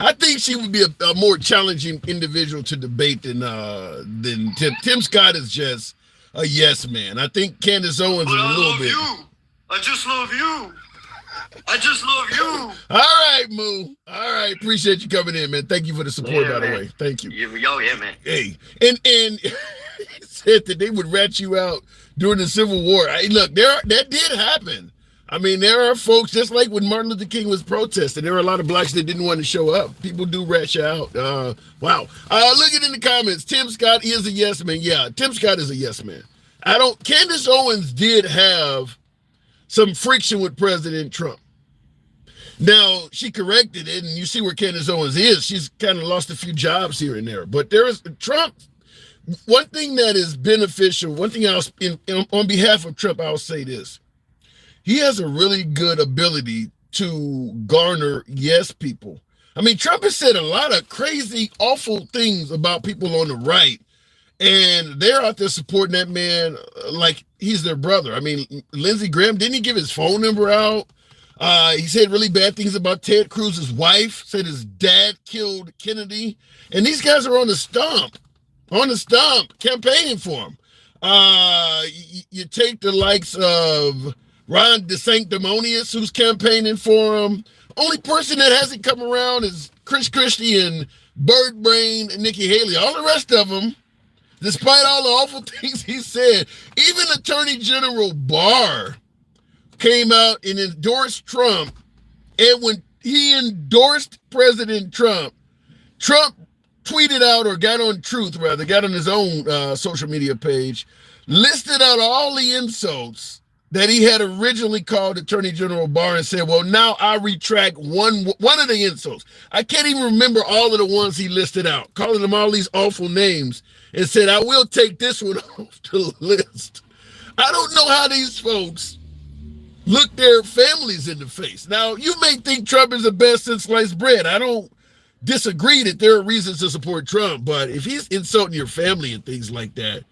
I think she would be a more challenging individual to debate than Tim. Tim Scott is just a yes man. I think Candace Owens is a little bit. I just love you. I just love you. All right, Moo. All right, appreciate you coming in, man. Thank you for the support, by the way. Thank you. Yeah, man. Hey, and he said that they would rat you out during the Civil War. Hey, look, that did happen. I mean, there are folks, just like when Martin Luther King was protesting, there were a lot of blacks that didn't want to show up. People do rat you out. Wow. Look at in the comments. Tim Scott is a yes man. Yeah, Tim Scott is a yes man. Candace Owens did have some friction with President Trump. Now, she corrected it, and you see where Candace Owens is. She's kind of lost a few jobs here and there. But there is Trump. One thing that is beneficial, one thing on behalf of Trump, I'll say this. He has a really good ability to garner yes people. I mean, Trump has said a lot of crazy, awful things about people on the right, and they're out there supporting that man like he's their brother. I mean, Lindsey Graham, didn't he give his phone number out? He said really bad things about Ted Cruz's wife, said his dad killed Kennedy. And these guys are on the stump campaigning for him. You take the likes of Ron DeSanctimonious, who's campaigning for him. Only person that hasn't come around is Chris Christie and Birdbrain and Nikki Haley. All the rest of them, despite all the awful things he said, even Attorney General Barr came out and endorsed Trump. And when he endorsed President Trump, Trump tweeted out, or got on Truth rather, got on his own social media page, listed out all the insults that he had originally called Attorney General Barr and said, well, now I retract one of the insults. I can't even remember all of the ones he listed out, calling them all these awful names, and said, I will take this one off the list. I don't know how these folks look their families in the face. Now, you may think Trump is the best since sliced bread. I don't disagree that there are reasons to support Trump, but if he's insulting your family and things like that,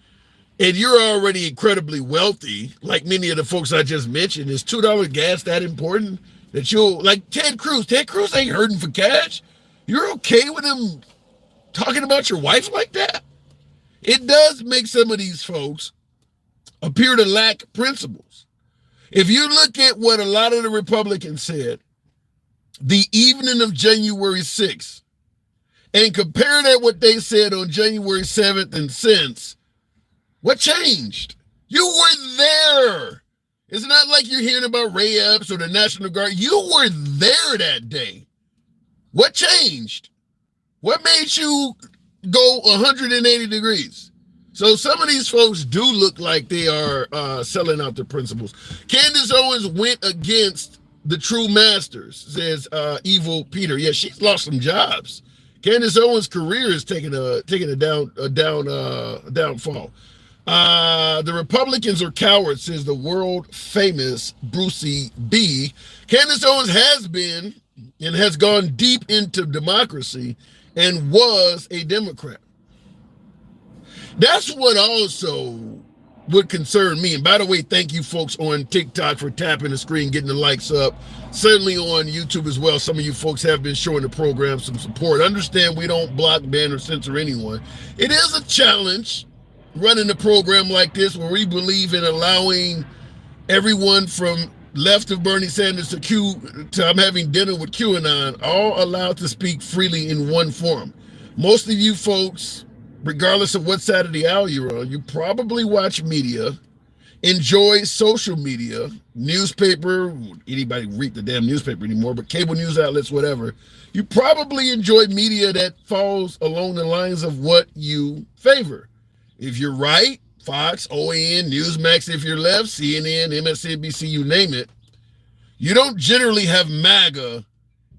and you're already incredibly wealthy, like many of the folks I just mentioned, is $2 gas that important that you'll, like Ted Cruz ain't hurting for cash. You're okay with him talking about your wife like that? It does make some of these folks appear to lack principles. If you look at what a lot of the Republicans said the evening of January 6th and compare that what they said on January 7th and since, what changed? You were there. It's not like you're hearing about riots or the National Guard. You were there that day. What changed? What made you go 180 degrees? So some of these folks do look like they are selling out their principles. Candace Owens went against the true masters, says Evil Peter. Yeah, she's lost some jobs. Candace Owens' career is taking a downfall. The Republicans are cowards, says the world famous Brucey B. Candace Owens has been and has gone deep into democracy and was a Democrat. That's what also would concern me. And by the way, thank you folks on TikTok for tapping the screen, getting the likes up. Certainly on YouTube as well. Some of you folks have been showing the program some support. Understand we don't block, ban, or censor anyone. It is a challenge running a program like this where we believe in allowing everyone from left of Bernie Sanders to I'm having dinner with QAnon, all allowed to speak freely in one forum. Most of you folks, regardless of what side of the aisle you're on, you probably watch media, enjoy social media, newspaper, anybody read the damn newspaper anymore, but cable news outlets, whatever. You probably enjoy media that falls along the lines of what you favor. If you're right, Fox, OAN, Newsmax. If you're left, CNN, MSNBC, you name it. You don't generally have MAGA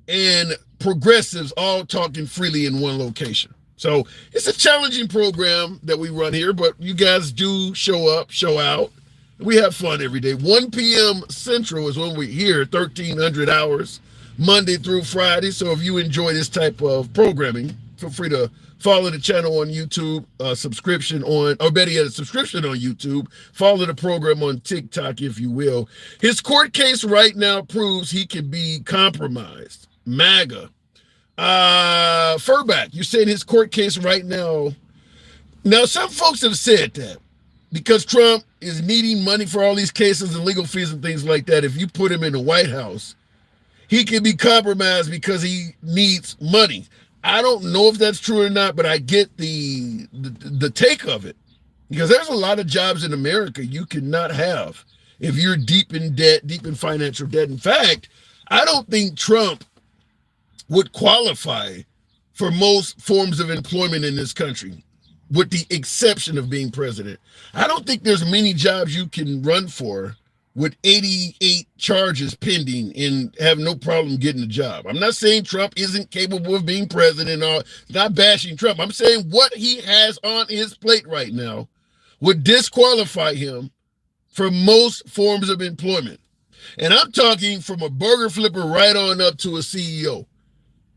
and progressives all talking freely in one location. So it's a challenging program that we run here, but you guys do show up, show out. We have fun every day. 1 p.m. Central is when we're here, 1,300 hours, Monday through Friday. So if you enjoy this type of programming, feel free to follow the channel on YouTube, subscription on YouTube. Follow the program on TikTok, if you will. His court case right now proves he can be compromised. MAGA. Furback, you said his court case right now. Now, some folks have said that because Trump is needing money for all these cases and legal fees and things like that, if you put him in the White House, he can be compromised because he needs money. I don't know if that's true or not, but I get the take of it, because there's a lot of jobs in America you cannot have if you're deep in debt, deep in financial debt. In fact, I don't think Trump would qualify for most forms of employment in this country, with the exception of being president. I don't think there's many jobs you can run for with 88 charges pending and have no problem getting a job. I'm not saying Trump isn't capable of being president or not bashing Trump. I'm saying what he has on his plate right now would disqualify him for most forms of employment. And I'm talking from a burger flipper right on up to a CEO.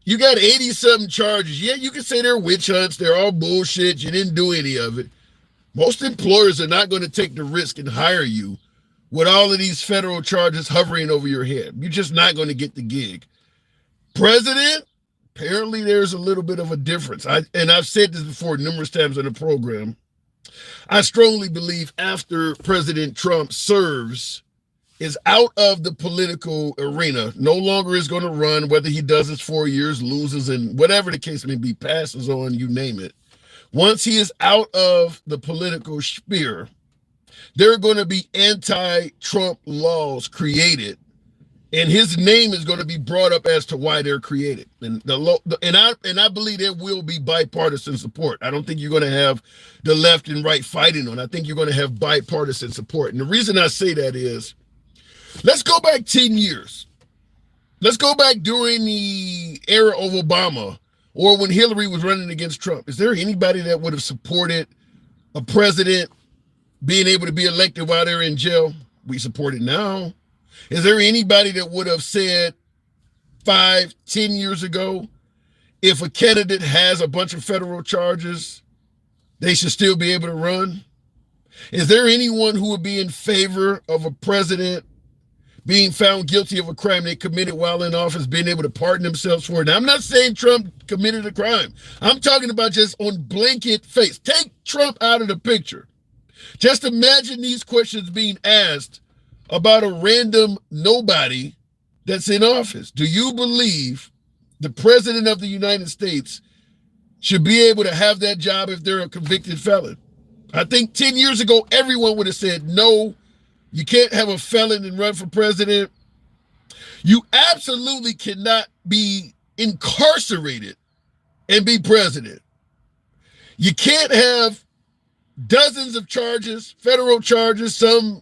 You got 80-something charges. Yeah, you can say they're witch hunts. They're all bullshit. You didn't do any of it. Most employers are not going to take the risk and hire you with all of these federal charges hovering over your head. You're just not going to get the gig. President, apparently there's a little bit of a difference. I've said this before numerous times on the program. I strongly believe after President Trump is out of the political arena, no longer is going to run, whether he does his 4 years, loses, and whatever the case may be, passes on, you name it. Once he is out of the political sphere, there are going to be anti-Trump laws created, and his name is going to be brought up as to why they're created. And I believe there will be bipartisan support. I don't think you're going to have the left and right fighting on. I think you're going to have bipartisan support. And the reason I say that is, let's go back 10 years. Let's go back during the era of Obama or when Hillary was running against Trump. Is there anybody that would have supported a president being able to be elected while they're in jail? We support it now. Is there anybody that would have said 5, 10 years ago, if a candidate has a bunch of federal charges, they should still be able to run? Is there anyone who would be in favor of a president being found guilty of a crime they committed while in office, being able to pardon themselves for it? Now, I'm not saying Trump committed a crime. I'm talking about just on blanket face. Take Trump out of the picture. Just imagine these questions being asked about a random nobody that's in office. Do you believe the president of the United States should be able to have that job if they're a convicted felon? I think 10 years ago, everyone would have said, no, you can't have a felon and run for president. You absolutely cannot be incarcerated and be president. You can't have dozens of charges, federal charges, some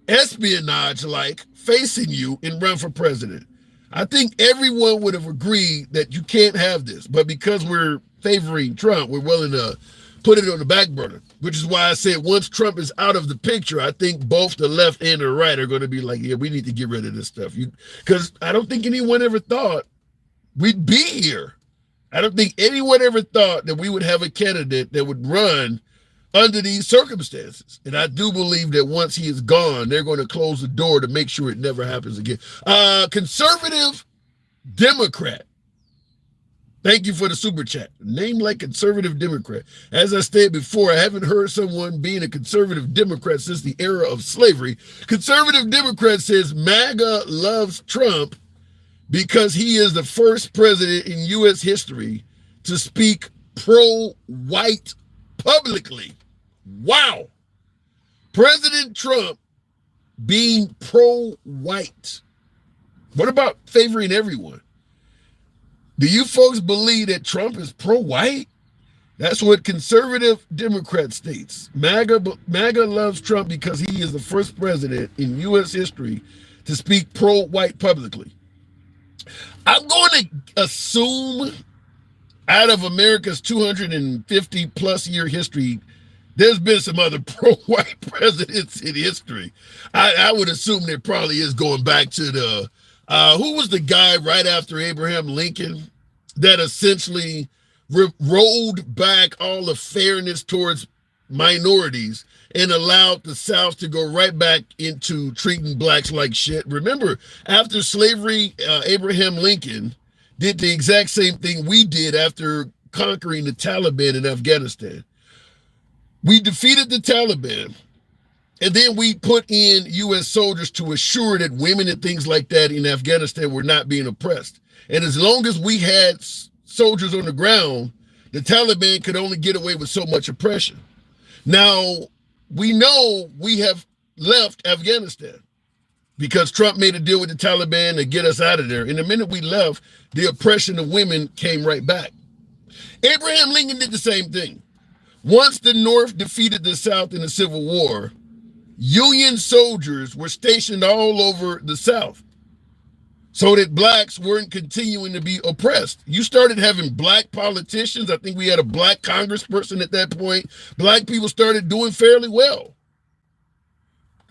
espionage-like, facing you and run for president. I think everyone would have agreed that you can't have this. But because we're favoring Trump, we're willing to put it on the back burner, which is why I said once Trump is out of the picture, I think both the left and the right are going to be like, yeah, we need to get rid of this stuff. Because I don't think anyone ever thought we'd be here. I don't think anyone ever thought that we would have a candidate that would run under these circumstances. And I do believe that once he is gone, they're going to close the door to make sure it never happens again. Conservative Democrat. Thank you for the super chat. Name like conservative Democrat. As I stated before, I haven't heard someone being a conservative Democrat since the era of slavery. Conservative Democrat says MAGA loves Trump because he is the first president in U.S. history to speak pro-white publicly. Wow. President Trump being pro-white. What about favoring everyone? Do you folks believe that Trump is pro-white? That's what conservative Democrat states. MAGA loves Trump because he is the first president in U.S. history to speak pro-white publicly. I'm going to assume out of America's 250 plus year history, there's been some other pro-white presidents in history. I would assume there probably is, going back to the, who was the guy right after Abraham Lincoln that essentially rolled back all the fairness towards minorities and allowed the South to go right back into treating blacks like shit. Remember, after slavery, Abraham Lincoln did the exact same thing we did after conquering the Taliban in Afghanistan. We defeated the Taliban, and then we put in U.S. soldiers to assure that women and things like that in Afghanistan were not being oppressed. And as long as we had soldiers on the ground, the Taliban could only get away with so much oppression. Now, we know we have left Afghanistan because Trump made a deal with the Taliban to get us out of there. And the minute we left, the oppression of women came right back. Abraham Lincoln did the same thing. Once the North defeated the South in the Civil War, Union soldiers were stationed all over the South so that blacks weren't continuing to be oppressed. You started having black politicians. I think we had a black congressperson at that point. Black people started doing fairly well.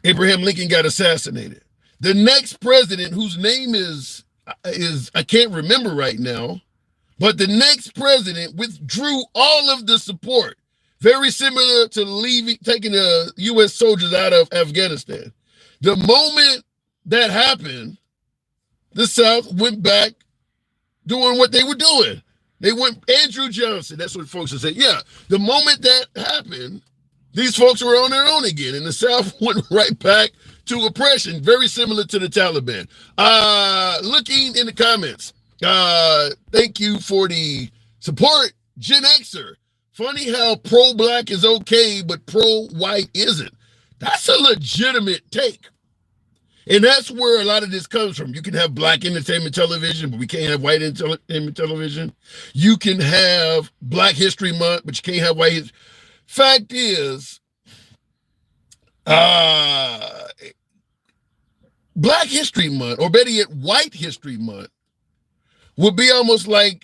Abraham Lincoln got assassinated. The next president, whose name is I can't remember right now, but the next president withdrew all of the support. Very similar to taking the U.S. soldiers out of Afghanistan. The moment that happened, the South went back doing what they were doing. They went Andrew Johnson. That's what folks are saying. Yeah, the moment that happened, these folks were on their own again, and the South went right back to oppression, very similar to the Taliban. Looking in the comments, thank you for the support, Gen Xer. Funny how pro-black is okay, but pro-white isn't. That's a legitimate take. And that's where a lot of this comes from. You can have black entertainment television, but we can't have white entertainment television. You can have Black History Month, but you can't have white history. Fact is, Black History Month, or better yet, White History Month, would be almost like,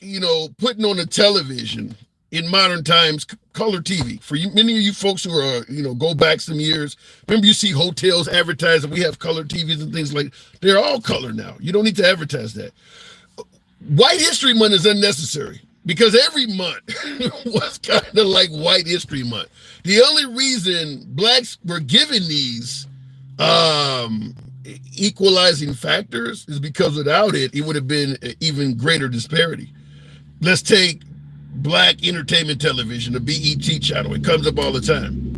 putting on a television in modern times, color TV. For many of you folks who are, go back some years, remember you see hotels advertise that we have color TVs and things like, they're all color now. You don't need to advertise that. White History Month is unnecessary because every month was kind of like White History Month. The only reason blacks were given these equalizing factors is because without it, it would have been an even greater disparity. Let's take Black entertainment television, the BET channel. It comes up all the time.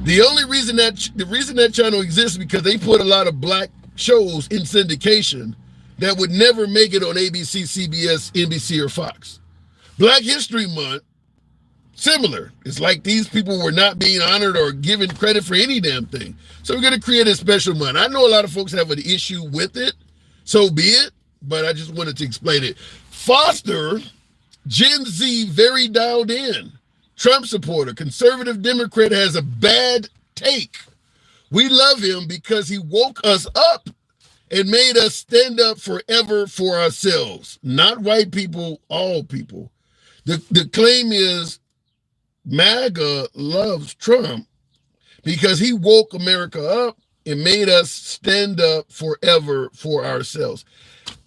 The reason that channel exists is because they put a lot of black shows in syndication that would never make it on ABC, CBS, NBC, or Fox. Black History Month, similar. It's like these people were not being honored or given credit for any damn thing. So we're going to create a special month. I know a lot of folks have an issue with it. So be it. But I just wanted to explain it. Foster, Gen Z, very dialed in. Trump supporter, conservative Democrat, has a bad take. We love him because he woke us up and made us stand up forever for ourselves. Not white people, all people. The claim is MAGA loves Trump because he woke America up and made us stand up forever for ourselves.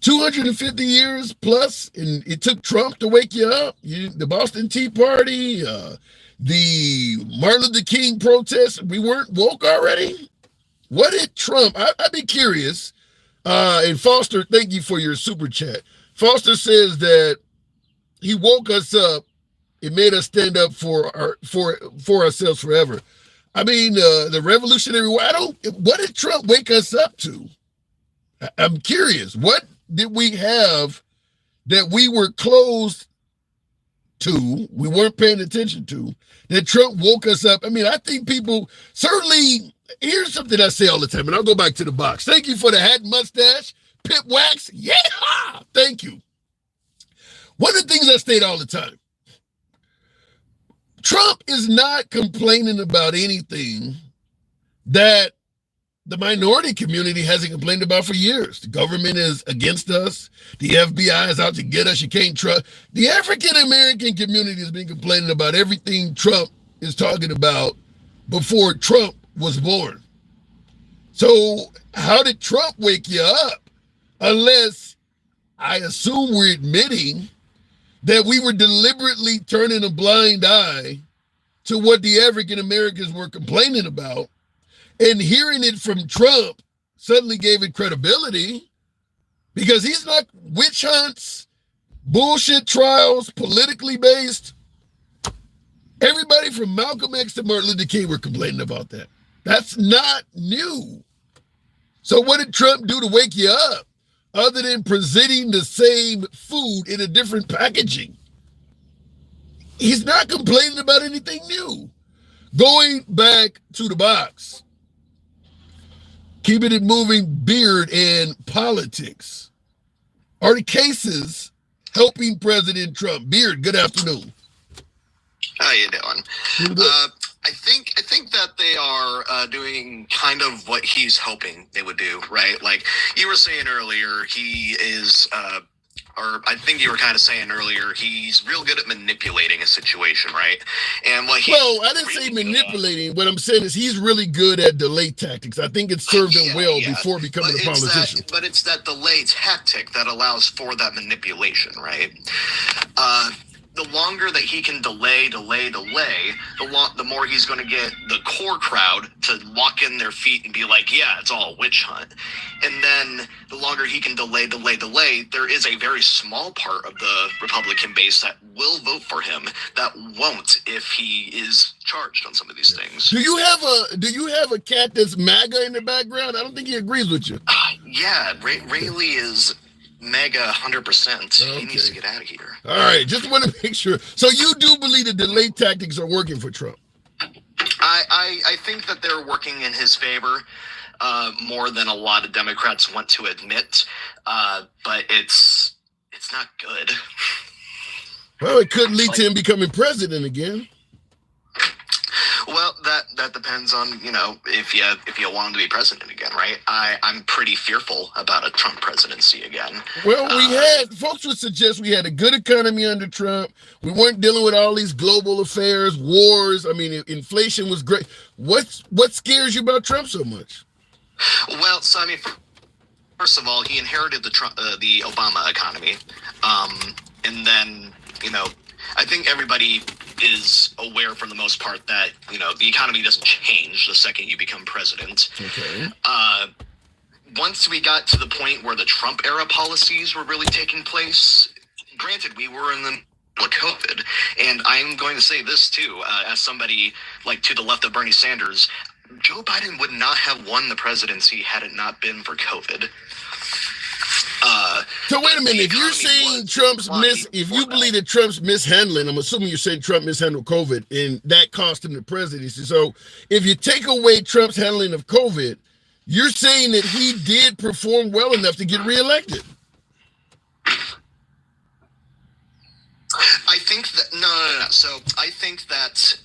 250 years plus, and it took Trump to wake you up. The Boston Tea Party, the Martin Luther King protests, we weren't woke already? What did Trump, I'd be curious, and Foster, thank you for your super chat. Foster says that he woke us up, it made us stand up for ourselves forever. I mean, the Revolutionary War, what did Trump wake us up to? I'm curious, what did we have that we were closed to, we weren't paying attention to, that Trump woke us up? I mean, I think people, certainly, here's something I say all the time, and I'll go back to the box. Thank you for the hat and mustache, pit wax, yeah, thank you. One of the things I state all the time, Trump is not complaining about anything that the minority community hasn't complained about for years. The government is against us. The FBI is out to get us. You can't trust. The African-American community has been complaining about everything Trump is talking about before Trump was born. So how did Trump wake you up? Unless I assume we're admitting that we were deliberately turning a blind eye to what the African Americans were complaining about, and hearing it from Trump suddenly gave it credibility, because he's not witch hunts, bullshit trials, politically based. Everybody from Malcolm X to Martin Luther King were complaining about that. That's not new. So what did Trump do to wake you up, other than presenting the same food in a different packaging? He's not complaining about anything new. Going back to the box, keeping it moving, Beard and politics. Are the cases helping President Trump? Beard, good afternoon. How you doing? I think that they are doing kind of what he's hoping they would do, right? Like you were saying earlier, he is, or I think you were kind of saying earlier, he's real good at manipulating a situation, right? And what he I didn't say manipulating. What I'm saying is he's really good at delay tactics. I think it served him well before becoming a politician. But it's that delay tactic that allows for that manipulation, right? the longer that he can delay, the more he's going to get the core crowd to lock in their feet and be like, yeah, it's all a witch hunt. And then the longer he can delay, there is a very small part of the Republican base that will vote for him that won't if he is charged on some of these things. Do you have a cat that's MAGA in the background? I don't think he agrees with you. Yeah, Rayleigh is Maga 100%. Okay. He needs to get out of here. All right, just want to make sure. So you do believe the delay tactics are working for Trump? I think that they're working in his favor more than a lot of Democrats want to admit, but it's not good. Well, it could lead to him becoming president again. Well, that depends on, if you want him to be president again, right? I'm pretty fearful about a Trump presidency again. Well, folks would suggest we had a good economy under Trump. We weren't dealing with all these global affairs, wars. I mean, inflation was great. What scares you about Trump so much? Well, so I mean, first of all, he inherited the Obama economy, and then I think everybody is aware for the most part that, the economy doesn't change the second you become president. Okay. Once we got to the point where the Trump era policies were really taking place, granted, we were in the middle of COVID, and I'm going to say this too, as somebody to the left of Bernie Sanders, Joe Biden would not have won the presidency had it not been for COVID. So wait a minute, if you're saying if you believe that Trump's mishandling, I'm assuming you're saying Trump mishandled COVID and that cost him the presidency. So if you take away Trump's handling of COVID, you're saying that he did perform well enough to get reelected. I think that, no. So I think that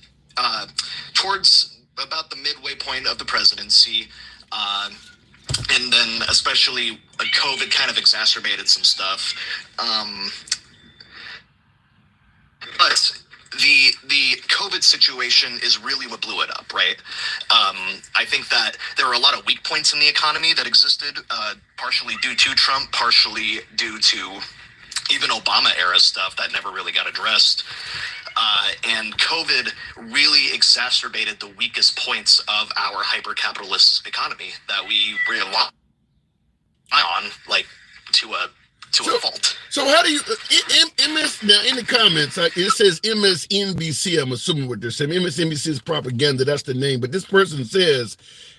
towards about the midway point of the presidency, and then especially COVID kind of exacerbated some stuff. But the COVID situation is really what blew it up, right? I think that there were a lot of weak points in the economy that existed, partially due to Trump, partially due to even Obama era stuff that never really got addressed. And COVID really exacerbated the weakest points of our hyper-capitalist economy that we rely on, to a fault. So how do you, MS, now in the comments, it says MSNBC, I'm assuming what they're saying. MSNBC is propaganda, that's the name. But this person says,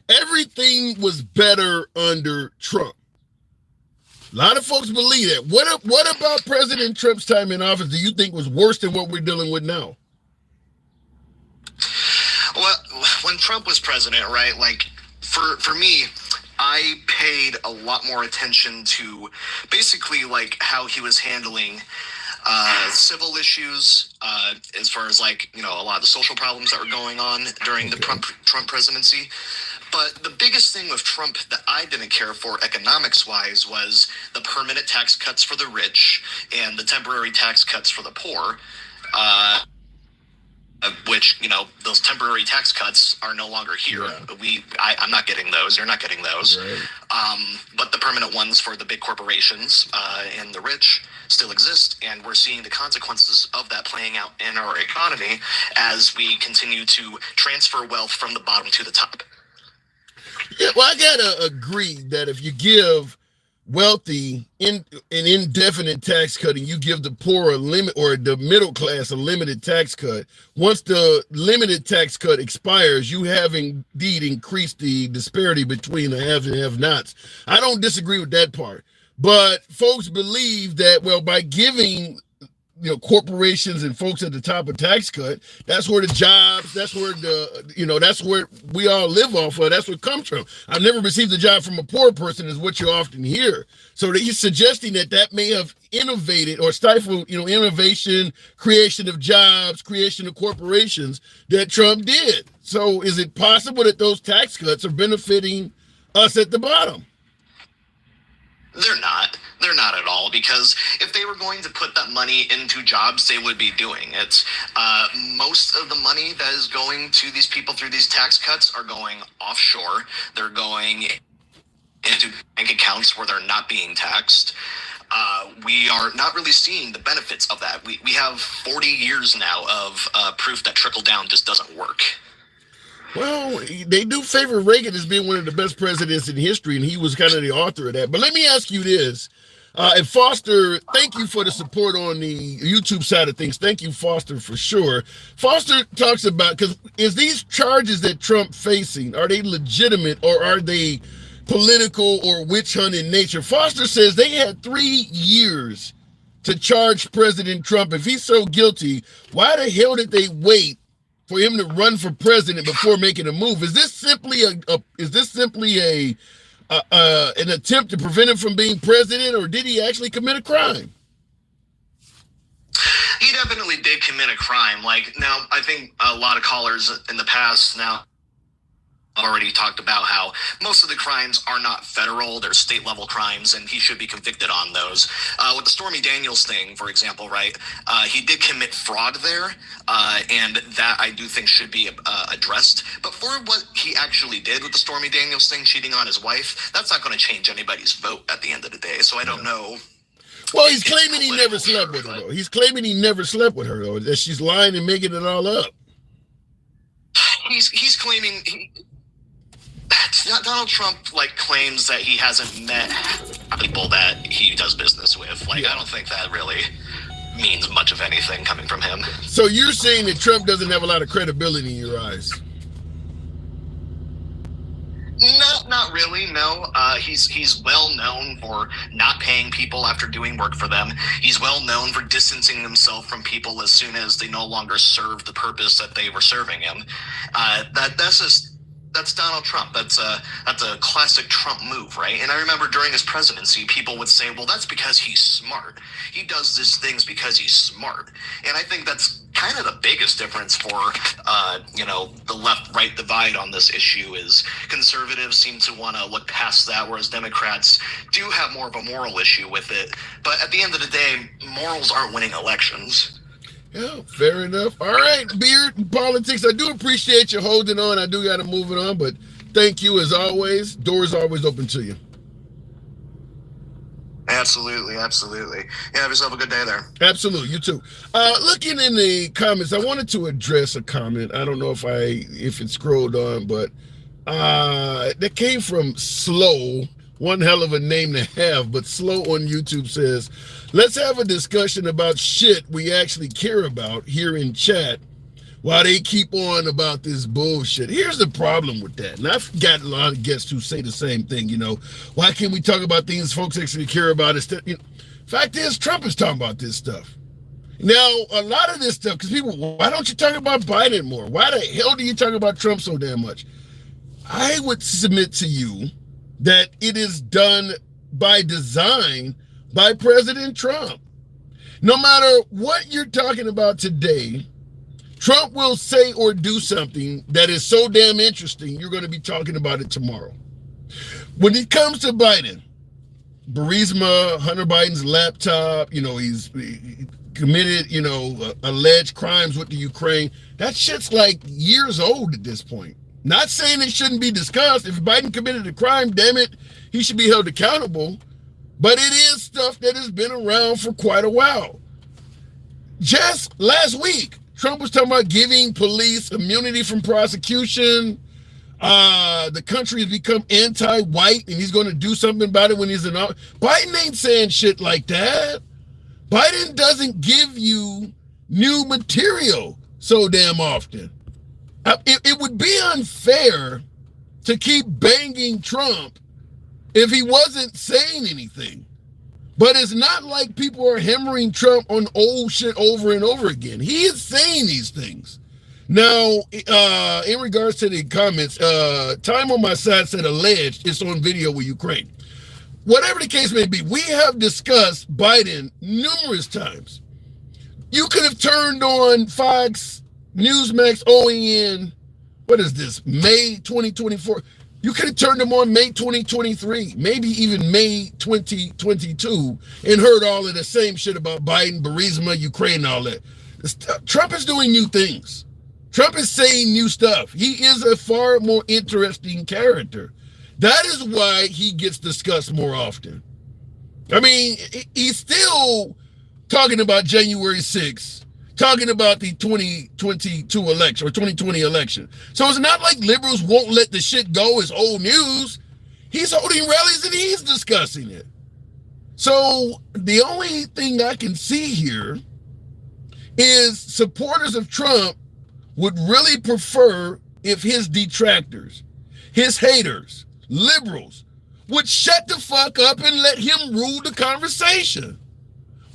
everything was better under Trump. A lot of folks believe that. What about President Trump's time in office do you think was worse than what we're dealing with now? Well, when Trump was president, right, for me, I paid a lot more attention to basically how he was handling civil issues, as far as a lot of the social problems that were going on during the Trump presidency. But the biggest thing with Trump that I didn't care for economics-wise was the permanent tax cuts for the rich and the temporary tax cuts for the poor, which, those temporary tax cuts are no longer here. Yeah. I'm not getting those. You're not getting those. Right. But the permanent ones for the big corporations and the rich still exist, and we're seeing the consequences of that playing out in our economy as we continue to transfer wealth from the bottom to the top. Yeah, well, I gotta agree that if you give wealthy an indefinite tax cutting, you give the poor a limit, or the middle class a limited tax cut. Once the limited tax cut expires, you have indeed increased the disparity between the haves and have-nots. I don't disagree with that part, but folks believe that, well, by giving corporations and folks at the top of tax cut, that's where the jobs, that's where that's where we all live off of. That's what comes from. I've never received a job from a poor person is what you often hear. So that he's suggesting that may have innovated or stifled, innovation, creation of jobs, creation of corporations that Trump did. So is it possible that those tax cuts are benefiting us at the bottom? They're not. They're not at all, because if they were going to put that money into jobs, they would be doing it. Most of the money that is going to these people through these tax cuts are going offshore. They're going into bank accounts where they're not being taxed. we are not really seeing the benefits of that. We have 40 years now of proof that trickle-down just doesn't work. Well, they do favor Reagan as being one of the best presidents in history, and he was kind of the author of that. But let me ask you this. And Foster, thank you for the support on the YouTube side of things. Thank you, Foster, for sure. Foster talks about, because is these charges that Trump facing, are they legitimate or are they political or witch hunt in nature? Foster says they had 3 years to charge President Trump. If he's so guilty, why the hell did they wait for him to run for president before making a move? Is this simply an attempt to prevent him from being president, or did he actually commit a crime? He definitely did commit a crime. Like, now, I think a lot of callers in the past now already talked about how most of the crimes are not federal, they're state level crimes, and he should be convicted on those. With the Stormy Daniels thing, for example, right, he did commit fraud there, and that I do think should be addressed. But for what he actually did with the Stormy Daniels thing, cheating on his wife, that's not going to change anybody's vote at the end of the day, so I don't know. Well, he's claiming he never slept with her, though. He's claiming he never slept with her, though, that she's lying and making it all up. He's claiming... Donald Trump claims that he hasn't met people that he does business with. I don't think that really means much of anything coming from him. So you're saying that Trump doesn't have a lot of credibility in your eyes? No, not really, no. He's well known for not paying people after doing work for them. He's well known for distancing himself from people as soon as they no longer serve the purpose that they were serving him. That's Donald Trump. That's a classic Trump move, right? And I remember during his presidency, people would say, well, that's because he's smart. He does these things because he's smart. And I think that's kind of the biggest difference for, the left-right divide on this issue is conservatives seem to want to look past that, whereas Democrats do have more of a moral issue with it. But at the end of the day, morals aren't winning elections. Yeah, fair enough. All right, Beard and Politics. I do appreciate you holding on. I do got to move it on, but thank you as always. Doors always open to you. Absolutely. Yeah, have yourself a good day there. Absolutely, you too. Looking in the comments, I wanted to address a comment. I don't know if it scrolled on, but that came from Slow. One hell of a name to have, but Slow on YouTube says, let's have a discussion about shit we actually care about here in chat while they keep on about this bullshit. Here's the problem with that. And I've got a lot of guests who say the same thing, why can't we talk about things folks actually care about? Fact is, Trump is talking about this stuff. Now, a lot of this stuff, because people, why don't you talk about Biden more? Why the hell do you talk about Trump so damn much? I would submit to you that it is done by design by President Trump. No matter what you're talking about today, Trump will say or do something that is so damn interesting, you're going to be talking about it tomorrow. When it comes to Biden, Burisma, Hunter Biden's laptop, he's committed, alleged crimes with the Ukraine. That shit's years old at this point. Not saying it shouldn't be discussed. If Biden committed a crime, damn it, he should be held accountable. But it is stuff that has been around for quite a while. Just last week, Trump was talking about giving police immunity from prosecution. The country has become anti-white, and he's going to do something about it when he's in office. Biden ain't saying shit like that. Biden doesn't give you new material so damn often. It would be unfair to keep banging Trump if he wasn't saying anything. But it's not like people are hammering Trump on old shit over and over again. He is saying these things. Now, in regards to the comments, Time on my side said alleged. It's on video with Ukraine. Whatever the case may be, we have discussed Biden numerous times. You could have turned on Fox, Newsmax, OAN, what is this, May 2024? You could have turned them on May 2023, maybe even May 2022, and heard all of the same shit about Biden, Burisma, Ukraine, and all that. Trump is doing new things. Trump is saying new stuff. He is a far more interesting character. That is why he gets discussed more often. I mean, he's still talking about January 6th, talking about the 2022 election or 2020 election. So it's not like liberals won't let the shit go as old news. He's holding rallies and he's discussing it. So the only thing I can see here is supporters of Trump would really prefer if his detractors, his haters, liberals would shut the fuck up and let him rule the conversation.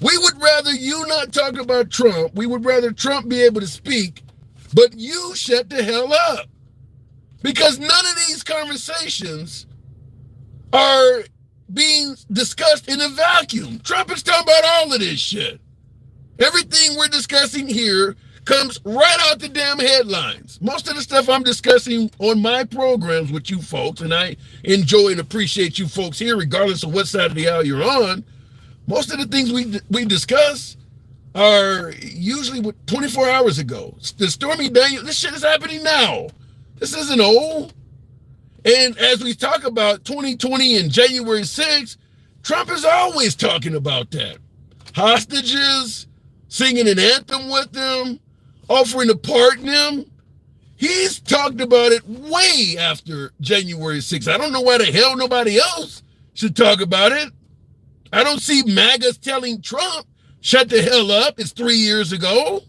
We would rather you not talk about Trump. We would rather Trump be able to speak, but you shut the hell up. Because none of these conversations are being discussed in a vacuum. Trump is talking about all of this shit. Everything we're discussing here comes right out the damn headlines. Most of the stuff I'm discussing on my programs with you folks, and I enjoy and appreciate you folks here, regardless of what side of the aisle you're on, most of the things we discuss are usually 24 hours ago. The Stormy Daniels, this shit is happening now. This isn't old. And as we talk about 2020 and January 6th, Trump is always talking about that. Hostages, singing an anthem with them, offering to pardon them. He's talked about it way after January 6th. I don't know why the hell nobody else should talk about it. I don't see MAGAs telling Trump, shut the hell up. It's 3 years ago.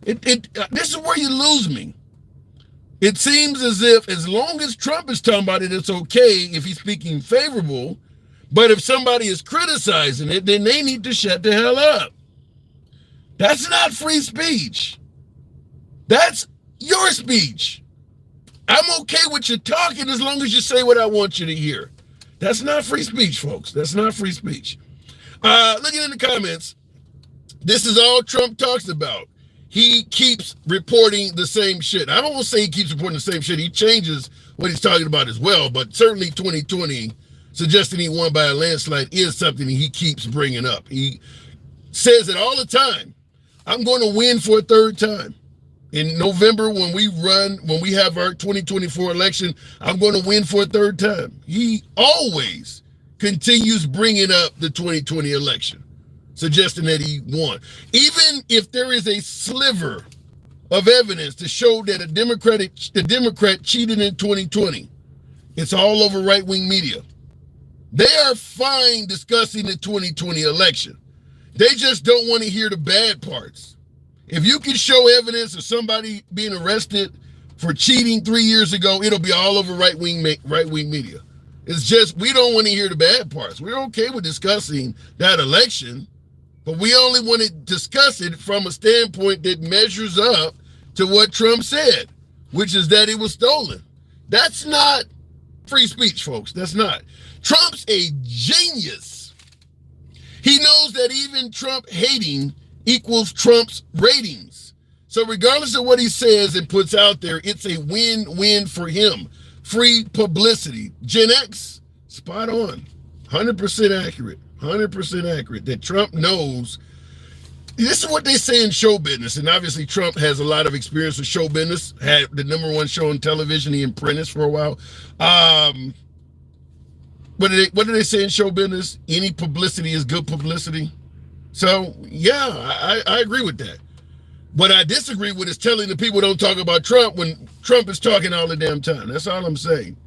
This is where you lose me. It seems as if as long as Trump is talking about it, it's okay if he's speaking favorable. But if somebody is criticizing it, then they need to shut the hell up. That's not free speech. That's your speech. I'm okay with you talking as long as you say what I want you to hear. That's not free speech, folks. That's not free speech. Looking in the comments, this is all Trump talks about. He keeps reporting the same shit. I don't want to say he keeps reporting the same shit. He changes what he's talking about as well, but certainly 2020, suggesting he won by a landslide is something he keeps bringing up. He says it all the time. I'm going to win for a third time. In November, when we have our 2024 election, I'm going to win for a third time. He always continues bringing up the 2020 election, suggesting that he won. Even if there is a sliver of evidence to show that the Democrat cheated in 2020, it's all over right-wing media. They are fine discussing the 2020 election. They just don't want to hear the bad parts. If you can show evidence of somebody being arrested for cheating 3 years ago, it'll be all over right-wing media. It's just we don't want to hear the bad parts. We're okay with discussing that election, but we only want to discuss it from a standpoint that measures up to what Trump said, which is that it was stolen. That's not free speech, folks. That's not. Trump's a genius. He knows that even Trump hating equals Trump's ratings. So regardless of what he says and puts out there, it's a win-win for him. Free publicity. Gen X, spot on. 100% accurate. 100% accurate. That Trump knows. This is what they say in show business, and obviously Trump has a lot of experience with show business. Had the #1 show on television, The Apprentice, for a while. What do they say in show business? Any publicity is good publicity. So, yeah, I agree with that. What I disagree with is telling the people don't talk about Trump when Trump is talking all the damn time. That's all I'm saying.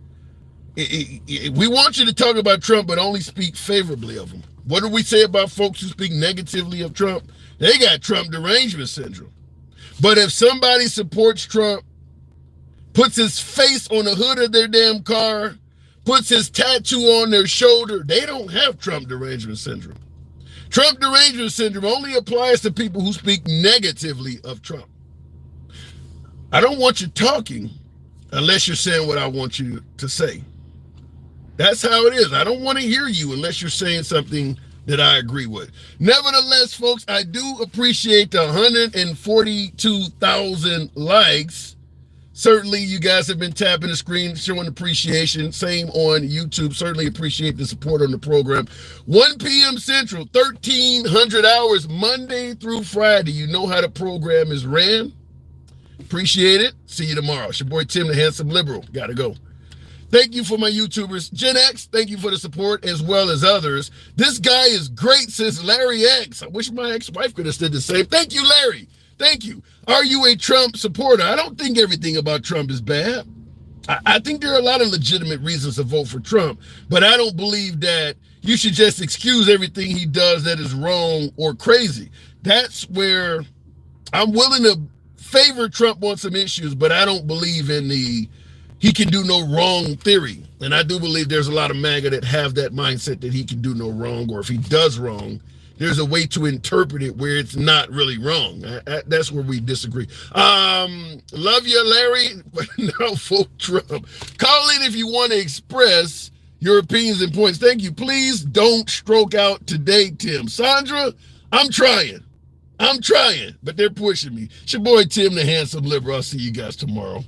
We want you to talk about Trump, but only speak favorably of him. What do we say about folks who speak negatively of Trump? They got Trump derangement syndrome. But if somebody supports Trump, puts his face on the hood of their damn car, puts his tattoo on their shoulder, they don't have Trump derangement syndrome. Trump derangement syndrome only applies to people who speak negatively of Trump. I don't want you talking unless you're saying what I want you to say. That's how it is. I don't want to hear you unless you're saying something that I agree with. Nevertheless, folks, I do appreciate the 142,000 likes. Certainly, you guys have been tapping the screen, showing appreciation. Same on YouTube. Certainly appreciate the support on the program. 1 p.m. Central, 1,300 hours, Monday through Friday. You know how the program is ran. Appreciate it. See you tomorrow. It's your boy Tim, the Handsome Liberal. Gotta go. Thank you for my YouTubers. Gen X, thank you for the support as well as others. This guy is great, says Larry X. I wish my ex-wife could have said the same. Thank you, Larry. Thank you. Are you a Trump supporter? I don't think everything about Trump is bad. I think there are a lot of legitimate reasons to vote for Trump, but I don't believe that you should just excuse everything he does that is wrong or crazy. That's where I'm willing to favor Trump on some issues, but I don't believe in the he can do no wrong theory. And I do believe there's a lot of MAGA that have that mindset that he can do no wrong, or if he does wrong, there's a way to interpret it where it's not really wrong. That's where we disagree. Love you, Larry, but now vote Trump. Call in if you want to express your opinions and points. Thank you. Please don't stroke out today, Tim. Sandra, I'm trying, but they're pushing me. It's your boy, Tim, the handsome liberal. I'll see you guys tomorrow.